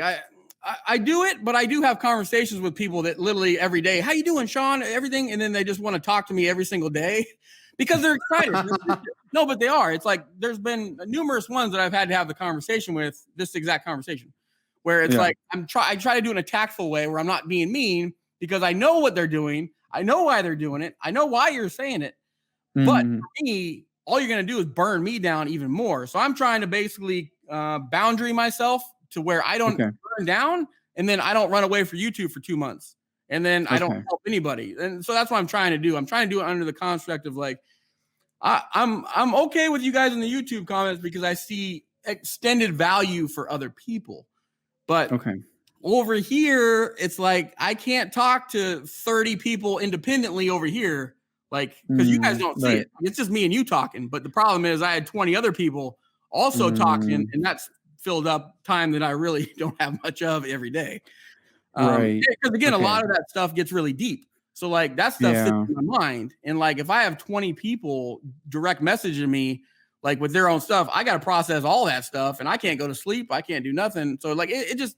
I do it, but I do have conversations with people that literally every day, how you doing, Sean? Everything. And then they just want to talk to me every single day because they're excited. No, but they are. It's like, there's been numerous ones that I've had to have the conversation with, this exact conversation, where it's like, I try to do it in a tactful way where I'm not being mean because I know what they're doing. I know why they're doing it. I know why you're saying it. But for me, all you're going to do is burn me down even more. So I'm trying to basically boundary myself to where I don't burn down, and then I don't run away for YouTube for 2 months, and then I don't help anybody. And so that's what I'm trying to do. I'm trying to do it under the construct of like, I'm okay with you guys in the YouTube comments because I see extended value for other people. But over here, it's like I can't talk to 30 people independently over here. Like, because you guys don't see it. It's just me and you talking. But the problem is I had 20 other people also talking, and that's filled up time that I really don't have much of every day. Because again, a lot of that stuff gets really deep. So like that stuff sits in my mind. And like if I have 20 people direct messaging me like with their own stuff, I got to process all that stuff and I can't go to sleep. I can't do nothing. So like it just,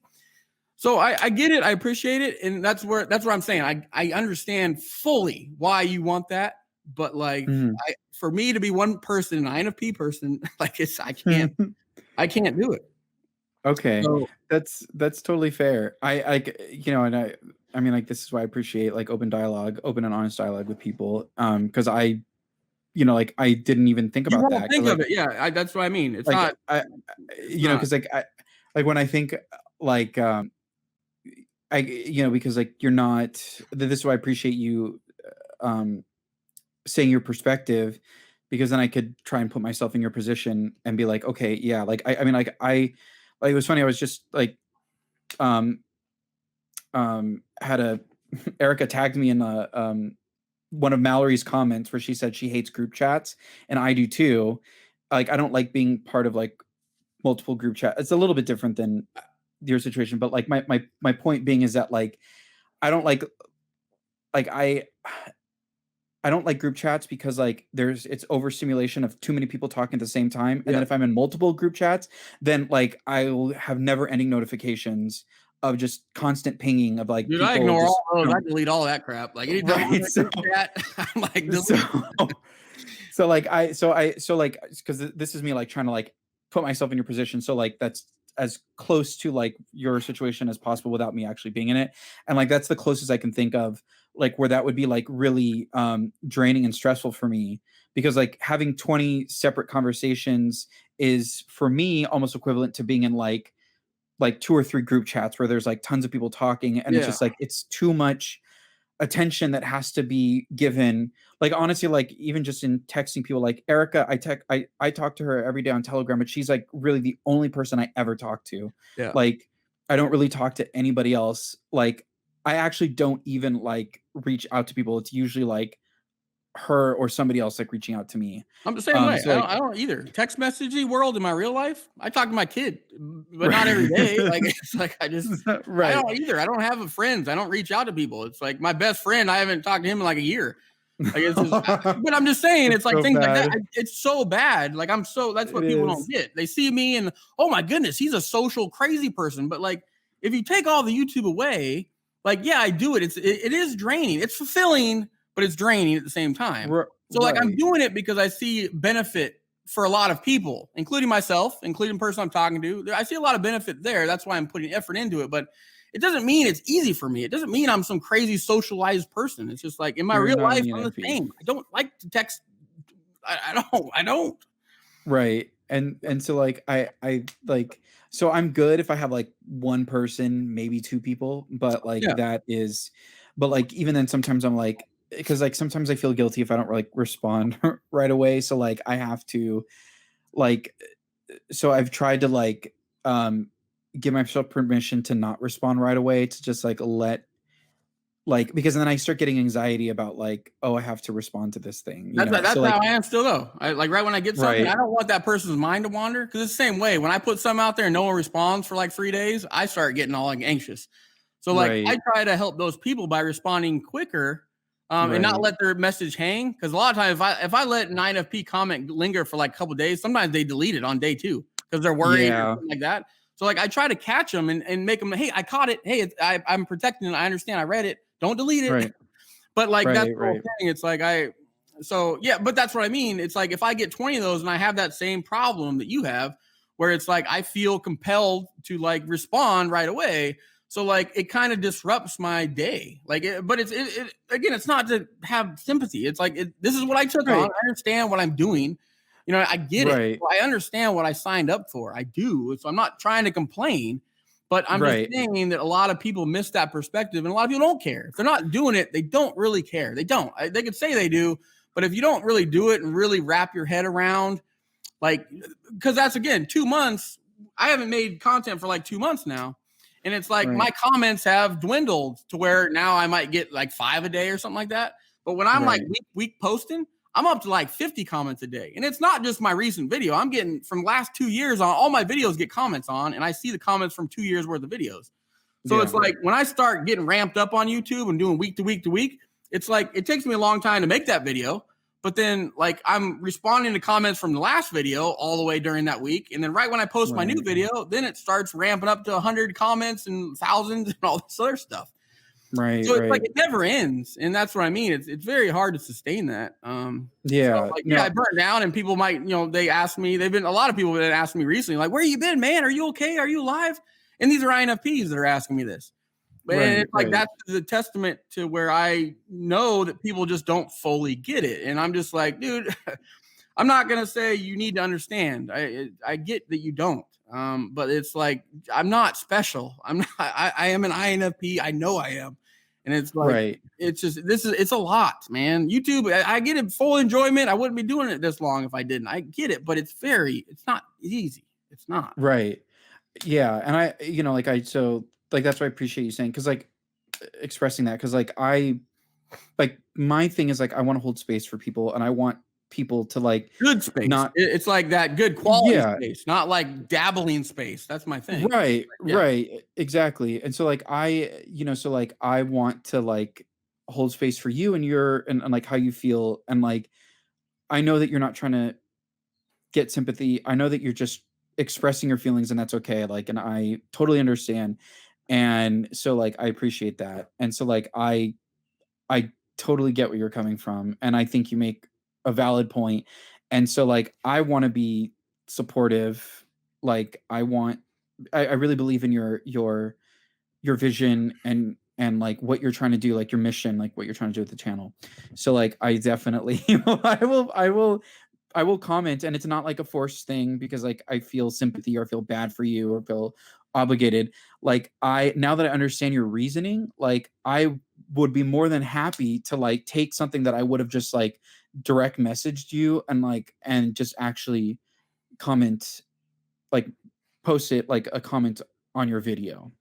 so I get it. I appreciate it. And that's what I'm saying. I understand fully why you want that. But like for me to be one person, an INFP person, like I can't. I can't do it. Okay. So That's totally fair. And I mean, like, this is why I appreciate like open and honest dialogue with people. Because I didn't even think you about won't that. think Like, of it. Yeah, that's what I mean. It's like not. I, It's not. because like when I think like because like you're not. This is why I appreciate you saying your perspective, because then I could try and put myself in your position and be like, okay, yeah, like I mean, like it was funny. I was just like um had a Erica tagged me in one of Mallory's comments where she said she hates group chats, and I do too. Like, I don't like being part of like multiple group chat. It's a little bit different than your situation, but like my point being is that like I don't like I don't like group chats because like it's overstimulation of too many people talking at the same time. And Yeah. then if I'm in multiple group chats, then like I will have never ending notifications of just constant pinging of like Dude, people I ignore just all those. I delete all that crap. Like anytime I'm in right. a So group chat, I'm like, delete. so like because this is me like trying to like put myself in your position. So like that's as close to like your situation as possible without me actually being in it. And like that's the closest I can think of like where that would be like really draining and stressful for me, because like having 20 separate conversations is for me almost equivalent to being in like 2 or 3 group chats where there's like tons of people talking, and it's Yeah. just like it's too much attention that has to be given. Like honestly, like even just in texting people, like Erica, I talk to her every day on Telegram, but she's like really the only person I ever talk to. Yeah. Like I don't really talk to anybody else. Like I actually don't even like reach out to people. It's usually like her or somebody else like reaching out to me. I'm the same way. So like I don't either. Text messaging world in my real life, I talk to my kid, but not every day. Like it's like I right. don't either. I don't have friends. I don't reach out to people. It's like my best friend. I haven't talked to him in like a year. Like it's just, but I'm just saying, it's like so things bad. like that. It's so bad. Like that's what people don't get. They see me and oh my goodness, he's a social crazy person. But like if you take all the YouTube away, like yeah, I do it. It is draining. It's fulfilling, but it's draining at the same time. So like I'm doing it because I see benefit for a lot of people, including myself, including the person I'm talking to. I see a lot of benefit there. That's why I'm putting effort into it. But it doesn't mean it's easy for me. It doesn't mean I'm some crazy socialized person. It's just like in my real life, I'm the same. I don't like to text. I don't. Right. And so like I like, so I'm good if I have like one person, maybe 2 people, but like that is, but like even then sometimes I'm like, because like sometimes I feel guilty if I don't like respond right away. So like I have to like, so I've tried to like give myself permission to not respond right away, to just like like, because then I start getting anxiety about like, oh, I have to respond to this thing. That's so like, how I am still though. I like right when I get something, I don't want that person's mind to wander, because it's the same way when I put something out there and no one responds for like 3 days, I start getting all like anxious. So like I try to help those people by responding quicker and not let their message hang, because a lot of times if I let an INFP comment linger for like a couple of days, sometimes they delete it on day 2 because they're worried or something like that. So like I try to catch them and make them, hey, I caught it. Hey, I'm protecting it. I understand. I read it. Don't delete it. But like that's the whole thing. It's like but that's what I mean. It's like if I get 20 of those and I have that same problem that you have, where it's like I feel compelled to like respond right away. So like it kind of disrupts my day. Like, but it's again, it's not to have sympathy. It's like this is what I took on. I understand what I'm doing. You know, I get it. I understand what I signed up for. I do. So I'm not trying to complain. But I'm just saying that a lot of people miss that perspective, and a lot of people don't care. If they're not doing it, they don't really care. They don't. They could say they do, but if you don't really do it and really wrap your head around, like, because that's, again, 2 months. I haven't made content for like 2 months now. And it's like my comments have dwindled to where now I might get like 5 a day or something like that. But when I'm like week posting, I'm up to like 50 comments a day. And it's not just my recent video. I'm getting from last 2 years on, all my videos get comments on, and I see the comments from 2 years worth of videos. So it's like when I start getting ramped up on YouTube and doing week to week to week, it's like it takes me a long time to make that video. But then like I'm responding to comments from the last video all the way during that week. And then right when I post my new video, then it starts ramping up to 100 comments and thousands and all this other stuff. Right, So it's like right. it never ends, and that's what I mean. It's very hard to sustain that. Yeah, like no, I burnt down, and people might, they ask me. A lot of people have been asking me recently, like, "Where you been, man? Are you okay? Are you alive?" And these are INFPs that are asking me this. And right, it's like right, that's the testament to where I know that people just don't fully get it, and I'm just like, dude, I'm not gonna say you need to understand. I get that you don't. But it's like I'm not special. I'm not. I am an INFP. I know I am, and it's like right. it's just it's a lot, man. YouTube. I get it full enjoyment. I wouldn't be doing it this long if I didn't. I get it, but it's not easy. It's not. Right. Yeah, and that's why I appreciate you saying, because like expressing that, because like my thing is like I want to hold space for people, and I want people to like Good space. not. It's like that good quality Yeah, space, not like dabbling space. That's my thing. right, Yeah. right, exactly. And so like I want to like hold space for you and and like how you feel, and like I know that you're not trying to get sympathy. I know that you're just expressing your feelings, and that's okay. Like, and I totally understand. And so like I appreciate that. And so like I totally get where you're coming from, and I think you make a valid point. And so like I want to be supportive. Like I really believe in your vision and like what you're trying to do, like your mission, like what you're trying to do with the channel. So like I definitely I will comment, and it's not like a forced thing because like I feel sympathy or feel bad for you or feel obligated. Like now that I understand your reasoning, like I would be more than happy to like take something that I would have just like direct messaged you and just actually comment, like post it like a comment on your video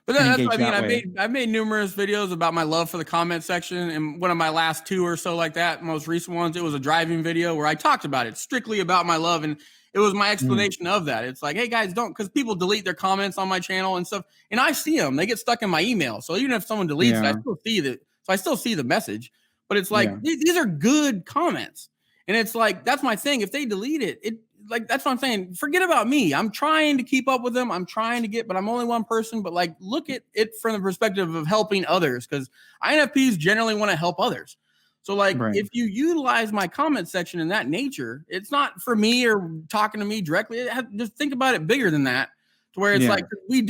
But and that's what engage I mean. that way. I've made numerous videos about my love for the comment section, and one of my last two or so like that, most recent ones, it was a driving video where I talked about it strictly about my love, and it was my Mm, explanation of that. It's like, hey guys, don't, because people delete their comments on my channel and stuff, and I see them. They get stuck in my email. So even if someone deletes it, I yeah, still see that. So I still see the message. But it's like yeah, these are good comments, and it's like that's my thing. If they delete it, like that's what I'm saying. Forget about me. I'm trying to keep up with them. I'm trying to get, but I'm only one person. But like, look at it from the perspective of helping others, because INFPs generally want to help others. So like, right. if you utilize my comment section in that nature, it's not for me or talking to me directly. Just think about it bigger than that, to where it's Yeah. like we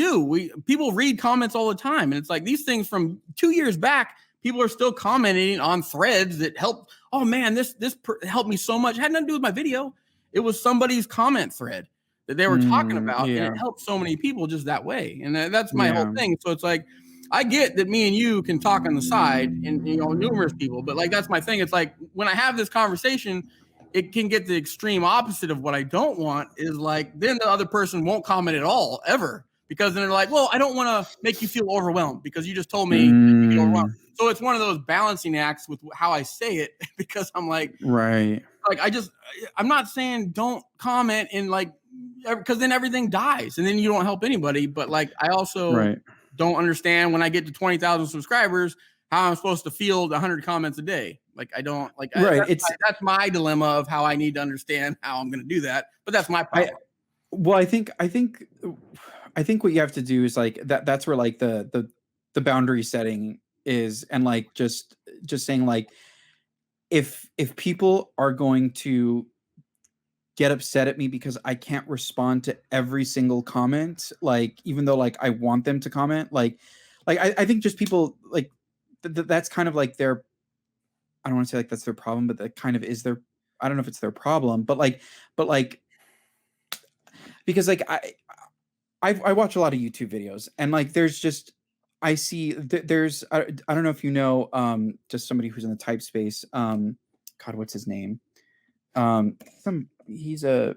people read comments all the time, and it's like these things from 2 years back. People are still commenting on threads that help. Oh man, this helped me so much. It had nothing to do with my video. It was somebody's comment thread that they were talking about, and it Yeah. helped so many people just that way. And that's my whole Yeah. thing. So it's like, I get that me and you can talk on the side, and numerous people, but like that's my thing. It's like when I have this conversation, it can get the extreme opposite of what I don't want. Is like then the other person won't comment at all ever, because then they're like, well, I don't want to make you feel overwhelmed because you just told me you feel overwhelmed. Mm, So it's one of those balancing acts with how I say it, because I'm right. like I'm not saying don't comment in like, because then everything dies and then you don't help anybody. But like I also Right. don't understand when I get to 20,000 subscribers how I'm supposed to field 100 comments a day. Like I don't like Right. It's that's my dilemma of how I need to understand how I'm going to do that. But that's my I problem. well, I think what you have to do is like that's where like the boundary setting is, and like just saying like if people are going to get upset at me because I can't respond to every single comment, like even though like I want them to comment, I think just people like that's kind of like their, I don't want to say like that's their problem, but that kind of is their, I don't know if it's their problem, but like because like I watch a lot of YouTube videos, and like there's just I see there's I don't know if you know just somebody who's in the type space, God, what's his name, some he's a,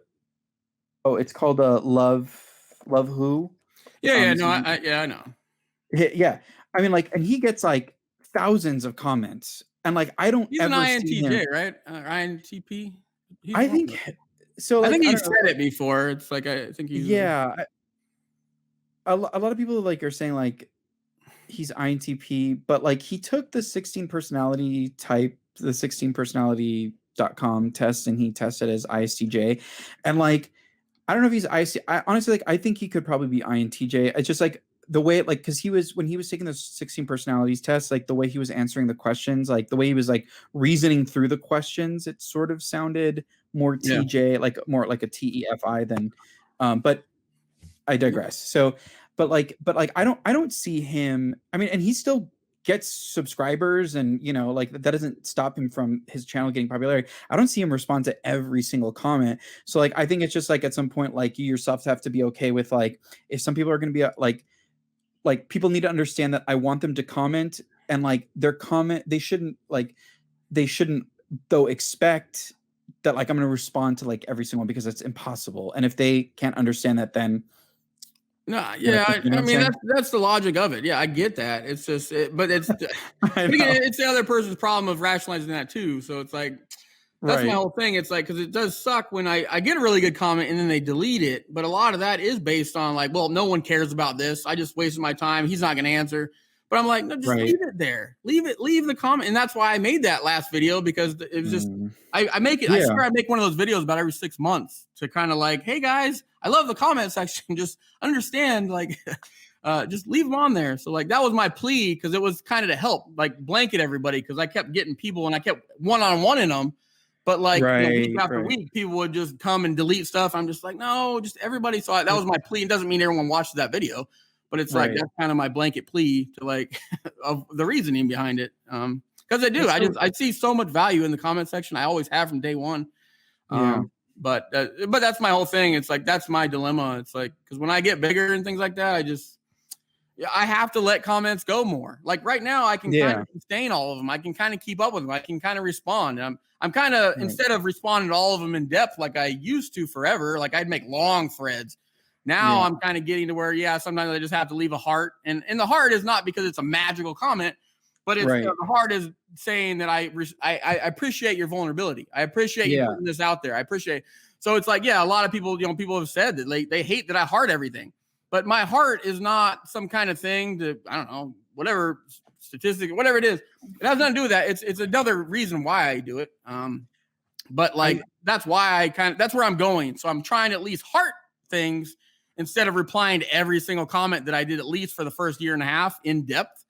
oh, it's called love who, Yeah, he's no, a yeah, I know. yeah, I mean like, and he gets like thousands of comments, and like I don't He's an ever see him. INTJ, right? INTP. He's I one of think them. so, I like think I he don't know, said it before. It's like I think he's yeah, a lot of people like are saying like he's INTP, but like he took the 16 personality.com test, and he tested as ISTJ. And like, I don't know if he's IC. Honestly, like, I think he could probably be INTJ. It's just like, the way, like, because when he was taking those 16 personalities tests, like the way he was answering the questions, like the way he was like reasoning through the questions, it sort of sounded more TJ, like more like a TEFI than, but I digress. So, but I don't see him. I mean, and he still gets subscribers, and like that doesn't stop him from his channel getting popularity. I don't see him respond to every single comment. So like, I think it's just like at some point, like you yourself have to be okay with like, if some people are going to be like people need to understand that I want them to comment, and like their comment, they shouldn't though expect that like I'm going to respond to like every single one, because it's impossible. And if they can't understand that, then no, yeah, I mean that's the logic of it. Yeah, I get that. It's just, but it's it's the other person's problem of rationalizing that too. So it's like that's my whole thing. It's like, because it does suck when I get a really good comment and then they delete it. But a lot of that is based on like, well, no one cares about this. I just wasted my time. He's not going to answer. But I'm like, no, just leave it there. Leave the comment. And that's why I made that last video, because it was just, I make it, I swear I make one of those videos about every 6 months to kind of like, hey guys, I love the comment section. Just understand, like, just leave them on there. So like, that was my plea, because it was kind of to help like blanket everybody, because I kept getting people and I kept one-on-one in them. But like week after week, people would just come and delete stuff. I'm just like, no, just everybody saw it. That was my plea. It doesn't mean everyone watched that video. But it's like, that's kind of my blanket plea to like of the reasoning behind it. Because I do, I see so much value in the comment section. I always have from day one. But that's my whole thing. It's like, that's my dilemma. It's like, because when I get bigger and things like that, I have to let comments go more. Like right now, I can kind of sustain all of them. I can kind of keep up with them. I can kind of respond. I'm kind of, instead of responding to all of them in depth like I used to forever, like I'd make long threads. Now I'm kind of getting to where, sometimes I just have to leave a heart. And the heart is not because it's a magical comment, but it's the heart is saying that I appreciate your vulnerability. I appreciate you putting this out there. I appreciate. So it's like, a lot of people, people have said that they hate that I heart everything. But my heart is not some kind of thing to, I don't know, whatever statistic, whatever it is. It has nothing to do with that. It's another reason why I do it. But like, that's why that's where I'm going. So I'm trying to at least heart things instead of replying to every single comment that I did, at least for the first year and a half in depth.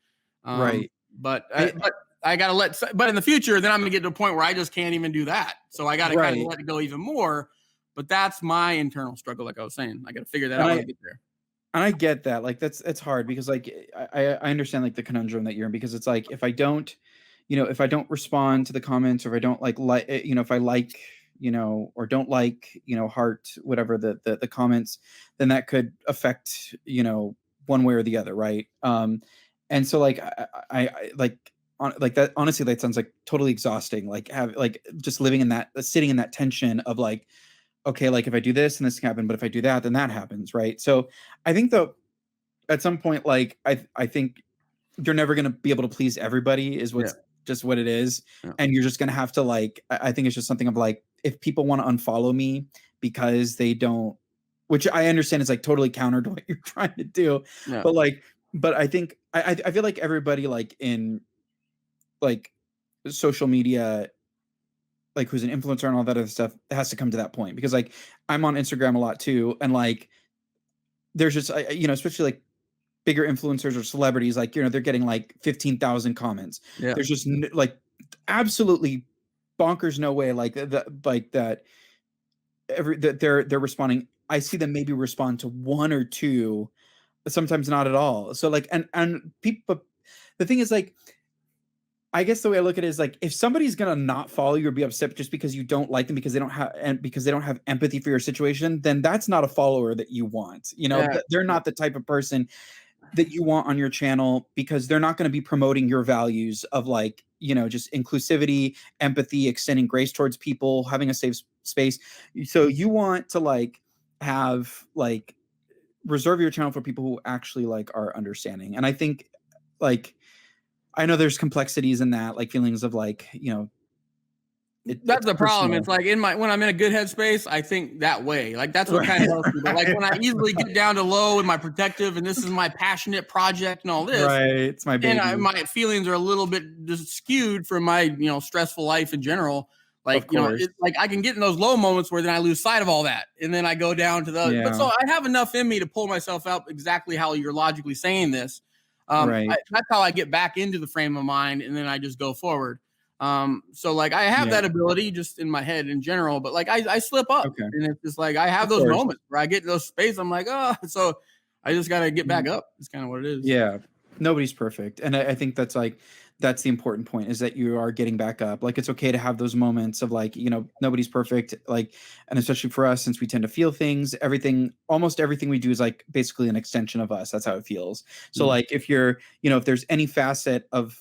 But I got to but in the future, then I'm going to get to a point where I just can't even do that. So I got to kind of let it go even more. But that's my internal struggle. Like I was saying, I got to figure that out when I get there. And I get that. Like it's hard, because like I understand like the conundrum that you're in, because it's like, if I don't respond to the comments, or if I don't if I like, or don't like, heart, whatever the comments, then that could affect, one way or the other. Right. And so like, I like that, honestly, that sounds like totally exhausting. Like just living in that, sitting in that tension of like, okay, like if I do this and this can happen, but if I do that, then that happens. Right. So I think though, at some point, like, I think you're never going to be able to please everybody is what's just what it is. And you're just going to have to like, I think it's just something of like, if people want to unfollow me because they don't, which I understand is like totally counter to what you're trying to do. But I think, I feel like everybody like in like social media, like who's an influencer and all that other stuff, has to come to that point, because like I'm on Instagram a lot too. And like, there's just, especially like bigger influencers or celebrities, like, they're getting like 15,000 comments. There's just like absolutely bonkers no way like that they're responding. I see them maybe respond to one or two, sometimes not at all. So like, and people, the thing is like, I guess the way I look at it is like, if somebody's gonna not follow you or be upset just because you don't like them, because they don't have empathy for your situation, then that's not a follower that you want. They're not the type of person that you want on your channel, because they're not going to be promoting your values of like, just inclusivity, empathy, extending grace towards people, having a safe space. So you want to like have like reserve your channel for people who actually like are understanding. And I think like, I know there's complexities in that, like feelings of like, that's the problem. It's like when I'm in a good headspace, I think that way. Like that's what kind of helps me. But like when I easily get down to low and my protective, and this is my passionate project and all this, it's my baby. And my feelings are a little bit just skewed from my stressful life in general. Like, it's like I can get in those low moments where then I lose sight of all that. And then I go down to the, but so I have enough in me to pull myself out exactly how you're logically saying this. That's how I get back into the frame of mind. And then I just go forward. So like I have that ability just in my head in general, but like I slip up and it's just like, I have those moments where I get in those space. I'm like, oh, so I just got to get back up. It's kind of what it is. Yeah. Nobody's perfect. And I think that's like, that's the important point, is that you are getting back up. Like, it's okay to have those moments of like, nobody's perfect. Like, and especially for us, since we tend to feel things, almost everything we do is like basically an extension of us. That's how it feels. So like, if you're, if there's any facet of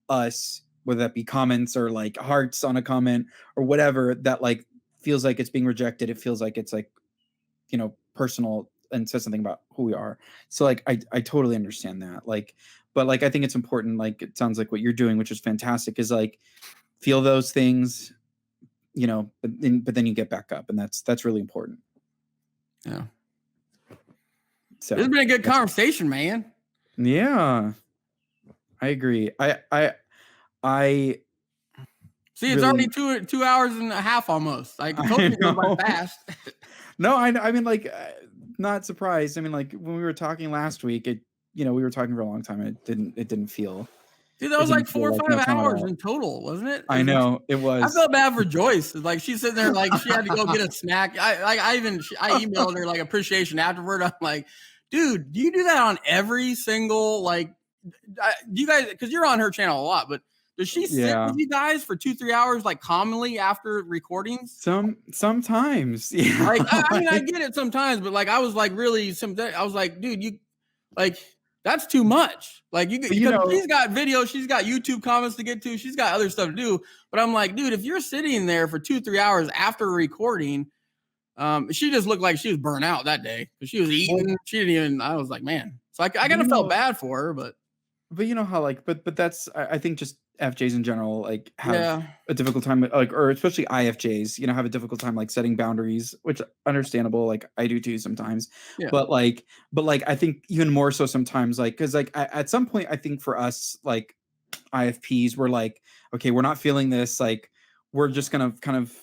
us, whether that be comments or like hearts on a comment or whatever, that like feels like it's being rejected, it feels like it's like, personal and says something about who we are. So like, I totally understand that. Like, but like, I think it's important, like, it sounds like what you're doing, which is fantastic, is like, feel those things, but then you get back up, and that's really important. Yeah. So this has been a good conversation, man. Yeah, I agree. I see, it's already 2 hours and a half almost. Like, totally go by fast. No, I mean, like, not surprised. I mean, like, when we were talking last week, we were talking for a long time. It didn't feel. Dude, that was like 4 or 5 hours in total, wasn't it? I know it was. I felt bad for Joyce. Like, she's sitting there, like, she had to go get a snack. I emailed her like appreciation afterward. I'm like, dude, do you do that on every single, like, do you guys, because you're on her channel a lot, but does she sit with you guys for 2-3 hours, like, commonly after recordings? Sometimes, yeah. Like, I mean, I get it sometimes, but like, I was like, really, I was like, dude, you, like, that's too much. Like, she's got videos, she's got YouTube comments to get to, she's got other stuff to do. But I'm like, dude, if you're sitting there for 2-3 hours after recording, she just looked like she was burnt out that day because she was eating. She didn't even. I was like, man. So I kind of felt bad for her, but you know how, like, but that's, I think just FJs in general, like, have a difficult time, like, or especially IFJs, have a difficult time, like, setting boundaries, which understandable. Like, I do too sometimes, but I think even more so sometimes, like, cause like at some point, I think for us, like, IFPs, we're like, okay, we're not feeling this. Like, we're just going to kind of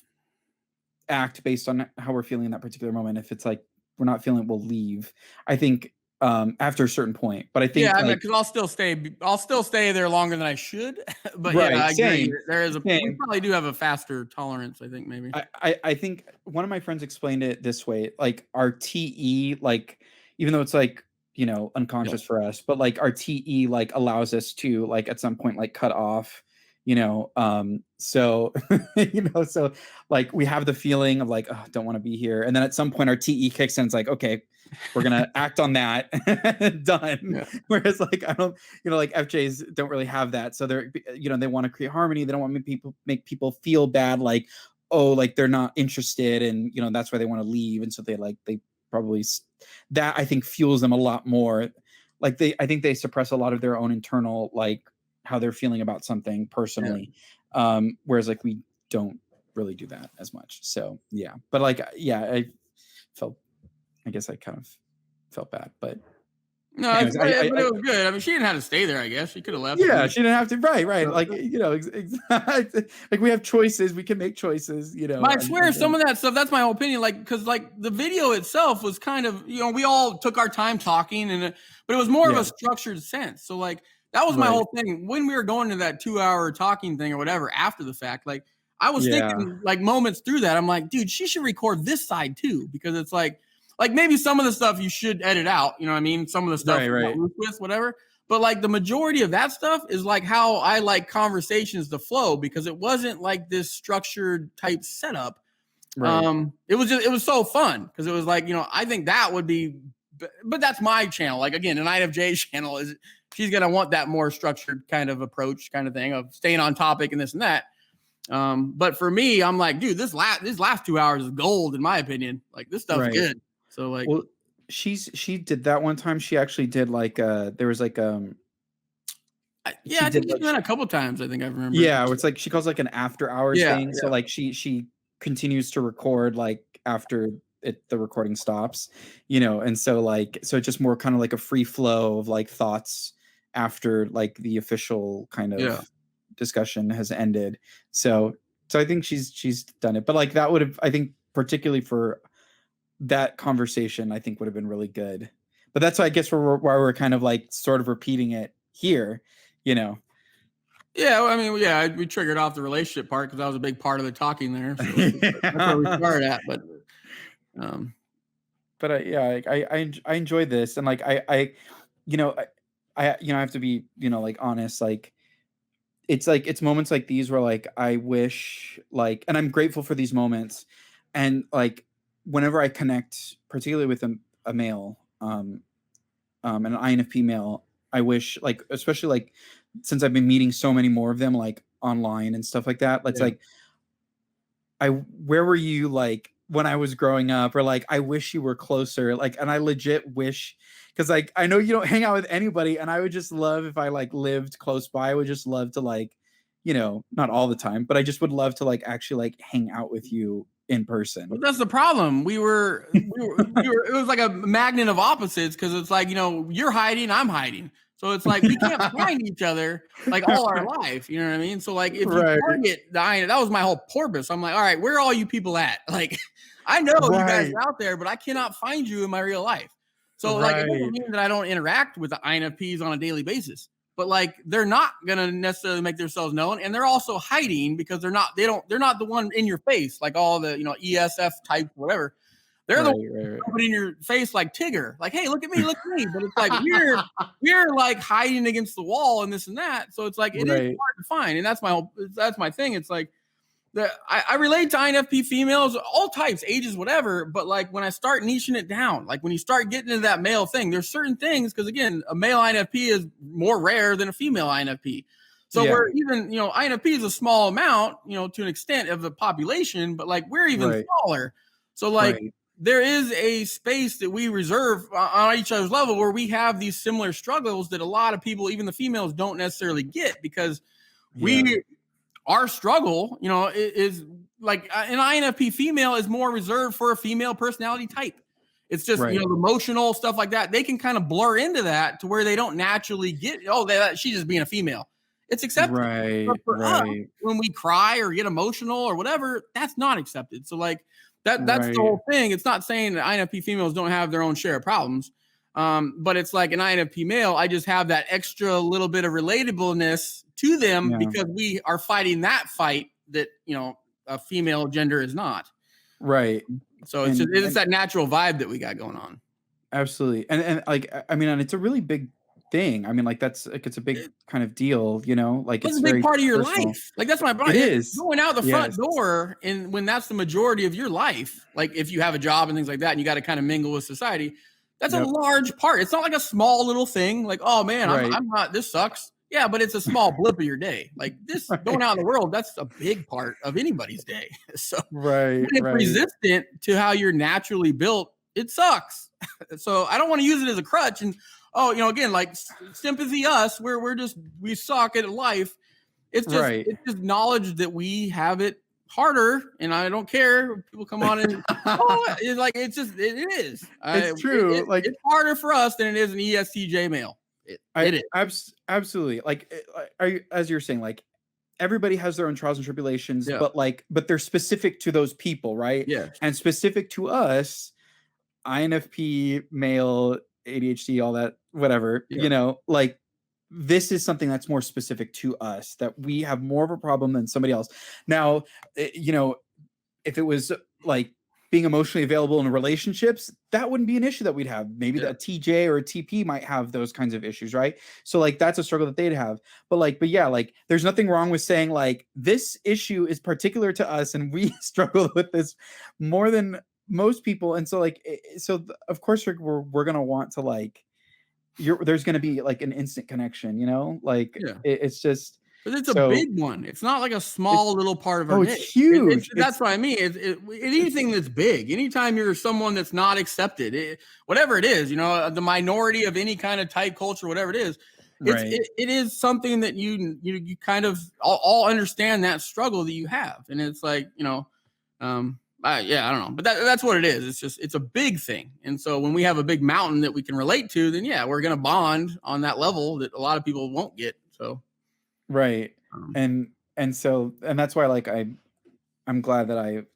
act based on how we're feeling in that particular moment. If it's like, we're not feeling it, we'll leave. I think, after a certain point, but I think, because I'll still stay there longer than I should. But I agree. We probably do have a faster tolerance. I think maybe. I think one of my friends explained it this way: like, our TE, like, even though it's like, unconscious for us, but like our TE like allows us to, like, at some point, like, cut off. So so like, we have the feeling of like, oh, don't want to be here, and then at some point our TE kicks in. It's like, okay, we're gonna act on that. Done. Whereas like, I don't, like, FJs don't really have that, so they're, they want to create harmony. They don't want make people feel bad, like, oh, like, they're not interested, and that's why they want to leave. And so they probably, that I think fuels them a lot more. Like, I think they suppress a lot of their own internal, like, how they're feeling about something personally. Whereas like, we don't really do that as much. So yeah, but like, I guess I kind of felt bad, but no, anyways, but it was good. I mean, she didn't have to stay there. I guess she could have left. Yeah, she didn't have to. Right. Like, like, we have choices. We can make choices. But I swear, some of that stuff. That's my whole opinion. Like, because like the video itself was kind of, we all took our time talking, but it was more of a structured sense. So like, that was my whole thing when we were going to that 2-hour talking thing or whatever after the fact. Like, I was thinking, like, moments through that, I'm like, dude, she should record this side too, because it's like maybe some of the stuff you should edit out. You know what I mean? Some of the stuff with whatever. But like, the majority of that stuff is like how I like conversations to flow, because it wasn't like this structured type setup. It was so fun because it was like, I think that would be, but that's my channel. Like, again, an INFJ channel is, she's going to want that more structured kind of approach, kind of thing of staying on topic and this and that. But for me, I'm like, dude, these last 2 hours is gold, in my opinion. Like, this stuff's good. So like, well, she did that one time. She actually did like, there was like, I think she's done a couple times. I think I remember. Yeah. It's like, she calls like an after hours thing. So like, she continues to record like after the recording stops, and so like, so it's just more kind of like a free flow of like thoughts after like the official kind of discussion has ended. So So I think she's done it, but like that would have, I think, particularly for that conversation, I think would have been really good. But that's why I guess why we're kind of like sort of repeating it here, you know. Yeah, well, I mean, yeah, we triggered off the relationship part because that was a big part of the talking there. So that's where we started at. But I enjoyed this, and like I you know I you know I have to be, you know, like honest, like it's moments like these where like I wish, like, and I'm grateful for these moments, and like whenever I connect particularly with a male and an INFP male, I wish, like, especially like since I've been meeting so many more of them like online and stuff like that, it's like where were you like when I was growing up, or like I wish you were closer, like, and I legit wish, because like I know you don't hang out with anybody, and I would just love if I like lived close by. I would just love to, like, you know, not all the time, but I just would love to like actually like hang out with you in person. But that's the problem. We were it was like a magnet of opposites, because it's like, you know, you're hiding, I'm hiding. So it's like we can't find each other like all our life. You know what I mean? So like if you target that was my whole purpose. I'm like, all right, where are all you people at? Like, I know you guys are out there, but I cannot find you in my real life. So like it doesn't mean that I don't interact with the INFPs on a daily basis. But like they're not gonna necessarily make themselves known, and they're also hiding because they're not the one in your face, like all the, you know, ESF type, whatever. They're the one coming in your face like Tigger, like, hey, look at me. But it's like we're like hiding against the wall and this and that. So it's like it is hard to find, and that's my thing. It's like I relate to INFP females, all types, ages, whatever. But like when I start niching it down, like when you start getting into that male thing, there's certain things, because again, a male INFP is more rare than a female INFP. So we're even, you know, INFP is a small amount, you know, to an extent of the population, but like we're even smaller. So like there is a space that we reserve on each other's level where we have these similar struggles that a lot of people, even the females, don't necessarily get, because our struggle, you know, is like an INFP female is more reserved for a female personality type. It's just, you know, the emotional stuff like that. They can kind of blur into that to where they don't naturally get, she's just being a female. It's accepted. But for us, when we cry or get emotional or whatever, that's not accepted. So like that's the whole thing. It's not saying that INFP females don't have their own share of problems. But it's like an INFP male, I just have that extra little bit of relatableness to them because we are fighting that fight that, you know, a female gender is not. So it's that natural vibe that we got going on. Absolutely. And like, I mean, and it's a really big thing. I mean, like that's like, it's a big kind of deal, you know, like it's a big part of your life. Like that's my point. It is going out the front door, and when that's the majority of your life, like if you have a job and things like that, and you got to kind of mingle with society, that's a large part. It's not like a small little thing. Like, oh man, I'm not. This sucks. Yeah, but it's a small blip of your day. Like this going out in the world, that's a big part of anybody's day. So when it's resistant to how you're naturally built, it sucks. So I don't want to use it as a crutch. And you know, again, like sympathy us, we suck at life. It's just it's just knowledge that we have it harder, and I don't care. People come on and it's like it is. It's true. Like it's harder for us than it is an ESTJ male. It is absolutely. Like, as you're saying, like everybody has their own trials and tribulations, but they're specific to those people, right? Yeah. And specific to us, INFP male, ADHD, all that, whatever. You know, like this is something that's more specific to us, that we have more of a problem than somebody else. Now, you know, if it was like being emotionally available in relationships, that wouldn't be an issue that we'd have. Maybe a TJ or a TP might have those kinds of issues, right? So like that's a struggle that they'd have. But yeah, like there's nothing wrong with saying like this issue is particular to us and we struggle with this more than most people. And so like, of course we're gonna want to like, there's gonna be like an instant connection, you know, like it's just. But it's a big one. It's not like a small little part of our day. It's huge. That's what I mean. Anything that's big, anytime you're someone that's not accepted, whatever it is, you know, the minority of any kind of type culture, whatever it is, it is something that you kind of all understand that struggle that you have. And it's like, you know, I don't know, but that's what it is. It's a big thing. And so when we have a big mountain that we can relate to, then we're going to bond on that level that a lot of people won't get. So. And that's why like I I'm glad that I've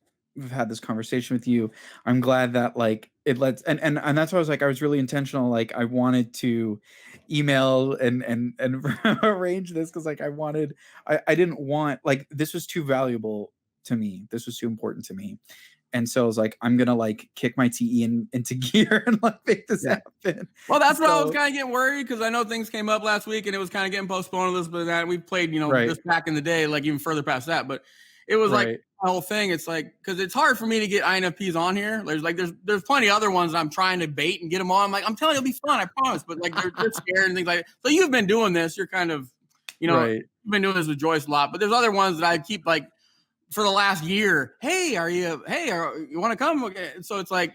had this conversation with you. I'm glad that like it lets and that's why I was like I was really intentional. Like I wanted to email and arrange this because like I didn't want like this was too valuable to me. This was too important to me. And so I was like, I'm gonna like kick my TE into gear and like make this happen. Well, that's what I was kind of getting worried because I know things came up last week and it was kind of getting postponed a little bit. That we played, this back in the day, like even further past that. But it was like my whole thing. It's like because it's hard for me to get INFPs on here. There's plenty of other ones I'm trying to bait and get them on. I'm like, I'm telling you, it'll be fun, I promise. But like they're scared and things like that. So you've been doing this. You're kind of, you've been doing this with Joyce a lot. But there's other ones that I keep like. For the last year, hey, you want to come? So it's like,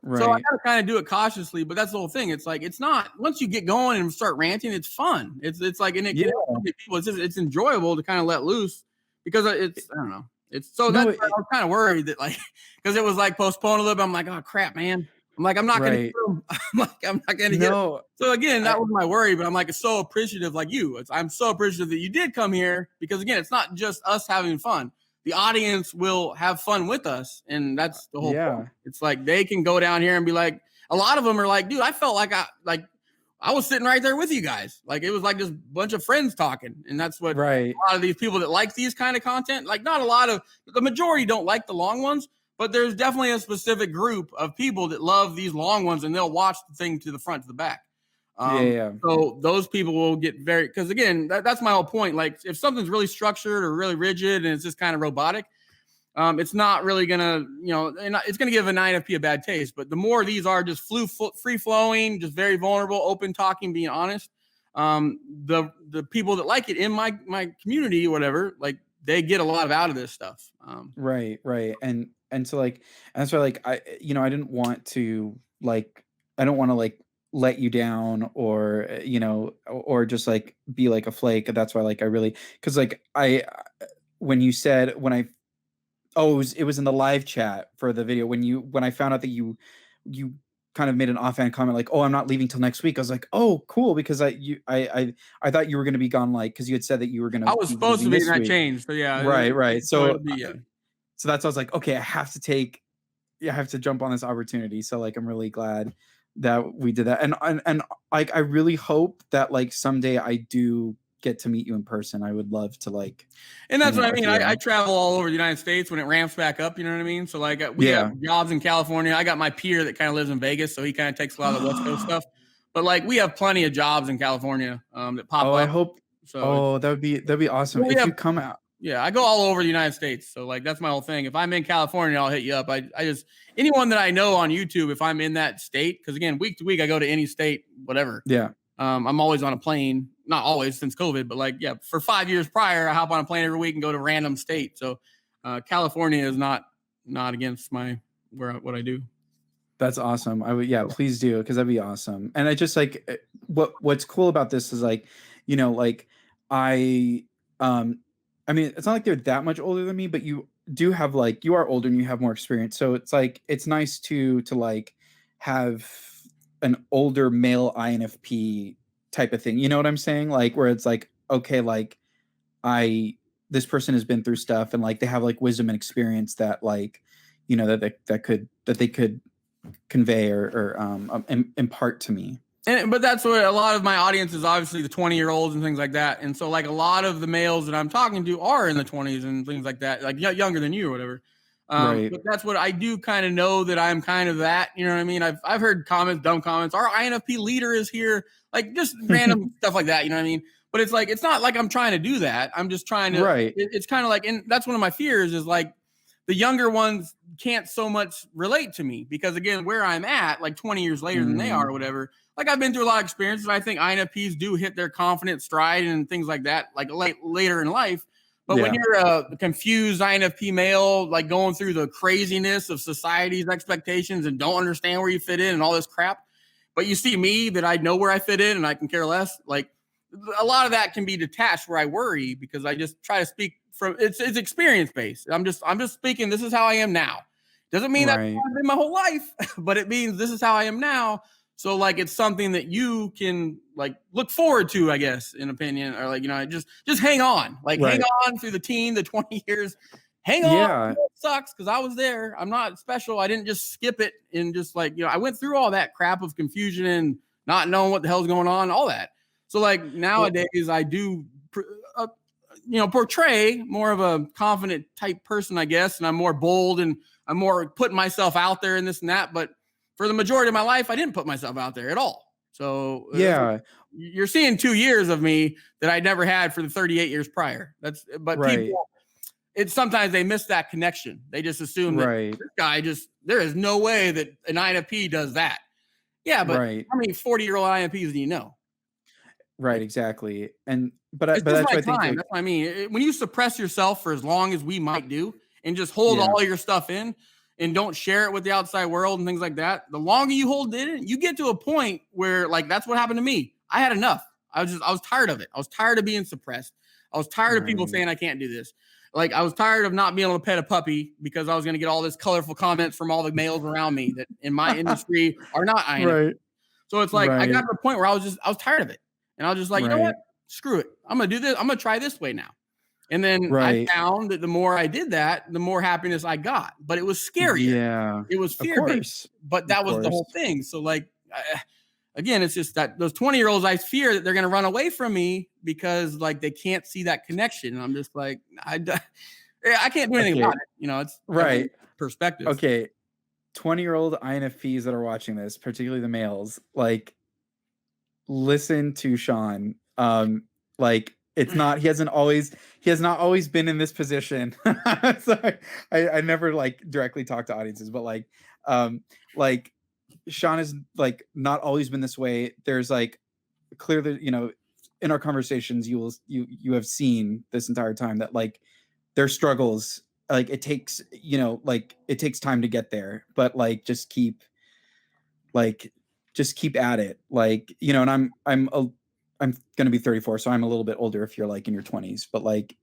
so I gotta kind of do it cautiously, but that's the whole thing. It's like, it's not, once you get going and start ranting, it's fun. It's like, and it gets people, it's enjoyable to kind of let loose because I don't know. It's so that's I was kind of worried that like, cause it was like postponed a little bit. I'm like, oh crap, man. I'm like, I'm not going to, I'm not going to get it. So again, that was my worry, but I'm like, it's so appreciative like you. I'm so appreciative that you did come here because again, it's not just us having fun. The audience will have fun with us. And that's the whole point. It's like, they can go down here and be like, a lot of them are like, dude, I felt like I was sitting right there with you guys. Like, it was like this bunch of friends talking. And that's what a lot of these people that like these kind of content, like not a lot of, the majority don't like the long ones, but there's definitely a specific group of people that love these long ones and they'll watch the thing to the front to the back. So those people will get very, because again, that's my whole point. Like if something's really structured or really rigid and it's just kind of robotic, it's not really gonna, it's gonna give an INFP a bad taste. But the more these are just free flowing, just very vulnerable, open talking, being honest, the people that like it in my community or whatever, like they get a lot out of this stuff. Right. And so like, and that's why like I didn't want to like, I don't want to like let you down or or just like be like a flake. That's why like I really, because like when you said it was in the live chat for the video when I found out that you kind of made an offhand comment like, oh, I'm not leaving till next week. I was like, oh, cool, because I thought you were going to be gone, like because you had said that you were going to. I was supposed to be, and I changed. So yeah, right. So that's why I was like, okay, I have to jump on this opportunity. So like I'm really glad that we did that, and like I really hope that like someday I do get to meet you in person. I would love to like, and that's what I mean. I travel all over the United States when it ramps back up. You know what I mean? So like we have jobs in California. I got my peer that kind of lives in Vegas, so he kind of takes a lot of the West Coast stuff. But like we have plenty of jobs in California that pop up. I hope. So that'd be awesome if you come out. Yeah, I go all over the United States. So like that's my whole thing. If I'm in California, I'll hit you up. I just anyone that I know on YouTube, if I'm in that state, because again, week to week I go to any state, whatever. Yeah. I'm always on a plane, not always since COVID, but like for 5 years prior, I hop on a plane every week and go to a random state. So California is not against what I do. That's awesome. I would please do, because that'd be awesome. And I just like what's cool about this is like, like I mean, it's not like they're that much older than me, but you do have like, you are older and you have more experience. So it's like, it's nice to like have an older male INFP type of thing. You know what I'm saying? Like where it's like, okay, like this person has been through stuff and like they have like wisdom and experience that like, that they could convey or impart to me. But that's what a lot of my audience is, obviously the 20-year-olds and things like that. And so like a lot of the males that I'm talking to are in the 20s and things like that, like younger than you or whatever. But that's what I do kind of know that I'm kind of that, you know what I mean? I've heard comments, dumb comments. Our INFP leader is here, like just random stuff like that. You know what I mean? But it's like, it's not like I'm trying to do that. I'm just trying to, it's kind of like, and that's one of my fears is like the younger ones can't so much relate to me because again, where I'm at like 20 years later than they are or whatever, like I've been through a lot of experiences. I think INFPs do hit their confidence stride and things like that, like later in life. But when you're a confused INFP male, like going through the craziness of society's expectations and don't understand where you fit in and all this crap, but you see me that I know where I fit in and I can care less. Like a lot of that can be detached where I worry because I just try to speak from it's experience based. I'm just speaking. This is how I am now. Doesn't mean that's how I've been my whole life, but it means this is how I am now. So like it's something that you can like look forward to, I guess, in opinion, or like, just hang on, like hang on through the 20 years, hang on, Yeah. it sucks because I was there. I'm not special. I didn't just skip it and just like, I went through all that crap of confusion and not knowing what the hell's going on, all that. So like nowadays I do, portray more of a confident type person, I guess. And I'm more bold and I'm more putting myself out there and this and that. But for the majority of my life, I didn't put myself out there at all. So yeah, you're seeing 2 years of me that I never had for the 38 years prior. But right. people, it's sometimes they miss that connection. They just assume that this guy there is no way that an INFP does that. Yeah, but how many 40-year-old INFPs do you know? Right, exactly. But that's my what I think. That's what I mean. When you suppress yourself for as long as we might do and just hold all your stuff in and don't share it with the outside world and things like that, the longer you hold it in, you get to a point where like that's what happened to me. I had enough. I was tired of it. I was tired of being suppressed. I was tired of people saying I can't do this. Like I was tired of not being able to pet a puppy because I was going to get all this colorful comments from all the males around me that in my industry are not INFP. Right. So it's like I got to the point where I was tired of it. And I was just like, you know what? Screw it. I'm going to do this. I'm going to try this way now. And then I found that the more I did that, the more happiness I got. But it was scary. Yeah. It was fear-based. But that was the whole thing. So like, again, it's just that those 20-year-olds, I fear that they're going to run away from me because like they can't see that connection. And I'm just like, I can't do anything about it. It's perspective. Okay. 20-year-old INFPs that are watching this, particularly the males, like, listen to Sean. Like it's not, he has not always been in this position. Sorry, I never like directly talk to audiences, but like Sean has like not always been this way. There's like clearly, in our conversations, you have seen this entire time that like there's struggles. Like it takes, it takes time to get there, but like just keep at it. Like, and I'm going to be 34, so I'm a little bit older if you're like in your 20s, but like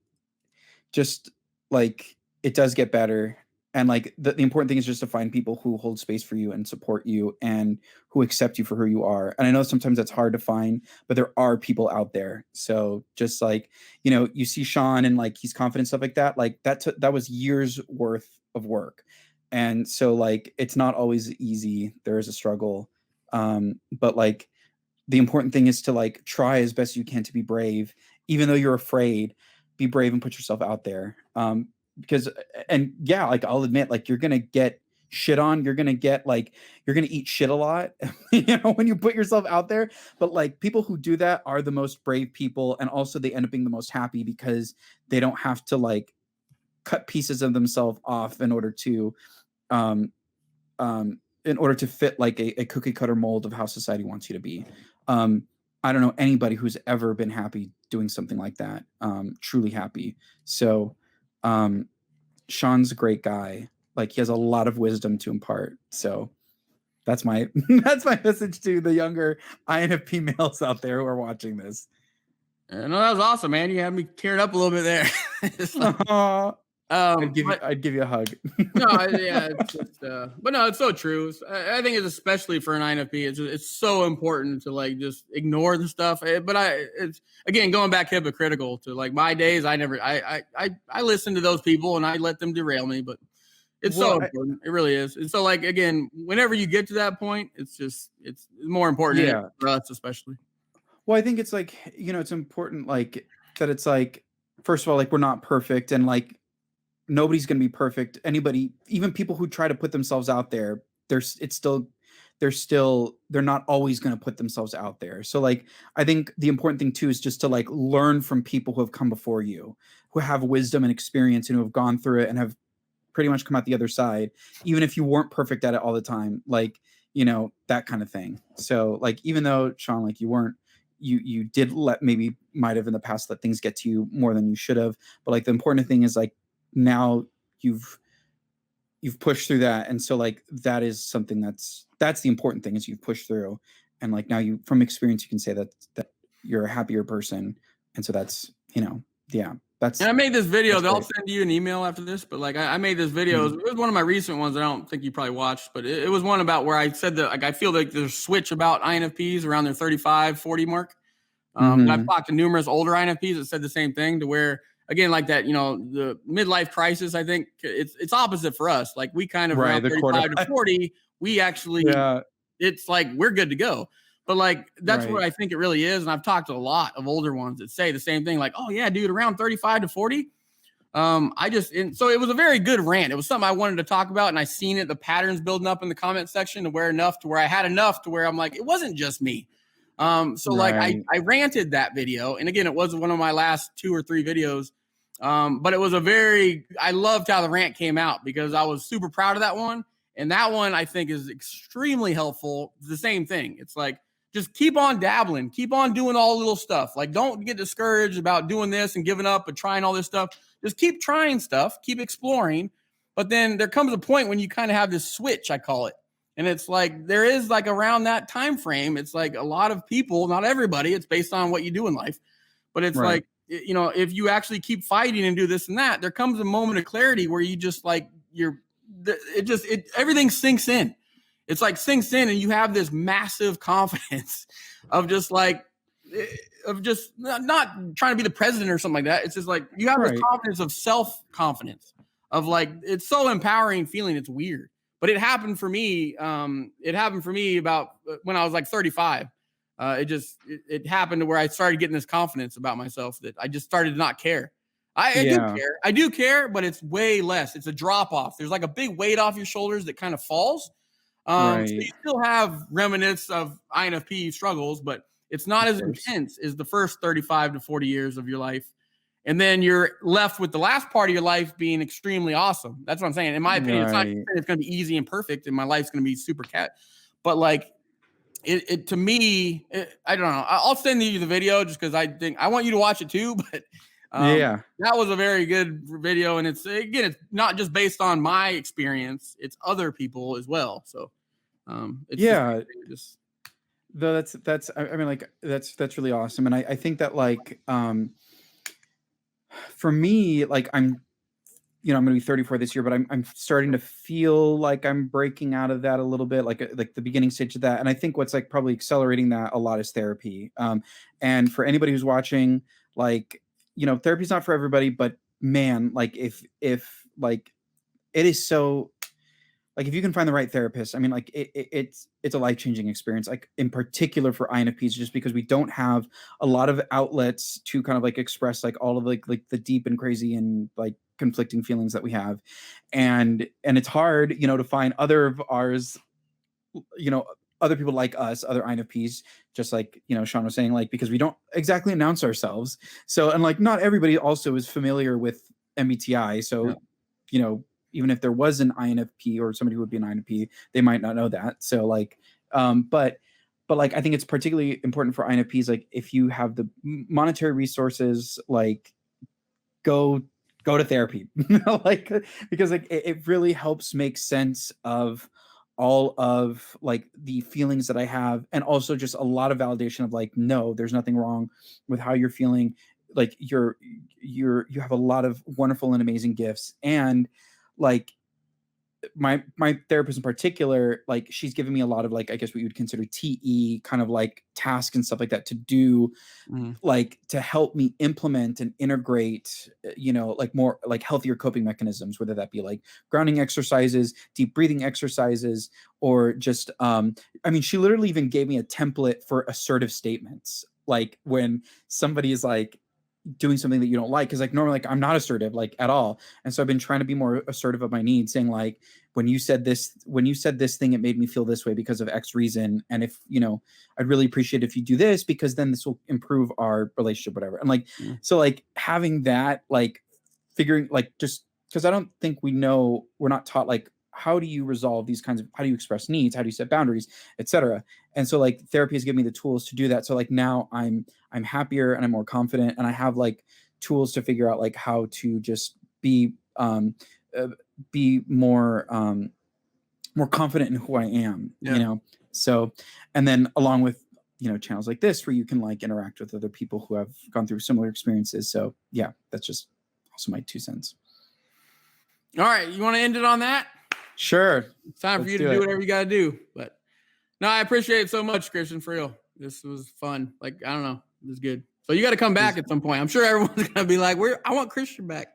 just like it does get better. And like the important thing is just to find people who hold space for you and support you and who accept you for who you are. And I know sometimes that's hard to find, but there are people out there. So just like, you see Sean and like he's confident, stuff like that. Like that was years worth of work. And so like, it's not always easy. There is a struggle. But like the important thing is to like try as best you can to be brave, even though you're afraid. Be brave and put yourself out there. Because like I'll admit, like you're gonna get shit on, you're gonna eat shit a lot, when you put yourself out there. But like people who do that are the most brave people, and also they end up being the most happy because they don't have to like cut pieces of themselves off in order to fit like a cookie cutter mold of how society wants you to be. I don't know anybody who's ever been happy doing something like that, truly happy. So Sean's a great guy. Like he has a lot of wisdom to impart. So that's my message to the younger INFP males out there who are watching this. No, that was awesome, man. You had me teared up a little bit there. I'd give you a hug. But no, it's so true. I think it's especially for an INFP, it's so important to like just ignore the stuff. But it's again going back hypocritical to like my days. I listen to those people and I let them derail me. But it's so important. It really is. And so like again, whenever you get to that point, it's more important for us, especially. Well, I think it's like it's important like that. It's like first of all, like we're not perfect, and like nobody's going to be perfect. Anybody, even people who try to put themselves out there, they're not always going to put themselves out there. So like, I think the important thing too is just to like learn from people who have come before you, who have wisdom and experience and who have gone through it and have pretty much come out the other side, even if you weren't perfect at it all the time, like, that kind of thing. So like, even though Sean, like you did might have in the past let things get to you more than you should have. But like, the important thing is like, now you've pushed through that, and so like that is something that's the important thing is you've pushed through, and like now you from experience you can say that you're a happier person, and so that's that's. And I made this video that I'll send you an email after this, but like I made this video. It was one of my recent ones. I don't think you probably watched, but it was one about where I said that like I feel like there's a switch about INFPs around their 35-40 mark. I've talked to numerous older INFPs that said the same thing, to where again, like that, the midlife crisis, I think it's opposite for us. Like we kind of around 35 to 40, we actually, it's like, we're good to go. But like, that's what I think it really is. And I've talked to a lot of older ones that say the same thing. Like, oh yeah, dude, around 35 to 40. So it was a very good rant. It was something I wanted to talk about, and I seen it, the patterns building up in the comment section to where I had enough to where I'm like, it wasn't just me. Like I ranted that video. And again, it was one of my last 2 or 3 videos. But it was I loved how the rant came out because I was super proud of that one. And that one I think is extremely helpful. It's the same thing. It's like, just keep on dabbling, keep on doing all the little stuff. Like, don't get discouraged about doing this and giving up and trying all this stuff. Just keep trying stuff, keep exploring. But then there comes a point when you kind of have this switch, I call it. And it's like, there is like around that time frame, it's like a lot of people, not everybody, it's based on what you do in life. But it's like, if you actually keep fighting and do this and that, there comes a moment of clarity where you just like, everything sinks in. It's like sinks in and you have this massive confidence of just like, not trying to be the president or something like that. It's just like, you have this confidence of self-confidence of like, it's so empowering feeling. It's weird, but it happened for me. About when I was like 35. It happened to where I started getting this confidence about myself that I just started to not care. I do care, but it's way less. It's a drop off. There's like a big weight off your shoulders that kind of falls. So you still have remnants of INFP struggles, but it's not as intense as the first 35 to 40 years of your life. And then you're left with the last part of your life being extremely awesome. That's what I'm saying. In my opinion, it's not saying it's going to be easy and perfect and my life's going to be super but like it to me, I don't know. I'll send you the video just because I think I want you to watch it too, but that was a very good video. And it's not just based on my experience, it's other people as well. So it's that's I mean, like that's really awesome. And I think that like for me, like I'm going to be 34 this year, but I'm starting to feel like I'm breaking out of that a little bit, like the beginning stage of that. And I think what's like probably accelerating that a lot is therapy. And for anybody who's watching, like, therapy's not for everybody, but man, like if like it is so, like if you can find the right therapist, I mean, like it's a life-changing experience, like in particular for INFPs, just because we don't have a lot of outlets to kind of like express like all of like the deep and crazy and like conflicting feelings that we have. And it's hard, to find other of ours, other people like us, other INFPs, just like, Sean was saying, like, because we don't exactly announce ourselves. So, and like, not everybody also is familiar with MBTI. So, even if there was an INFP or somebody who would be an INFP, they might not know that. So like, but like, I think it's particularly important for INFPs. Like if you have the monetary resources, like go to therapy, like, because like it really helps make sense of all of like the feelings that I have. And also just a lot of validation of like, no, there's nothing wrong with how you're feeling. Like you have a lot of wonderful and amazing gifts. And like my therapist in particular, like she's given me a lot of like, I guess what you would consider TE kind of like tasks and stuff like that to do, like to help me implement and integrate, like more like healthier coping mechanisms, whether that be like grounding exercises, deep breathing exercises, or just, I mean, she literally even gave me a template for assertive statements. Like when somebody is like doing something that you don't like, because like normally like I'm not assertive like at all, and so I've been trying to be more assertive of my needs, saying like, when you said this thing, it made me feel this way because of X reason, and if I'd really appreciate if you do this because then this will improve our relationship, whatever. And like so like having that, like figuring, like, just because I don't think we're not taught like how do you resolve these kinds of, how do you express needs, how do you set boundaries, etc. And so like therapy has given me the tools to do that. So like now I'm happier and I'm more confident, and I have like tools to figure out like how to just be more confident in who I am, So, and then along with channels like this where you can like interact with other people who have gone through similar experiences. So yeah, that's just also my 2 cents. All right, you want to end it on that? Sure. It's time for you to do whatever you got to do. But no, I appreciate it so much, Cristian, for real. This was fun. Like, I don't know. It was good. So you got to come back at some point. I'm sure everyone's gonna be like, I want Cristian back.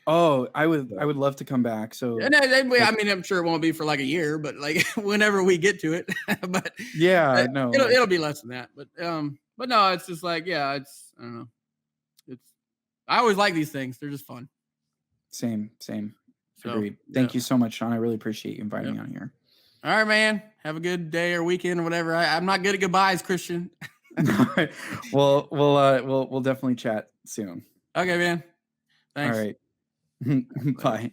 Oh, I would love to come back. So And I mean, I'm sure it won't be for like a year, but like whenever we get to it. But yeah, no, it'll be less than that. But no, it's just like, yeah, it's, I don't know. I always like these things. They're just fun. Same. So, Agreed. Thank you so much, Sean. I really appreciate you inviting me on here. All right, man. Have a good day or weekend or whatever. I'm not good at goodbyes, Cristian. All right. Well, we'll definitely chat soon. Okay, man. Thanks. All right. Bye.